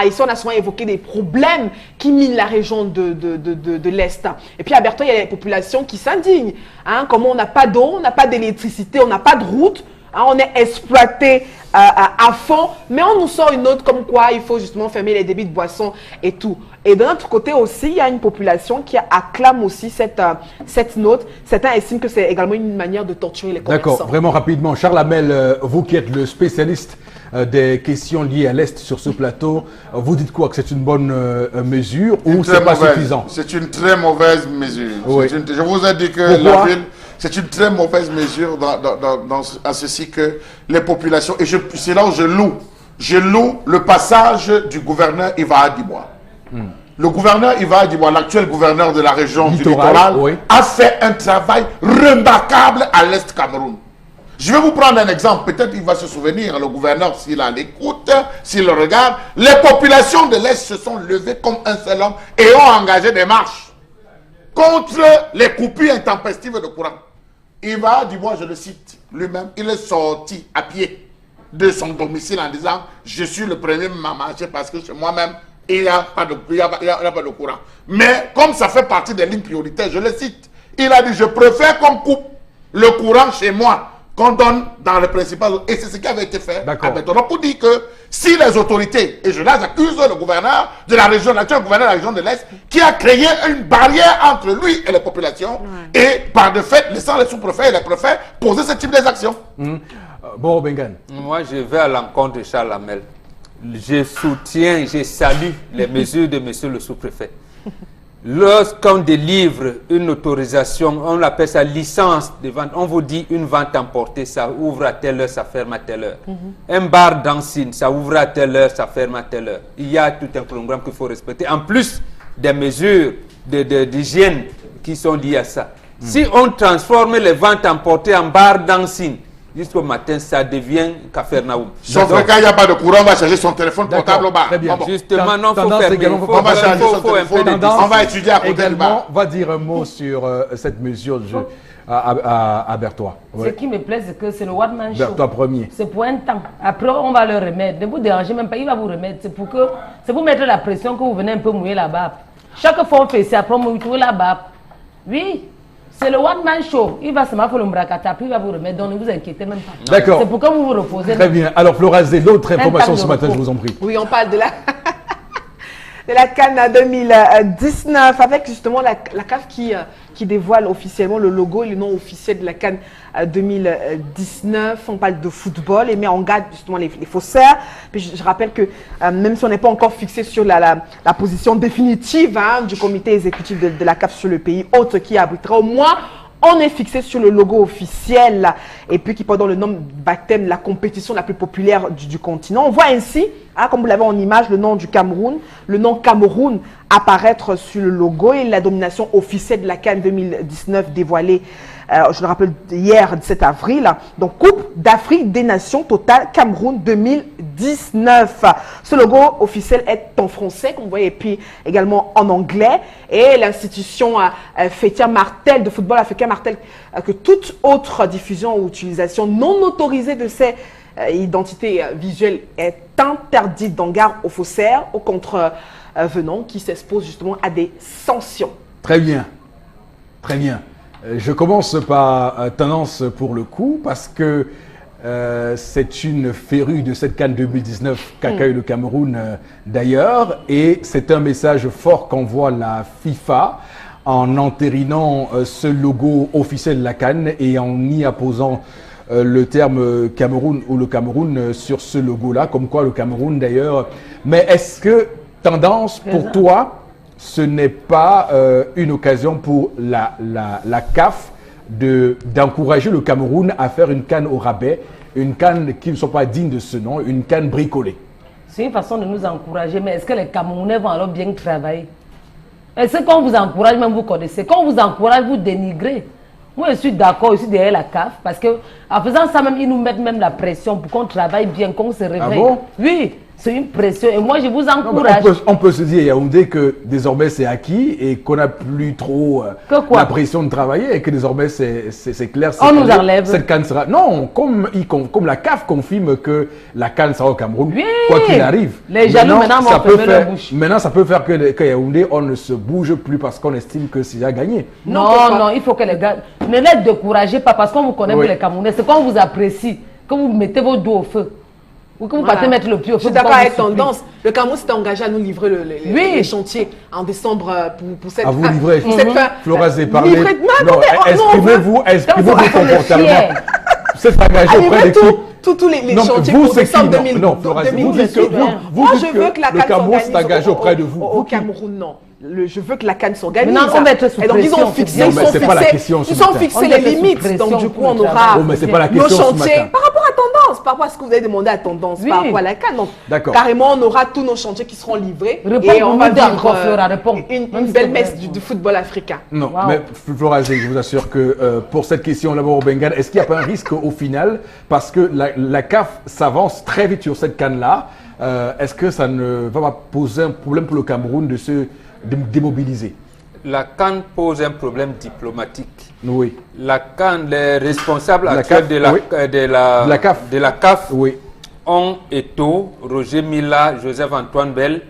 ici on a souvent évoqué des problèmes qui minent la région de l'Est. Et puis à Berthois, il y a les populations qui s'indignent. Hein, comment on n'a pas d'eau, on n'a pas d'électricité, on n'a pas de route. Hein, on est exploité à fond, mais on nous sort une note comme quoi il faut justement fermer les débits de boissons et tout. Et d'un autre côté aussi, il y a une population qui acclame aussi cette note. Certains estiment que c'est également une manière de torturer les commerçants. D'accord, vraiment rapidement. Charles Hamel, vous qui êtes le spécialiste des questions liées à l'Est sur ce plateau, vous dites quoi? Que c'est une bonne mesure ou c'est pas suffisant? C'est une très mauvaise mesure. Oui. Je vous ai dit que Pourquoi? la ville... C'est une très mauvaise mesure à ceci que les populations, et c'est là où je loue le passage du gouverneur Iva Adibois. Le gouverneur Iva Adibois, l'actuel gouverneur de la région du littoral, oui, a fait un travail remarquable à l'Est Cameroun. Je vais vous prendre un exemple, peut-être il va se souvenir, le gouverneur, s'il a l'écoute, s'il le regarde, les populations de l'Est se sont levées comme un seul homme et ont engagé des marches contre les coupures intempestives de courant. Iva Dubois, je le cite, lui-même, il est sorti à pied de son domicile en disant « Je suis le premier à marcher parce que chez moi-même, il n'y a pas de courant. » Mais comme ça fait partie des lignes prioritaires, je le cite, il a dit « Je préfère qu'on coupe le courant chez moi, qu'on donne dans le principal. » Et c'est ce qui avait été fait à Berthois pour dire que si les autorités, et je les accuse le gouverneur de la région, l'actuel gouverneur de la région de l'Est, qui a créé une barrière entre lui et les populations, et par de fait, laissant les sous-préfets et les préfets poser ce type d'actions. Bon, Bengan. Moi, je vais à l'encontre de Charles Hamel. Je soutiens, je salue les mesures de monsieur le sous-préfet. Lorsqu'on délivre une autorisation, on appelle ça licence de vente, on vous dit une vente emportée, ça ouvre à telle heure, ça ferme à telle heure. Un bar dancing, ça ouvre à telle heure, ça ferme à telle heure. Il y a tout un programme qu'il faut respecter, en plus des mesures d'hygiène qui sont liées à ça. Si on transforme les ventes emportées en bar dancing, jusqu'au matin, ça devient Capernaum. Sauf que quand il n'y a pas de courant, on va charger son téléphone portable au bar. Très bien. Justement, non, il faut faire on va charger son téléphone. On va étudier à côté du bar. On va dire un mot sur cette mesure à Berthois. Ce qui me plaît, c'est que c'est le one man show. Berthois 1er. C'est pour un temps. Après, on va le remettre. Ne vous dérangez même pas, il va vous remettre. C'est pour mettre la pression que vous venez un peu mouiller la barbe. Chaque fois on fait ça, après on mouille la barbe. Oui. C'est le one man show. Il va se mettre le mbrakata, puis il va vous remettre. Donc ne vous inquiétez même pas. D'accord. C'est pour que vous vous reposez. Très bien. Alors Florazé, l'autre information ce matin, je vous en prie. Oui, on parle de la CAN 2019 avec justement la CAF qui dévoile officiellement le logo et le nom officiel de la CAN 2019. On parle de football et met en garde justement les faussaires. Puis je rappelle que même si on n'est pas encore fixé sur la position définitive du comité exécutif de la CAF sur le pays hôte qui abritera, au moins on est fixé sur le logo officiel et puis qui porte dans le nom baptême la compétition la plus populaire du continent. On voit ainsi comme vous l'avez en image, le nom du Cameroun. Le nom Cameroun apparaître sur le logo et la domination officielle de la CAN 2019 dévoilée, je le rappelle, hier, 17 avril. Donc, Coupe d'Afrique des Nations totale Cameroun 2019. Ce logo officiel est en français, comme vous voyez, et puis également en anglais. Et l'institution fêtière martèle de football africain martèle que toute autre diffusion ou utilisation non autorisée de ces identités visuelles est interdite, d'en garde aux faussaires, aux contrevenants qui s'exposent justement à des sanctions. Très bien. Très bien. Je commence par tendance pour le coup, parce que c'est une férue de cette CAN 2019 qu'accueille le Cameroun d'ailleurs, et c'est un message fort qu'envoie la FIFA en entérinant ce logo officiel de la CAN et en y apposant le terme Cameroun ou le Cameroun sur ce logo-là, comme quoi le Cameroun d'ailleurs. Mais est-ce que tendance pour toi, ce n'est pas une occasion pour la CAF d'encourager le Cameroun à faire une CAN au rabais, une CAN qui ne soit pas digne de ce nom, une CAN bricolée? C'est une façon de nous encourager, mais est-ce que les Camerounais vont alors bien travailler? Est-ce que quand on vous encourage, même vous connaissez, quand on vous encourage, vous dénigrez? Moi, je suis d'accord, je suis derrière la CAF, parce qu'en faisant ça, même, ils nous mettent même la pression pour qu'on travaille bien, qu'on se réveille. Ah bon? Oui, c'est une pression. Et moi, je vous Non, encourage. on peut se dire, Yaoundé, que désormais c'est acquis et qu'on n'a plus trop la pression de travailler et que désormais c'est clair. On nous enlève. Cette CAN sera... Non, comme la CAF confirme que la CAN sera au Cameroun, oui, quoi qu'il arrive. Les jaloux maintenant vont fermer leur bouche. Maintenant, ça peut faire que Yaoundé, on ne se bouge plus parce qu'on estime que c'est à gagner. Non, il faut que les gars... Ne les découragez pas parce qu'on vous connaît, vous les Camerounais. C'est qu'on vous apprécie, que vous mettez vos dos au feu. Ou que vous partez mettre le pied au feu. Je suis d'accord avec tendance. Le Cameroun s'est engagé à nous livrer les chantiers en décembre pour cette... À vous livrer. Florazé, fin. parlez. Non, exprimez-vous confortablement. C'est engagé auprès de qui? Tous les chantiers pour décembre 2020. Non, Florazé, vous dites que moi, je veux que la le Cameroun s'est engagé auprès de vous. Au Cameroun, non. Je veux que la CAN s'organise. Non, on va être sous pression. Ils ont fixé, les limites. Donc, du coup, on aura nos chantiers. Par rapport à tendance, par rapport à ce que vous avez demandé à tendance, par rapport à la CAN. Donc, carrément, on aura tous nos chantiers qui seront livrés. Et on va vivre une belle messe du football africain. Non, mais Florazé, je vous assure que pour cette question, d'abord au Bengale, est-ce qu'il n'y a pas un risque au final? Parce que la CAF s'avance très vite sur cette CAN-là. Est-ce que ça ne va pas poser un problème pour le Cameroun de se démobiliser? La CAN pose un problème diplomatique. Oui. La CAN, les responsables actuels de la CAF oui, ont Eto'o, Roger Mila, Joseph-Antoine Bell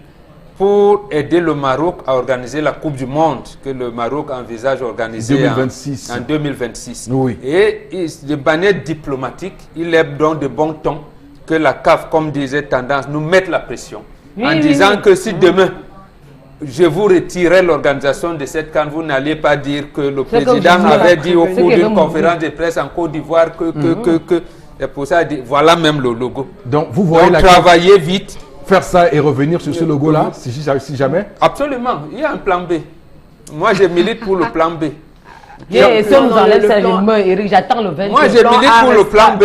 pour aider le Maroc à organiser la Coupe du Monde que le Maroc envisage organiser en 2026. Oui. Et de manière diplomatique, il est donc de bon ton que la CAF, comme disait Tendance, nous mette la pression en disant que si demain je vous retirais l'organisation de cette CAN, vous n'allez pas dire que le président avait dit au cours d'une conférence de presse en Côte d'Ivoire que c'est pour ça, voilà même le logo. Donc vous voyez travailler vite. Faire ça et revenir sur ce logo-là, si jamais? Absolument, il y a un plan B. Moi, je milite pour le plan B. Et si on nous enlève ça, je meurs, Eric, j'attends le 20. Moi, je milite pour le plan B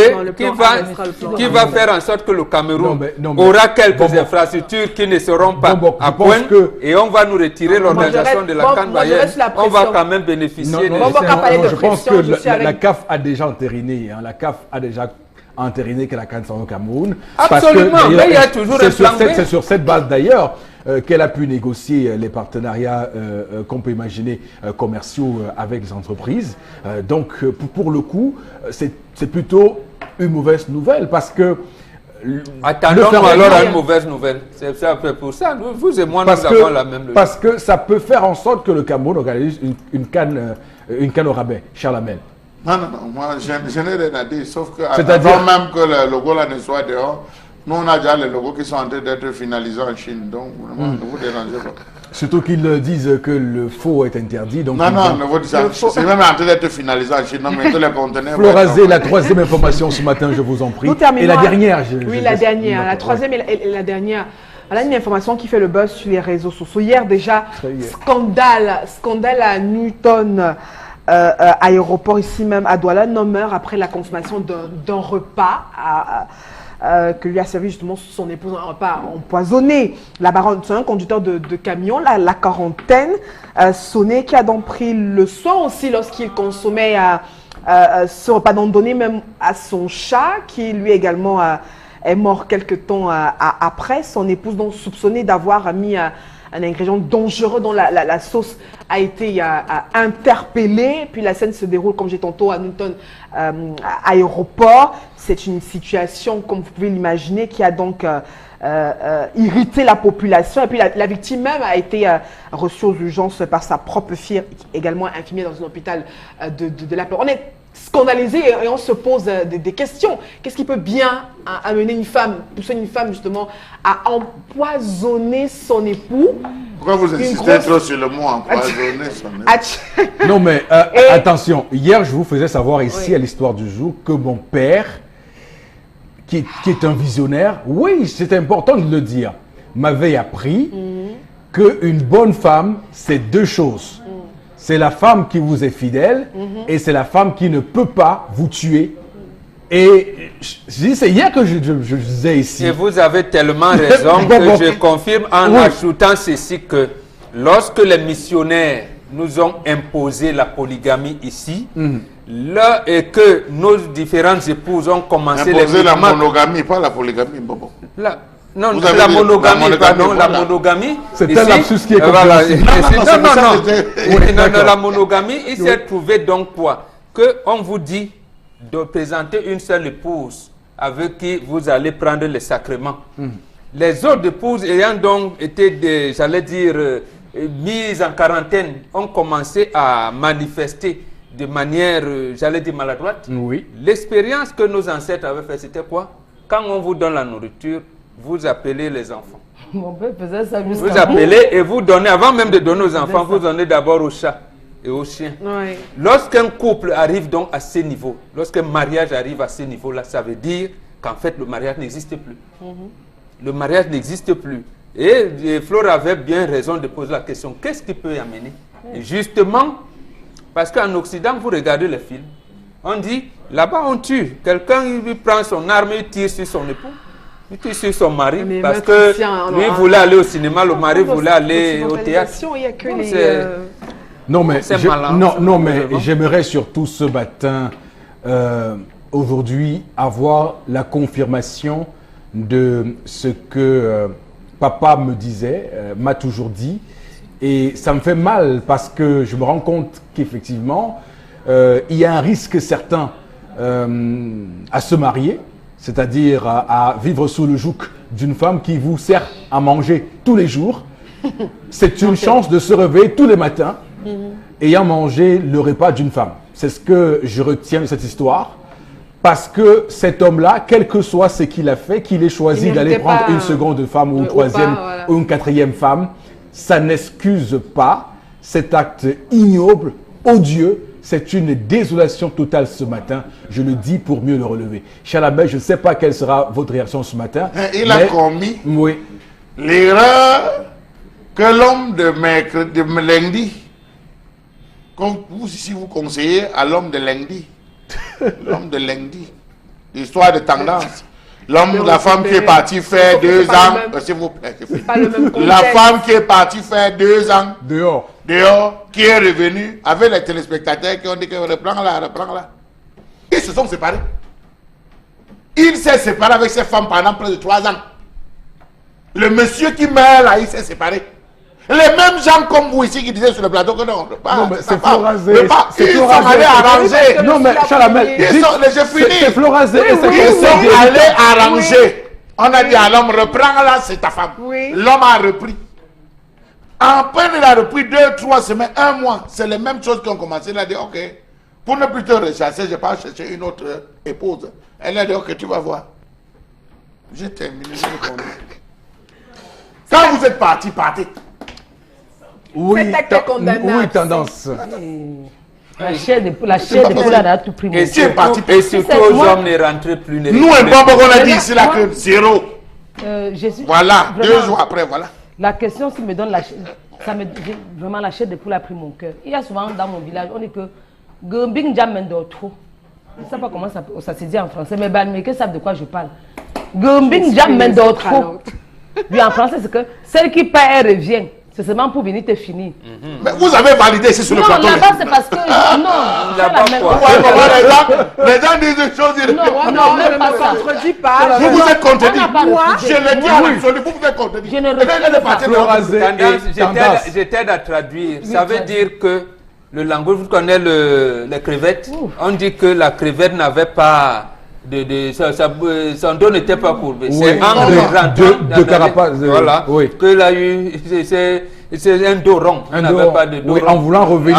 qui va faire en sorte que le Cameroun aura quelques infrastructures qui ne seront pas à point et on va nous retirer l'organisation de la CAN Bayern. On va quand même bénéficier de... Je pense que la CAF a déjà entériné. La CAF a déjà entériné que la CAN sera au Cameroun. Absolument, mais il y a toujours un plan B. C'est sur cette base d'ailleurs qu'elle a pu négocier les partenariats qu'on peut imaginer commerciaux avec les entreprises. Donc pour le coup, c'est plutôt une mauvaise nouvelle parce que... Attendons alors à une mauvaise nouvelle. C'est un peu pour ça. Vous et moi, nous avons la même logique. Parce que ça peut faire en sorte que le Cameroun organise une CAN au rabais. Charles Amel. Non, moi je n'ai rien à dire, sauf que avant même que le logo là ne soit dehors, nous on a déjà les logos qui sont en train d'être finalisés en Chine, donc vraiment, ne vous dérangez pas. Surtout qu'ils disent que le faux est interdit. Donc non, ne vous disons pas, c'est même en train d'être finalisé en Chine, non mais tous les conteneurs... Florazé, la troisième information ce matin, je vous en prie. Et la dernière. Oui, la dernière, la troisième et la dernière. Voilà une information qui fait le buzz sur les réseaux sociaux. Hier déjà, scandale à Newton. Aéroport ici même à Douala, 9 heures après la consommation d'un repas que lui a servi justement son épouse, pas empoisonné. La baronne, c'est un conducteur de camion, la quarantaine, sonné, qui a donc pris le soin aussi lorsqu'il consommait ce repas, donc donné même à son chat, qui lui également est mort quelque temps après. Son épouse, donc soupçonnée d'avoir mis un ingrédient dangereux dont la sauce a été interpellée. Puis la scène se déroule, comme j'ai tantôt à Newton, aéroport. C'est une situation, comme vous pouvez l'imaginer, qui a donc irrité la population. Et puis la victime même a été reçue aux urgences par sa propre fille, également infirmière dans un hôpital de la Peur. On est scandalisé et on se pose des questions. Qu'est-ce qui peut bien amener une femme, pousser une femme justement à empoisonner son époux? Pourquoi vous insistez trop sur le mot empoisonner son époux? Non mais attention, hier je vous faisais savoir ici à l'histoire du jour que mon père, qui est un visionnaire, oui c'est important de le dire, m'avait appris qu'une bonne femme c'est deux choses. C'est la femme qui vous est fidèle et c'est la femme qui ne peut pas vous tuer. Et c'est hier que je disais ici. Et vous avez tellement raison que je confirme en ajoutant ceci que lorsque les missionnaires nous ont imposé la polygamie ici, là et que nos différentes épouses ont commencé la monogamie, pas la polygamie, Bobo. Non, la monogamie, pardon, la monogamie. C'est un lapsus qui est non, la monogamie, il s'est trouvé donc quoi? Qu'on vous dit de présenter une seule épouse avec qui vous allez prendre les sacrements. Les autres épouses ayant donc été, j'allais dire, mises en quarantaine, ont commencé à manifester de manière, j'allais dire, maladroite. Oui. L'expérience que nos ancêtres avaient fait, c'était quoi? Quand on vous donne la nourriture, vous appelez les enfants. Mon père faisait ça jusqu'à vous appelez et vous donnez, avant même de donner aux enfants, vous donnez d'abord aux chats et aux chiens. Oui. Lorsqu'un couple arrive donc à ce niveau, lorsqu'un mariage arrive à ce niveau-là, ça veut dire qu'en fait le mariage n'existe plus. Le mariage n'existe plus. Et Flore avait bien raison de poser la question, qu'est-ce qui peut y amener? Et justement, parce qu'en Occident, vous regardez les films, on dit, là-bas on tue. Quelqu'un il prend son arme, il tire sur son époux. Il tire sur son mari, mais parce que lui voulait aller au cinéma, le mari voulait aller au théâtre. Il y a que les... Non mais, j'aimerais surtout ce matin, aujourd'hui, avoir la confirmation de ce que papa me disait, m'a toujours dit. Et ça me fait mal parce que je me rends compte qu'effectivement, il y a un risque certain à se marier, c'est-à-dire à vivre sous le joug d'une femme qui vous sert à manger tous les jours. C'est une chance de se réveiller tous les matins ayant mangé le repas d'une femme. C'est ce que je retiens de cette histoire. Parce que cet homme-là, quel que soit ce qu'il a fait, qu'il ait choisi d'aller prendre une seconde femme ou une troisième ou une quatrième femme, ça n'excuse pas cet acte ignoble, odieux. C'est une désolation totale ce matin. Je le dis pour mieux le relever. Chalamel, je ne sais pas quelle sera votre réaction ce matin. Il a commis l'erreur que l'homme de lundi, comme vous ici vous conseillez à l'homme de lundi. L'homme de lundi. L'histoire de tendance. L'homme, la femme qui est partie faire 2 ans, s'il vous plaît, la femme qui est partie faire 2 ans dehors, qui est revenue avec les téléspectateurs qui ont dit que reprends-la. Ils se sont séparés. Il s'est séparé avec ses femmes pendant près de 3 ans. Le monsieur qui meurt là, il s'est séparé. Les mêmes gens comme vous ici qui disaient sur le plateau que non, c'est Florazé. Ils sont allés arranger. Non, mais Chalamel, j'ai fini. C'est Florazé. Ils sont allés arranger. On a dit à l'homme, reprends-la, c'est ta femme. L'homme a repris. En peine, il a repris 2, 3 semaines, 1 mois. C'est les mêmes choses qui ont commencé. Il a dit, ok, pour ne plus te rechasser, je vais pas chercher une autre épouse. Elle a dit, ok, tu vas voir. J'ai terminé. Quand vous êtes parti, partez. Oui, tendance. La chair de poule a tout pris. Et surtout aux hommes ne rentrent plus. Nous, un bon qu'on a dit ici, là, que 0. Voilà, 2 jours après, voilà. La question, s'il me donne la chair, vraiment la chair de poule a pris mon cœur. Il y a souvent dans mon village, on dit que Gumbing Jamen trop. Je ne sais pas comment ça se dit en français, mais les Balmékés savent de quoi je parle. Gumbing jamais d'autres. Lui, en français, c'est que celle qui paie, elle revient. C'est seulement pour venir te finir. Mais vous avez validé ici sur le plateau. Non, là-bas, c'est parce que... Non, là-bas, quoi. Les gens disent des choses... Non, ne me contredis pas. Vous vous êtes contredit. Moi, je le dis à l'absolu, vous vous êtes contredit. Je ne refuse pas. Je t'aide à traduire. Ça veut dire que le langage, vous connaissez les crevettes. On dit que la crevette n'avait pas... son dos n'était pas courbé. C'est de carapace. Voilà. Oui. Que là, c'est un dos rond. On n'avait pas de dos rond. En voulant revenir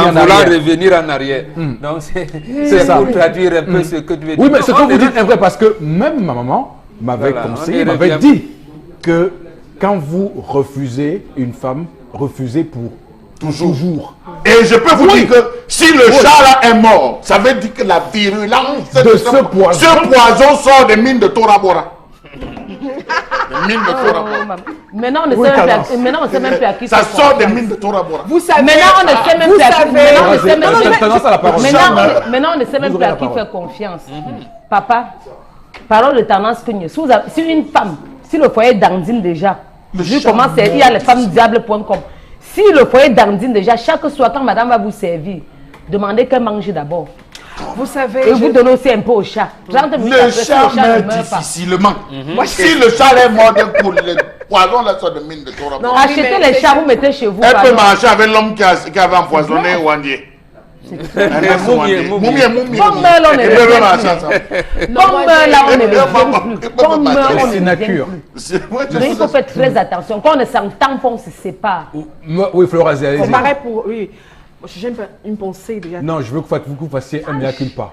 en arrière. Donc, c'est pour traduire un peu ce que tu veux dire. Oui, mais ce que vous dites est vrai parce que même ma maman m'avait conseillé, m'avait dit que quand vous refusez une femme, refusez pour toujours. Et je peux vous dire que si le chat là est mort, ça veut dire que la virulence de ce poison sort des mines de Tora Bora. Des mines de Tora Bora. Maintenant, on ne sait même plus à qui ça sort des mines de Tora Bora. Vous savez, maintenant, on ne sait même plus à qui. Maintenant, on ne sait même plus à qui faire confiance. Papa, parole de tendance que si une femme, si le foyer dandine déjà, vu comment c'est, il y a les femmes diables.com. Si le foyer dandine déjà, chaque soir quand madame va vous servir, demandez qu'elle mange d'abord. Vous savez... Et vous donnez aussi un peu au chat. Le chat meurt difficilement. Si le chat est mort d'un coup, le poison là sort de mine de Tora Bora. Achetez les chats, vous mettez chez vous. Elle peut marcher avec l'homme qui avait empoisonné Wandier. Moumie. Il faut faire très attention. Quand on s'entend, on se sépare. Oui, Flora, allez-y. C'est pareil pour... Oui. J'ai une pensée déjà. Non, je veux que vous fassiez un mea culpa.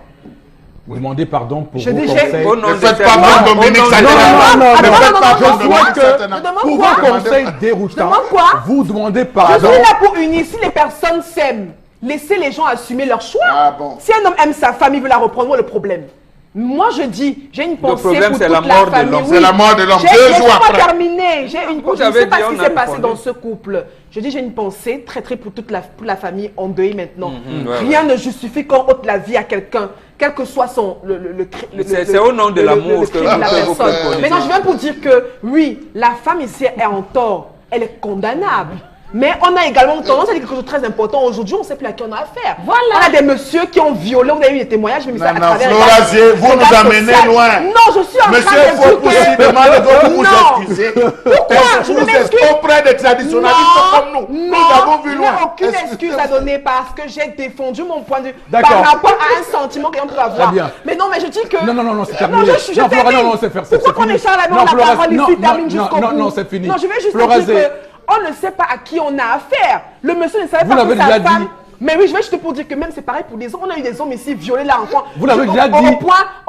Vous demandez pardon pour vos conseils. Ne faites pas mal Dominique Pour vos conseils déroutants, vous demandez pardon. Je suis là pour unir. Si les personnes s'aiment, laissez les gens assumer leur choix. Si un homme aime sa femme, il veut la reprendre, où est le problème? Moi, je dis, j'ai une pensée pour toute la famille. C'est la mort de l'homme. 2 jours après. Terminé. Je ne sais pas ce qui s'est passé dans ce couple. Je dis, j'ai une pensée très pour toute la famille endeuillée maintenant. Rien ne justifie qu'on ôte la vie à quelqu'un, quel que soit c'est au nom de l'amour que la personne. Maintenant, je viens pour dire que oui, la femme ici est en tort. Elle est condamnable. Mais on a également tendance à dire quelque chose de très important. Aujourd'hui, on ne sait plus à qui on a affaire. Voilà. On a des messieurs qui ont violé. Vous avez eu des témoignages, mais ça à travers Flora, vous nous amenez loin. Non, je suis en train de Monsieur Fopoussi demande de vous excuser. Pourquoi? Je m'excuse. Auprès des traditionnalistes comme nous. Nous avons vu loin. Il n'y a aucune excuse à donner parce que j'ai défendu mon point de vue par rapport à un sentiment qu'on peut avoir. Mais non, mais je dis que... Non, c'est terminé. Non, Flora, non, c'est fini. Pourquoi qu'on échange la parole ici, termine jusqu'au bout? Non, c'est fini. Non, je vais juste dire que... On ne sait pas à qui on a affaire. Le monsieur ne savait pas que sa femme... Mais oui, je vais juste pour dire que même c'est pareil pour les hommes. On a eu des hommes ici violés là enfant. Vous l'avez déjà dit.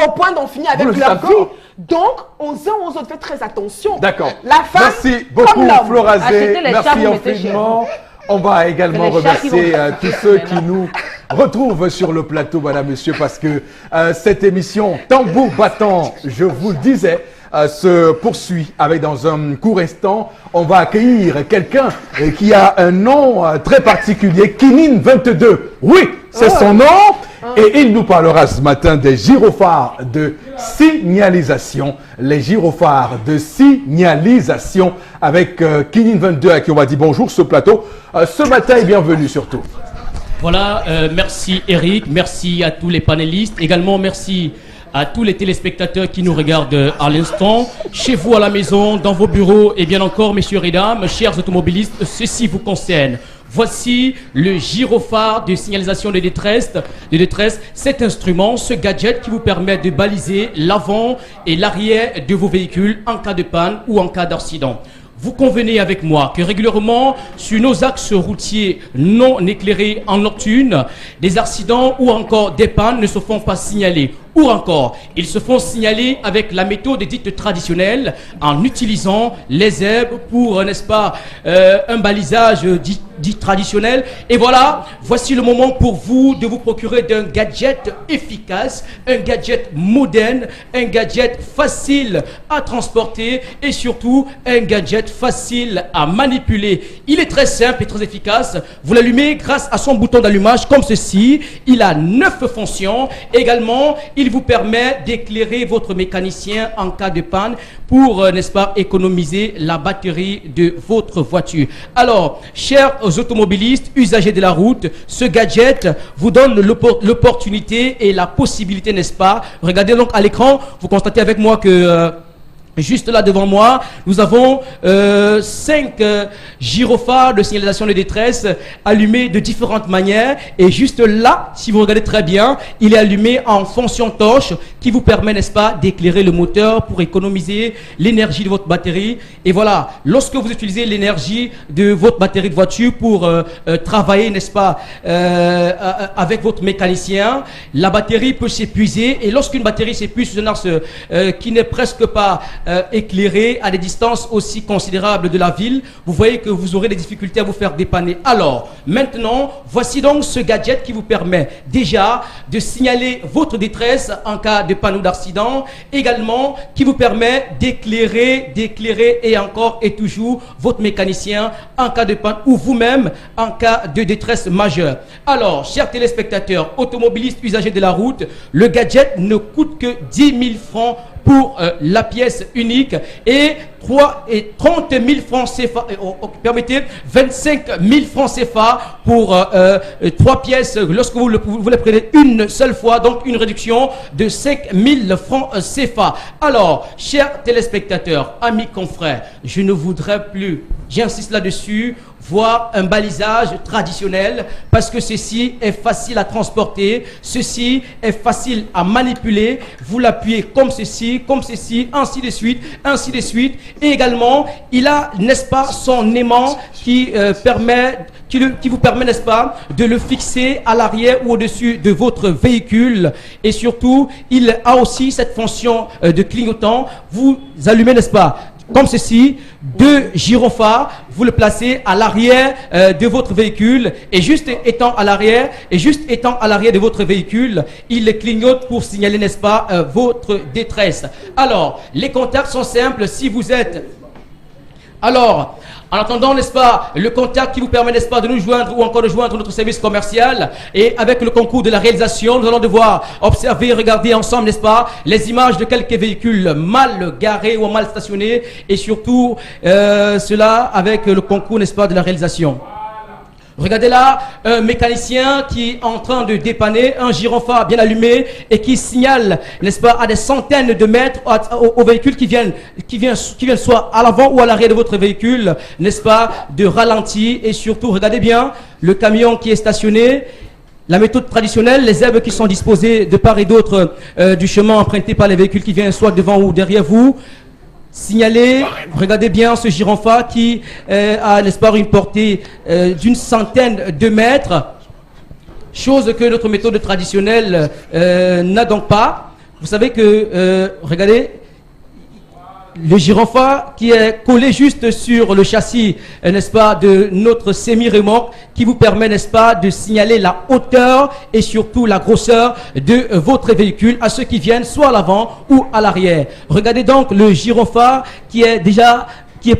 Au point d'en finir avec leur vie. Donc, aux uns aux autres, faites très attention. D'accord. La femme, merci beaucoup, Flora. Merci infiniment. On va également remercier tous ceux qui nous retrouvent sur le plateau, madame, monsieur, parce que cette émission, tambour battant, je vous le disais, se poursuit avec dans un court instant, on va accueillir quelqu'un qui a un nom très particulier, Kinin 22. Oui, c'est son nom. Et il nous parlera ce matin des gyrophares de signalisation. Les gyrophares de signalisation avec Kinin 22 à qui on va dire bonjour sur ce plateau. Ce matin et bienvenue surtout. Voilà, merci Eric, merci à tous les panélistes. Également merci à tous les téléspectateurs qui nous regardent à l'instant, chez vous à la maison, dans vos bureaux et bien encore, messieurs et dames, chers automobilistes, ceci vous concerne. Voici le gyrophare de signalisation de détresse. Cet instrument, ce gadget qui vous permet de baliser l'avant et l'arrière de vos véhicules en cas de panne ou en cas d'accident. Vous convenez avec moi que régulièrement, sur nos axes routiers non éclairés en nocturne, des accidents ou encore des pannes ne se font pas signaler. Ou encore, ils se font signaler avec la méthode dite traditionnelle en utilisant les herbes pour, n'est-ce pas, un balisage dit traditionnel. Et voilà, voici le moment pour vous de vous procurer d'un gadget efficace, un gadget moderne, un gadget facile à transporter et surtout un gadget facile à manipuler. Il est très simple et très efficace. Vous l'allumez grâce à son bouton d'allumage comme ceci. Il a 9 fonctions. Également, il il vous permet d'éclairer votre mécanicien en cas de panne pour, n'est-ce pas, économiser la batterie de votre voiture. Alors, chers automobilistes, usagers de la route, ce gadget vous donne l'opportunité et la possibilité, n'est-ce pas? Regardez donc à l'écran, vous constatez avec moi que juste là devant moi, nous avons 5 gyrophares de signalisation de détresse allumés de différentes manières. Et juste là, si vous regardez très bien, il est allumé en fonction torche qui vous permet, n'est-ce pas, d'éclairer le moteur pour économiser l'énergie de votre batterie. Et voilà, lorsque vous utilisez l'énergie de votre batterie de voiture pour travailler, n'est-ce pas, avec votre mécanicien, la batterie peut s'épuiser. Et lorsqu'une batterie s'épuise sur un axe qui n'est presque pas éclairé à des distances aussi considérables de la ville, vous voyez que vous aurez des difficultés à vous faire dépanner. Alors, maintenant, voici donc ce gadget qui vous permet déjà de signaler votre détresse en cas de panne ou d'accident, également qui vous permet d'éclairer et encore et toujours votre mécanicien en cas de panne ou vous-même en cas de détresse majeure. Alors, chers téléspectateurs, automobilistes, usagers de la route, le gadget ne coûte que 10 000 francs pour la pièce unique et 30 000 francs CFA, permettez, 25 000 francs CFA pour 3 pièces lorsque vous les prenez une seule fois, donc une réduction de 5 000 francs CFA. Alors, chers téléspectateurs, amis confrères, je ne voudrais plus, j'insiste là-dessus, voir un balisage traditionnel parce que ceci est facile à transporter, ceci est facile à manipuler, vous l'appuyez comme ceci, ainsi de suite, ainsi de suite. Et également, il a, n'est-ce pas, son aimant qui vous permet, n'est-ce pas, de le fixer à l'arrière ou au-dessus de votre véhicule. Et surtout, il a aussi cette fonction de clignotant. Vous allumez, n'est-ce pas, comme ceci, 2 gyrophares, vous le placez à l'arrière de votre véhicule et juste étant à l'arrière de votre véhicule, il clignote pour signaler, n'est-ce pas, votre détresse. Alors, les contacts sont simples. Si vous êtes... Alors, en attendant, n'est-ce pas, le contact qui vous permet, n'est-ce pas, de nous joindre ou encore de joindre notre service commercial, et avec le concours de la réalisation, nous allons devoir observer, regarder ensemble, n'est-ce pas, les images de quelques véhicules mal garés ou mal stationnés, et surtout cela avec le concours, n'est-ce pas, de la réalisation. Regardez là, un mécanicien qui est en train de dépanner un gyrophare bien allumé et qui signale, n'est-ce pas, à des centaines de mètres aux véhicules qui viennent soit à l'avant ou à l'arrière de votre véhicule, n'est-ce pas, de ralenti. Et surtout, regardez bien, le camion qui est stationné, la méthode traditionnelle, les herbes qui sont disposées de part et d'autre du chemin emprunté par les véhicules qui viennent soit devant ou derrière vous. Signalez, regardez bien ce gyrophare qui a, n'est-ce pas, une portée d'une centaine de mètres, chose que notre méthode traditionnelle n'a donc pas. Vous savez que, regardez, le gyrophare qui est collé juste sur le châssis, n'est-ce pas, de notre semi-remorque qui vous permet, n'est-ce pas, de signaler la hauteur et surtout la grosseur de votre véhicule à ceux qui viennent soit à l'avant ou à l'arrière. Regardez donc le gyrophare qui est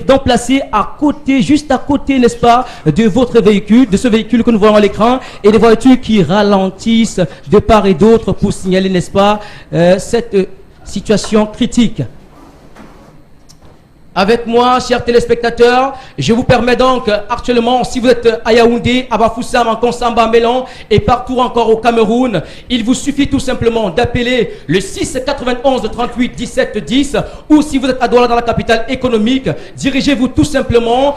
donc placé à côté, juste à côté, n'est-ce pas, de votre véhicule, de ce véhicule que nous voyons à l'écran, et des voitures qui ralentissent de part et d'autre pour signaler, n'est-ce pas, cette situation critique. Avec moi, chers téléspectateurs, je vous permets donc actuellement, si vous êtes à Yaoundé, à Bafoussam, en Konsamba, Mélan et partout encore au Cameroun, il vous suffit tout simplement d'appeler le 6 91 38 17 10 ou si vous êtes à Douala dans la capitale économique, dirigez-vous tout simplement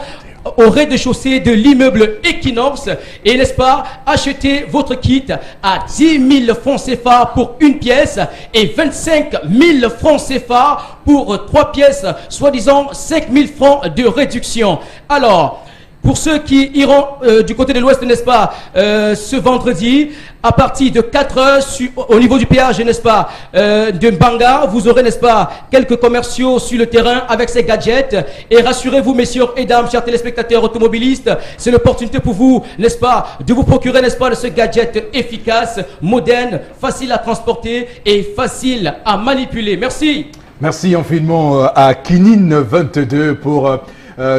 au rez-de-chaussée de l'immeuble Equinox et, n'est-ce pas, achetez votre kit à 10 000 francs CFA pour une pièce et 25 000 francs CFA pour 3 pièces, soi-disant 5 000 francs de réduction. Alors, pour ceux qui iront du côté de l'ouest, n'est-ce pas, ce vendredi, à partir de 4 heures, au niveau du péage, n'est-ce pas, de Mbanga, vous aurez, n'est-ce pas, quelques commerciaux sur le terrain avec ces gadgets. Et rassurez-vous, messieurs et dames, chers téléspectateurs automobilistes, c'est l'opportunité pour vous, n'est-ce pas, de vous procurer, n'est-ce pas, de ce gadget efficace, moderne, facile à transporter et facile à manipuler. Merci. Merci infiniment à Kinin22 pour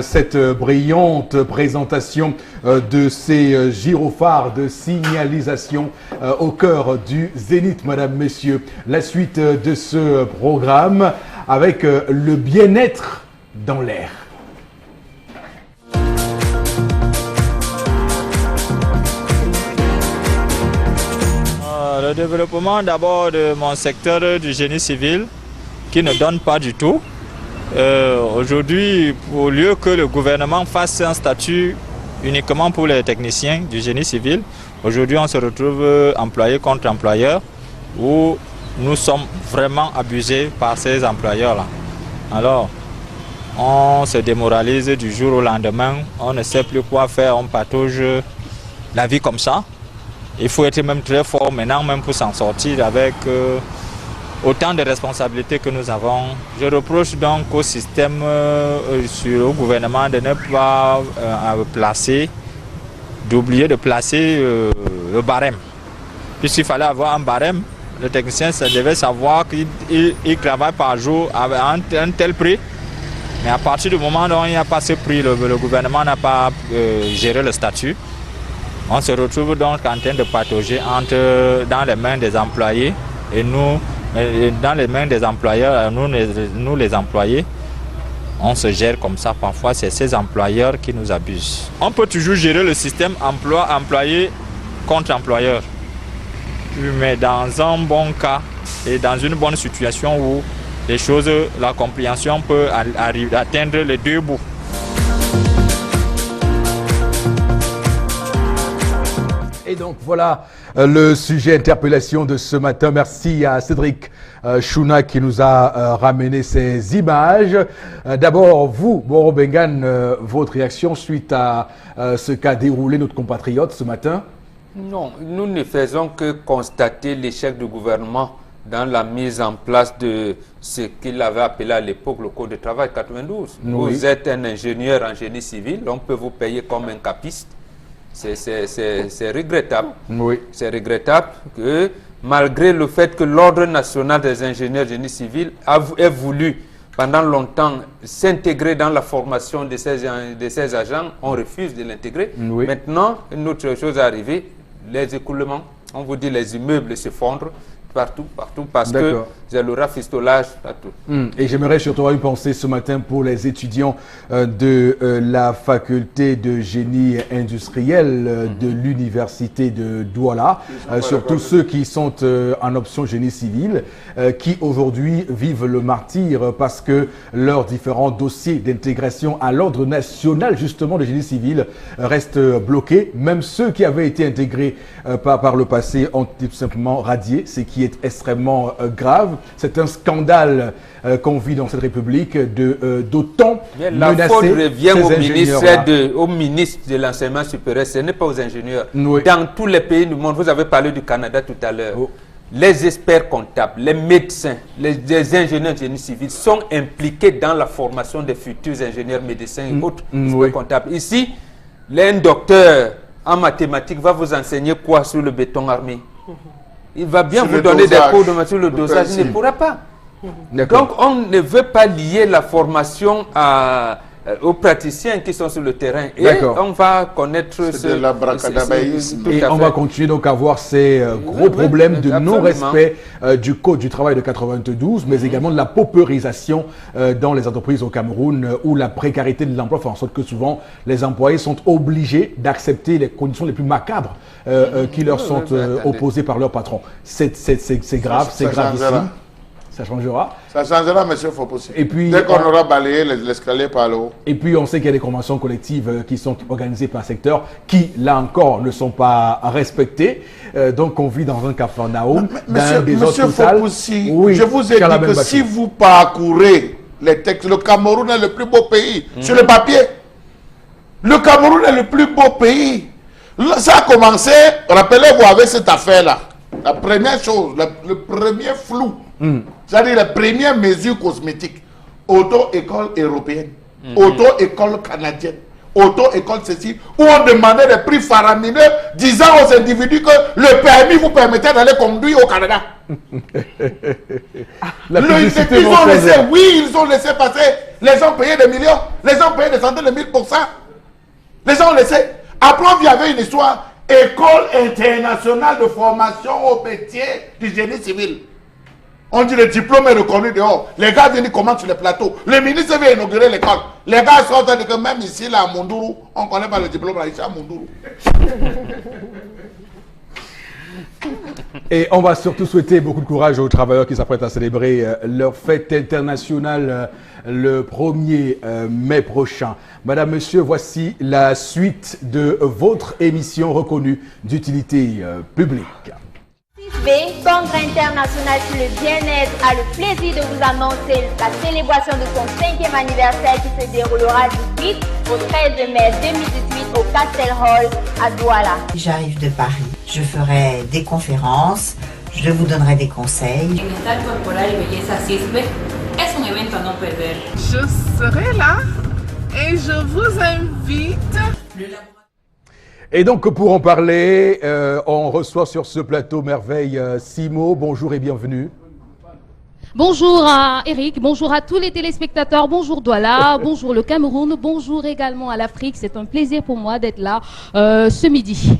cette brillante présentation de ces gyrophares de signalisation au cœur du Zénith, mesdames, messieurs. La suite de ce programme avec le bien-être dans l'air. Le développement d'abord de mon secteur du génie civil qui ne donne pas du tout. Aujourd'hui, au lieu que le gouvernement fasse un statut uniquement pour les techniciens du génie civil, aujourd'hui on se retrouve employé contre employeur où nous sommes vraiment abusés par ces employeurs-là. Alors, on se démoralise du jour au lendemain, on ne sait plus quoi faire, on patauge la vie comme ça. Il faut être même très fort maintenant, même pour s'en sortir avec autant de responsabilités que nous avons. Je reproche donc au système, au gouvernement de ne pas d'oublier de placer le barème. Puisqu'il fallait avoir un barème, le technicien devait savoir qu'il travaille par jour avec un tel prix. Mais à partir du moment où il n'y a pas ce prix, le gouvernement n'a pas géré le statut. On se retrouve donc en train de patauger dans les mains des employés et nous, dans les mains des employeurs, nous les employés, on se gère comme ça. Parfois, c'est ces employeurs qui nous abusent. On peut toujours gérer le système employé contre employeur. Mais dans un bon cas et dans une bonne situation où les choses, la compréhension peut atteindre les deux bouts. Et donc voilà le sujet interpellation de ce matin. Merci à Cédric Chouna qui nous a ramené ces images. D'abord, vous, Boro Bengan, votre réaction suite à ce qu'a déroulé notre compatriote ce matin? Non, nous ne faisons que constater l'échec du gouvernement dans la mise en place de ce qu'il avait appelé à l'époque le Code de travail 92. Oui. Vous êtes un ingénieur en génie civil, on peut vous payer comme un capiste. C'est regrettable. Oui. C'est regrettable que malgré le fait que l'Ordre national des ingénieurs génie civil ait voulu pendant longtemps s'intégrer dans la formation de ces agents, on refuse de l'intégrer. Oui. Maintenant, une autre chose est arrivée, les écoulements, on vous dit les immeubles s'effondrent. Partout, parce que c'est le rafistolage partout. Et j'aimerais surtout avoir une pensée ce matin pour les étudiants de la faculté de génie industriel de l'université de Douala, surtout ceux qui sont en option génie civil, qui aujourd'hui vivent le martyre parce que leurs différents dossiers d'intégration à l'ordre national justement de génie civil restent bloqués. Même ceux qui avaient été intégrés par le passé ont tout simplement radié, ce qui est extrêmement grave. C'est un scandale qu'on vit dans cette République d'autant menacer. La faute revient au ministre de l'enseignement supérieur, ce n'est pas aux ingénieurs. Oui. Dans tous les pays du monde, vous avez parlé du Canada tout à l'heure, les experts comptables, les médecins, les ingénieurs de génie civil sont impliqués dans la formation des futurs ingénieurs médecins et autres experts comptables. Ici, un docteur en mathématiques va vous enseigner quoi sur le béton armé? Il va bien vous donner des cours sur le dosage, il ne pourra pas. Donc on ne veut pas lier la formation aux praticiens qui sont sur le terrain. Et on va connaître de l'abracadabraïsme. Et on va continuer donc à voir ces gros problèmes de non-respect du Code du travail de 92, mais également de la paupérisation dans les entreprises au Cameroun, où la précarité de l'emploi fait en sorte que souvent les employés sont obligés d'accepter les conditions les plus macabres qui leur sont opposées par leur patron. C'est grave, c'est gravissime. Ça changera. Ça changera, monsieur Fopossi. Et puis, dès qu'on aura balayé l'escalier par le haut. Et puis, on sait qu'il y a des conventions collectives qui sont organisées par secteur, qui, là encore, ne sont pas respectées. Donc, on vit dans un capharnaüm, dans un désordre total. Fopossi, oui, je vous ai dit que si vous parcourez les textes, le Cameroun est le plus beau pays. Sur le papier, le Cameroun est le plus beau pays. Ça a commencé, rappelez-vous, avec cette affaire-là. La première chose, le premier flou, c'est-à-dire les premières mesures cosmétiques, auto-école européenne, auto-école canadienne, auto-école ceci, où on demandait des prix faramineux, disant aux individus que le permis vous permettait d'aller conduire au Canada. Ils ont laissé passer Les ont payé des millions. Les ont payé des centaines de mille pour ça. Les ont laissé. Après, il y avait une histoire. École internationale de formation au métier du génie civil. On dit le diplôme est reconnu dehors. Les gars viennent commenter sur les plateaux. Le ministre vient inaugurer l'école. Les gars sont en train de dire que même ici, là, à Mondourou, on ne connaît pas le diplôme là, ici à Mondourou. Et on va surtout souhaiter beaucoup de courage aux travailleurs qui s'apprêtent à célébrer leur fête internationale le 1er mai prochain. Madame, Monsieur, voici la suite de votre émission reconnue d'utilité publique. 6B, Congrès international sur le bien-être, a le plaisir de vous annoncer la célébration de son 5e anniversaire qui se déroulera du 8 au 13 mai 2018 au Castle Hall à Douala. J'arrive de Paris, je ferai des conférences, je vous donnerai des conseils. Je serai là et je vous invite. Et donc, pour en parler, on reçoit sur ce plateau Merveille Simo. Bonjour et bienvenue. Bonjour à Eric, bonjour à tous les téléspectateurs, bonjour Douala, bonjour le Cameroun, bonjour également à l'Afrique. C'est un plaisir pour moi d'être là ce midi.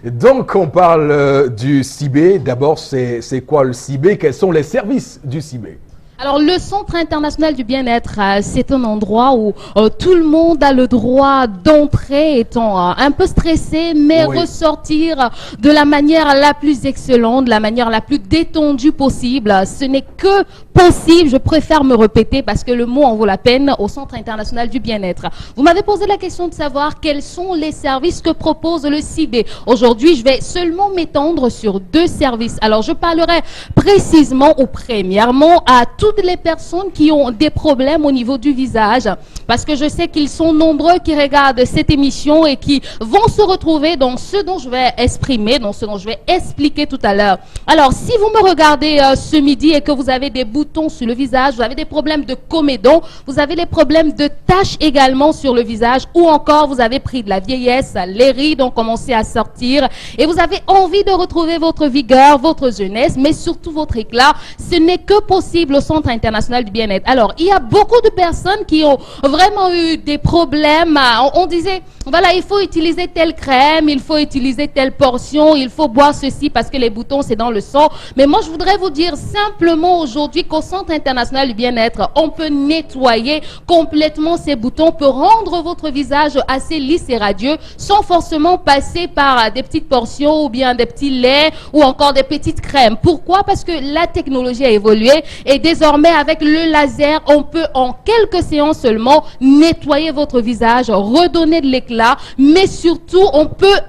Donc, on parle du CIB. D'abord, c'est quoi le CIB? Quels sont les services du CIB? Alors, le Centre international du bien-être, c'est un endroit où tout le monde a le droit d'entrer étant un peu stressé, mais ressortir de la manière la plus excellente, de la manière la plus détendue possible. Ce n'est que possible, je préfère me répéter parce que le mot en vaut la peine, au Centre international du bien-être. Vous m'avez posé la question de savoir quels sont les services que propose le CIB. Aujourd'hui, je vais seulement m'étendre sur 2 services. Alors, je parlerai précisément ou premièrement à toutes les personnes qui ont des problèmes au niveau du visage, parce que je sais qu'ils sont nombreux qui regardent cette émission et qui vont se retrouver dans ce dont je vais exprimer, dans ce dont je vais expliquer tout à l'heure. Alors, si vous me regardez ce midi et que vous avez des boutons sur le visage, vous avez des problèmes de comédon, vous avez des problèmes de taches également sur le visage, ou encore vous avez pris de la vieillesse, les rides ont commencé à sortir et vous avez envie de retrouver votre vigueur, votre jeunesse, mais surtout votre éclat, ce n'est que possible au Centre international du bien-être. Alors, il y a beaucoup de personnes qui ont vraiment eu des problèmes. On disait, voilà, il faut utiliser telle crème, il faut utiliser telle portion, il faut boire ceci parce que les boutons, c'est dans le sang. Mais moi, je voudrais vous dire simplement aujourd'hui qu'au Centre international du bien-être, on peut nettoyer complètement ces boutons, on peut rendre votre visage assez lisse et radieux sans forcément passer par des petites portions ou bien des petits laits ou encore des petites crèmes. Pourquoi? Parce que la technologie a évolué et désormais, avec le laser, on peut en quelques séances seulement nettoyer votre visage, redonner de l'éclat, mais surtout, on peut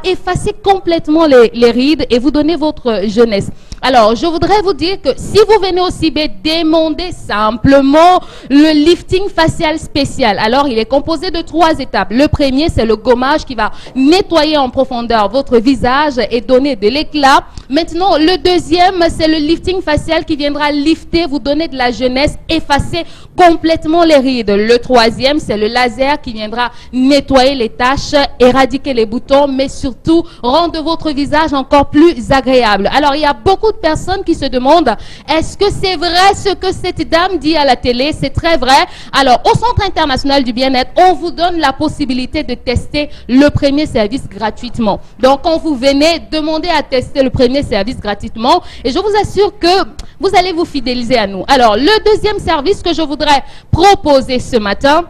effacer complètement les rides et vous donner votre jeunesse. Alors, je voudrais vous dire que si vous venez au CIB, demandez simplement le lifting facial spécial. Alors, il est composé de 3 étapes. Le premier, c'est le gommage qui va nettoyer en profondeur votre visage et donner de l'éclat. Maintenant, le deuxième, c'est le lifting facial qui viendra lifter, vous donner de la jeunesse, effacer complètement les rides. Le troisième, c'est le laser qui viendra nettoyer les taches, éradiquer les boutons, mais surtout rendre votre visage encore plus agréable. Alors, il y a beaucoup de personnes qui se demandent, est-ce que c'est vrai ce que cette dame dit à la télé? C'est très vrai. Alors, au Centre international du bien-être, on vous donne la possibilité de tester le premier service gratuitement. Donc, quand vous venez, demandez à tester le premier service gratuitement et je vous assure que vous allez vous fidéliser à nous. Alors, le deuxième service que je voudrais proposer ce matin,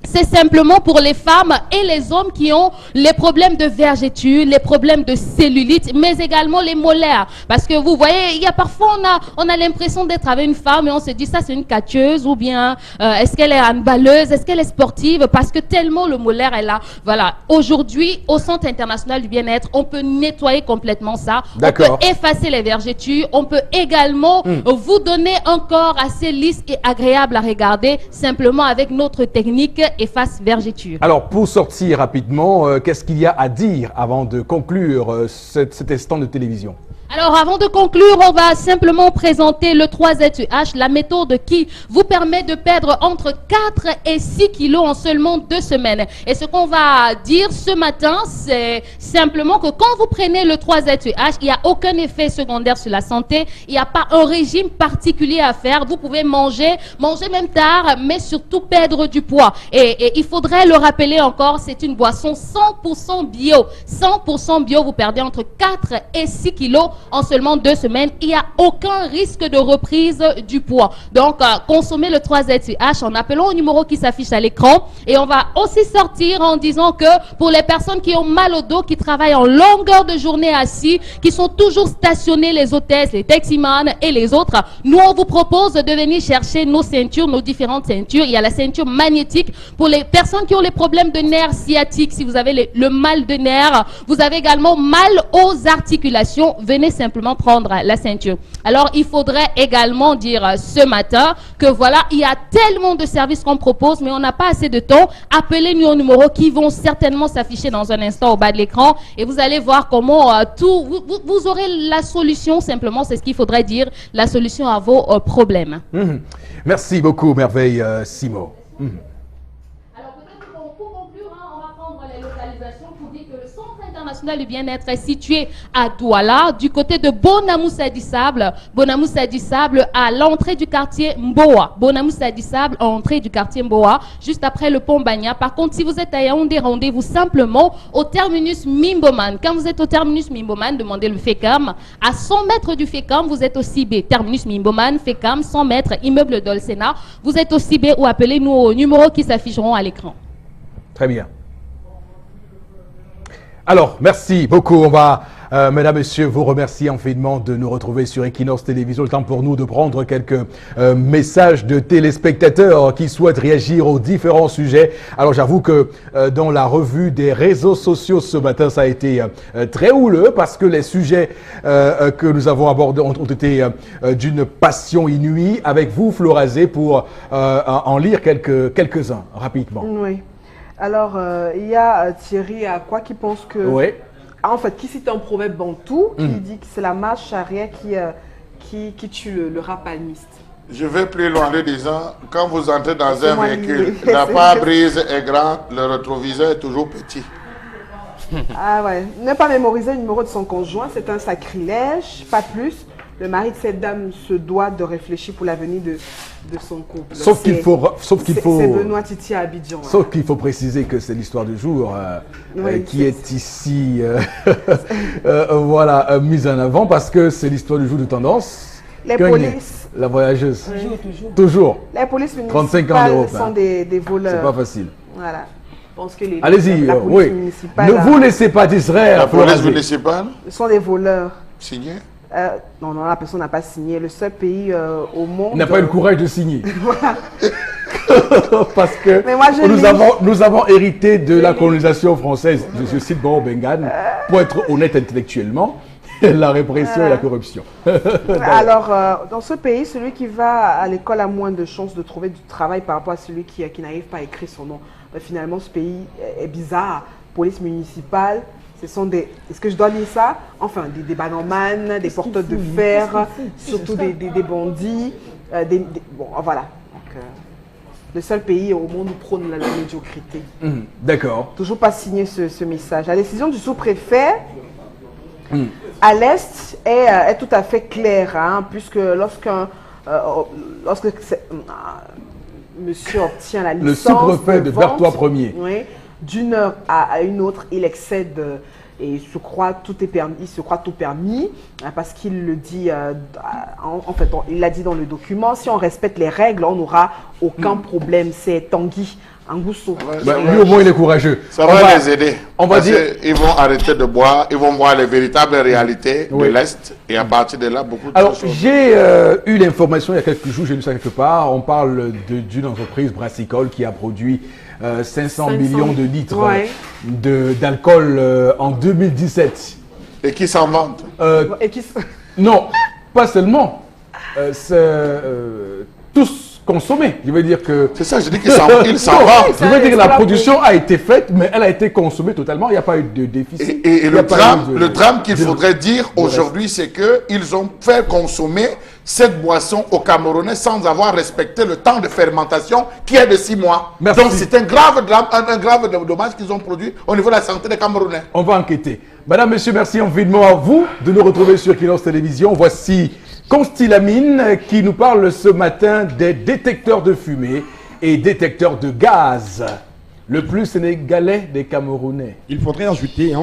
c'est simplement pour les femmes et les hommes qui ont les problèmes de vergetures, les problèmes de cellulite, mais également les molaires. Parce que vous voyez, il y a parfois, on a l'impression d'être avec une femme et on se dit, ça c'est une catcheuse ou bien est-ce qu'elle est handballeuse, est-ce qu'elle est sportive, parce que tellement le molaire est là. Voilà, aujourd'hui, au Centre international du bien-être, on peut nettoyer complètement ça. On peut effacer les vergetures, on peut également vous donner un corps assez lisse et agréable à regarder, simplement avec notre technique efface vergeture. Alors, pour sortir rapidement, qu'est-ce qu'il y a à dire avant de conclure cet instant de télévision? Alors, avant de conclure, on va simplement présenter le 3ZEH, la méthode qui vous permet de perdre entre 4 et 6 kilos en seulement 2 semaines. Et ce qu'on va dire ce matin, c'est simplement que quand vous prenez le 3ZEH, il n'y a aucun effet secondaire sur la santé. Il n'y a pas un régime particulier à faire. Vous pouvez manger même tard, mais surtout perdre du poids. Et il faudrait le rappeler encore, c'est une boisson 100% bio. 100% bio, vous perdez entre 4 et 6 kilos en seulement 2 semaines. Il n'y a aucun risque de reprise du poids. Donc, consommez le 3ZEH en appelant au numéro qui s'affiche à l'écran. Et on va aussi sortir en disant que pour les personnes qui ont mal au dos, qui travaillent en longueur de journée assis, qui sont toujours stationnés, les hôtesses, les taximans et les autres, nous, on vous propose de venir chercher nos ceintures, nos différentes ceintures. Il y a la ceinture magnétique pour les personnes qui ont les problèmes de nerfs sciatiques. Si vous avez le mal de nerfs, vous avez également mal aux articulations, venez simplement prendre la ceinture. Alors, il faudrait également dire ce matin que voilà, il y a tellement de services qu'on propose, mais on n'a pas assez de temps. Appelez-nous aux numéros qui vont certainement s'afficher dans un instant au bas de l'écran et vous allez voir comment vous aurez la solution, simplement, c'est ce qu'il faudrait dire, la solution à vos problèmes. Merci beaucoup, Merveille Simo. Alors peut-être pour conclure, on va prendre les localisations pour dire que le Centre international du bien-être est situé à Douala, du côté de Bonamou-Sadi-Sable. Bonamou-Sadi-Sable à l'entrée du quartier Mboa. Bonamou-Sadi-Sable à l'entrée du quartier Mboa, juste après le pont Bagna. Par contre, si vous êtes à Yaoundé, rendez-vous simplement au terminus Mimboman. Quand vous êtes au terminus Mimboman, demandez le FECAM. À 100 mètres du FECAM, vous êtes au CIB. Terminus Mimboman, FECAM, 100 mètres, immeuble d'Olsena. Vous êtes au CIB ou appelez-nous aux numéros qui s'afficheront à l'écran. Très bien. Alors, merci beaucoup. On va, mesdames, messieurs, vous remercier infiniment de nous retrouver sur Equinox Télévision. Le temps pour nous de prendre quelques messages de téléspectateurs qui souhaitent réagir aux différents sujets. Alors, j'avoue que dans la revue des réseaux sociaux ce matin, ça a été très houleux parce que les sujets que nous avons abordés ont été d'une passion inouïe. Avec vous, Florazé, pour en lire quelques-uns rapidement. Oui. Alors, il y a Thierry Aqua qui pense que... Oui. En fait, qui cite un proverbe bantou qui dit que c'est la marche arrière qui tue le rapalmiste. Je vais plus loin en lui disant, quand vous entrez dans un véhicule, la pare-brise est grande, le rétroviseur est toujours petit. Ah ouais. Ne pas mémoriser le numéro de son conjoint, c'est un sacrilège, pas plus. Le mari de cette dame se doit de réfléchir pour l'avenir de son couple. Sauf qu'il faut... C'est Benoît Titi à Abidjan. Sauf qu'il faut préciser que c'est l'histoire du jour qui est ici voilà, mise en avant parce que c'est l'histoire du jour de tendance. Les polices... La voyageuse. Toujours. Les polices 35 ans d'Europe, sont des voleurs. C'est pas facile. Voilà. Allez-y, oui. Ne vous laissez pas distraire. La police municipale sont des voleurs. Signés? Non, la personne n'a pas signé. Le seul pays au monde... n'a pas eu le courage de signer. Parce que nous avons hérité de la colonisation française. Je cite Bobo Bengan, pour être honnête intellectuellement, la répression et la corruption. Alors, dans ce pays, celui qui va à l'école a moins de chances de trouver du travail par rapport à celui qui n'arrive pas à écrire son nom. Finalement, ce pays est bizarre. Police municipale... Ce sont des... Est-ce que je dois lire ça? Enfin, des bananman, des porteurs de fer, surtout des bandits. Bon, voilà. Donc, le seul pays au monde où prône la médiocrité. D'accord. Toujours pas signé ce message. La décision du sous-préfet à l'Est est tout à fait claire, hein, puisque lorsque monsieur obtient la licence... Le sous-préfet de Berthois Ier. Oui. D'une heure à une autre, il excède et il se croit tout permis parce qu'il le dit, en fait, il l'a dit dans le document, si on respecte les règles, on n'aura aucun problème. C'est Tanguy Angousso. Lui au moins il est courageux. Ça va les aider. Ils vont arrêter de boire, ils vont voir les véritables réalités de l'Est et à partir de là, beaucoup de choses. J'ai eu l'information il y a quelques jours, j'ai lu ça quelque part, on parle d'une entreprise brassicole qui a produit 500 millions de litres d'alcool en 2017. Et qui s'en vante Non, pas seulement. Tous consommé. Je veux dire que... C'est ça, je dis qu'il s'en va. Je veux dire que la production a été faite, mais elle a été consommée totalement. Il n'y a pas eu de déficit. Et le drame qu'il faudrait dire aujourd'hui, c'est qu'ils ont fait consommer cette boisson aux Camerounais sans avoir respecté le temps de fermentation qui est de 6 mois. Merci. Donc c'est un grave dommage qu'ils ont produit au niveau de la santé des Camerounais. On va enquêter. Madame, monsieur, merci infiniment à vous de nous retrouver sur Kinos Télévision. Voici Constilamine qui nous parle ce matin des détecteurs de fumée et détecteurs de gaz. Le plus sénégalais des Camerounais. Il faudrait ajouter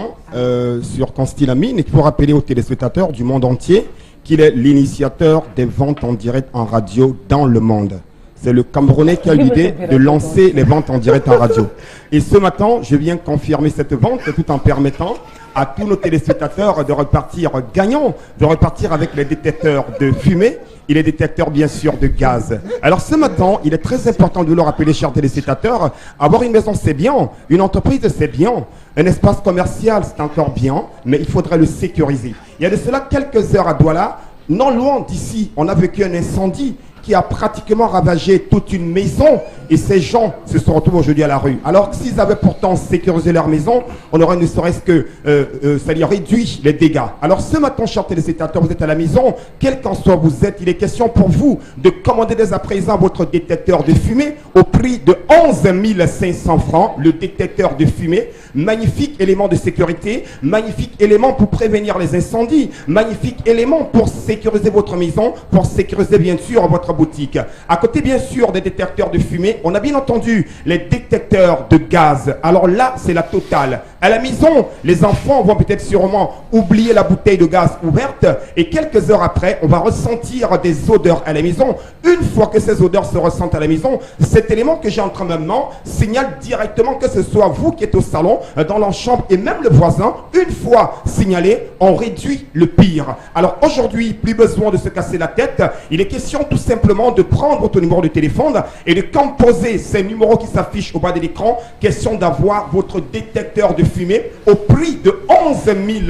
sur Constilamine, et il faut rappeler aux téléspectateurs du monde entier qu'il est l'initiateur des ventes en direct en radio dans le monde. C'est le Camerounais qui a l'idée de lancer les ventes en direct en radio. Et ce matin, je viens confirmer cette vente tout en permettant à tous nos téléspectateurs de repartir gagnants, de repartir avec les détecteurs de fumée et les détecteurs bien sûr de gaz. Alors ce matin, il est très important de le rappeler, chers téléspectateurs, avoir une maison c'est bien, une entreprise c'est bien, un espace commercial c'est encore bien, mais il faudrait le sécuriser. Il y a de cela quelques heures à Douala, non loin d'ici, on a vécu un incendie qui a pratiquement ravagé toute une maison et ces gens se sont retrouvés aujourd'hui à la rue. Alors que s'ils avaient pourtant sécurisé leur maison, on aurait ne serait-ce que c'est-à-dire réduit les dégâts. Alors ce matin, chers téléspectateurs, vous êtes à la maison, quel qu'en soit vous êtes, il est question pour vous de commander dès à présent votre détecteur de fumée au prix de 11 500 francs, le détecteur de fumée, magnifique élément de sécurité, magnifique élément pour prévenir les incendies, magnifique élément pour sécuriser votre maison, pour sécuriser bien sûr votre boutique. À côté bien sûr des détecteurs de fumée, on a bien entendu les détecteurs de gaz. Alors là, c'est la totale. À la maison, les enfants vont peut-être sûrement oublier la bouteille de gaz ouverte et quelques heures après, on va ressentir des odeurs à la maison. Une fois que ces odeurs se ressentent à la maison, cet élément que j'ai entre mes mains signale directement que ce soit vous qui êtes au salon, dans la chambre et même le voisin. Une fois signalé, on réduit le pire. Alors aujourd'hui, plus besoin de se casser la tête. Il est question tout simplement de prendre votre numéro de téléphone et de composer ces numéros qui s'affichent au bas de l'écran. Question d'avoir votre détecteur de fumée au prix de 11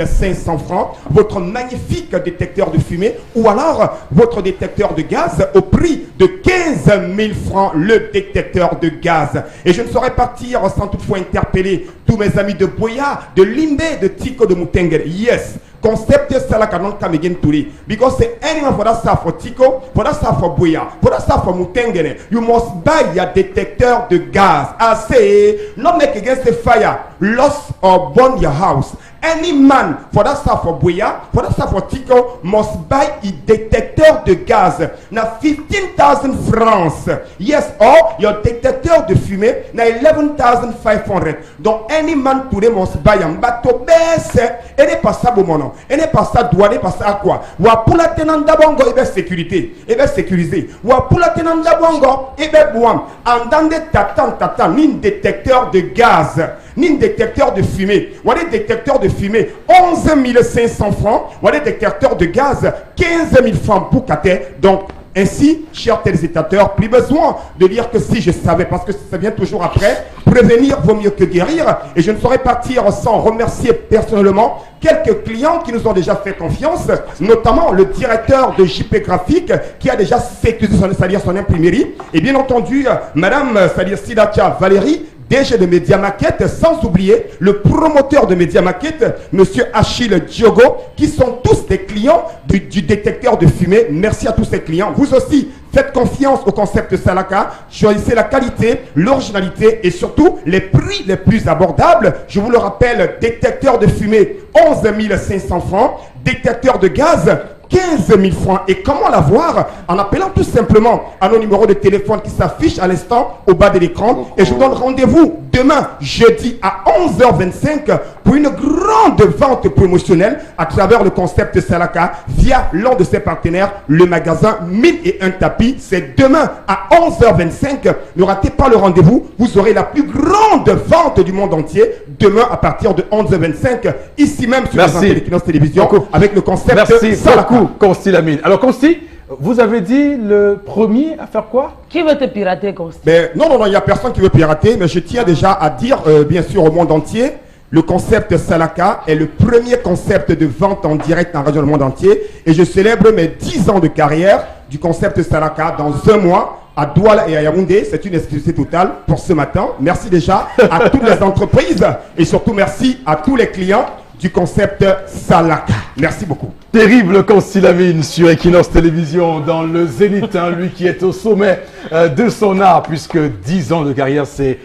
500 francs, votre magnifique détecteur de fumée, ou alors votre détecteur de gaz au prix de 15 000 francs, le détecteur de gaz. Et je ne saurais partir sans toutefois interpeller tous mes amis de Boya, de Limbe, de Tiko, de Mutengere. Yes, concept sala kanon kamegen tuli, because anyone for that stuff for Tiko, for that stuff for Boya, for that stuff for Mutengere, you must buy your detector de gaz. I say, not make against the fire, lost or burn your house. Any man for that stuff for Boya, for that stuff for Tico, must buy a detector de gaz. Now 15,000 francs. Yes, or your detector de fumée, now 11,500. Donc any man today must buy un bateau baisse. Et n'est pas ça bon mon nom. Et n'est pas ça douane, pas ça quoi. Ou pour la tenanda bongo, et bien sécurité, et bien sécurisé. Ou pour la tenanda bongo, et bien boam. En dans des tatan, ni détecteur de gaz, ni détecteur de fumée. Ou des détecteurs de fumée, 11 500 francs. Ou des détecteurs de gaz, 15 000 francs pour Katé. Donc, ainsi, chers téléspectateurs, plus besoin de dire que si je savais, parce que ça vient toujours après, prévenir vaut mieux que guérir. Et je ne saurais partir sans remercier personnellement quelques clients qui nous ont déjà fait confiance, notamment le directeur de JP Graphique qui a déjà sécurisé son imprimerie. Et bien entendu, madame Sidacha Valérie, DG de Média Maquette, sans oublier le promoteur de Média Maquette, monsieur Achille Diogo, qui sont tous des clients du détecteur de fumée. Merci à tous ces clients. Vous aussi, faites confiance au concept Salaka. Choisissez la qualité, l'originalité et surtout les prix les plus abordables. Je vous le rappelle, détecteur de fumée, 11 500 francs. Détecteur de gaz, 15 000 francs. Et comment l'avoir? En appelant tout simplement à nos numéros de téléphone qui s'affichent à l'instant au bas de l'écran. Et je vous donne rendez-vous demain, jeudi à 11h25 pour une grande vente promotionnelle à travers le concept Salaka via l'un de ses partenaires, le magasin 1001 tapis. C'est demain à 11h25. Ne ratez pas le rendez-vous. Vous aurez la plus grande vente du monde entier demain à partir de 11h25 ici même sur la Kinos Télévision avec le concept Salaka. Constilamine. Alors Consti, vous avez dit le premier à faire quoi? Qui veut te pirater, Consti? Non, il n'y a personne qui veut pirater, mais je tiens déjà à dire, bien sûr, au monde entier, le concept Salaka est le premier concept de vente en direct en radio dans le monde entier. Et je célèbre mes 10 ans de carrière du concept Salaka dans un mois. à Douala et à Yaoundé. C'est une exclusivité totale pour ce matin. Merci déjà à toutes les entreprises et surtout merci à tous les clients du concept Salaka. Merci beaucoup. Terrible Constilamine sur Equinox Télévision dans le Zénith, hein, lui qui est au sommet de son art, puisque 10 ans de carrière, c'est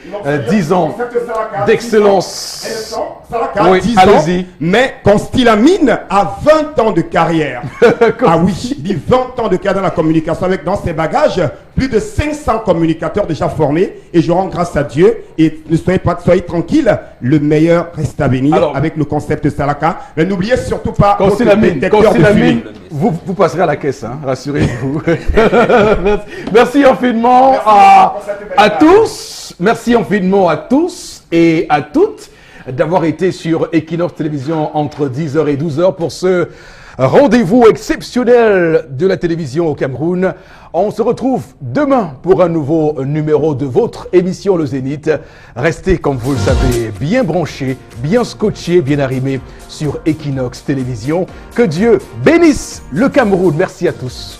10 ans d'excellence. Oui, 10 ans, mais Constilamine a 20 ans de carrière. Ah oui, il dit 20 ans de carrière dans la communication avec dans ses bagages, plus de 500 communicateurs déjà formés, et je rends grâce à Dieu, et ne soyez tranquille, le meilleur reste à venir. Alors, avec le concept Salaka. Mais n'oubliez surtout pas Constilamine, vous passerez à la caisse, hein, rassurez-vous. Merci infiniment à tous. Merci infiniment à tous et à toutes d'avoir été sur Equinox Télévision entre 10h et 12h pour ce rendez-vous exceptionnel de la télévision au Cameroun. On se retrouve demain pour un nouveau numéro de votre émission Le Zénith. Restez, comme vous le savez, bien branchés, bien scotchés, bien arrimés sur Equinox Télévision. Que Dieu bénisse le Cameroun. Merci à tous.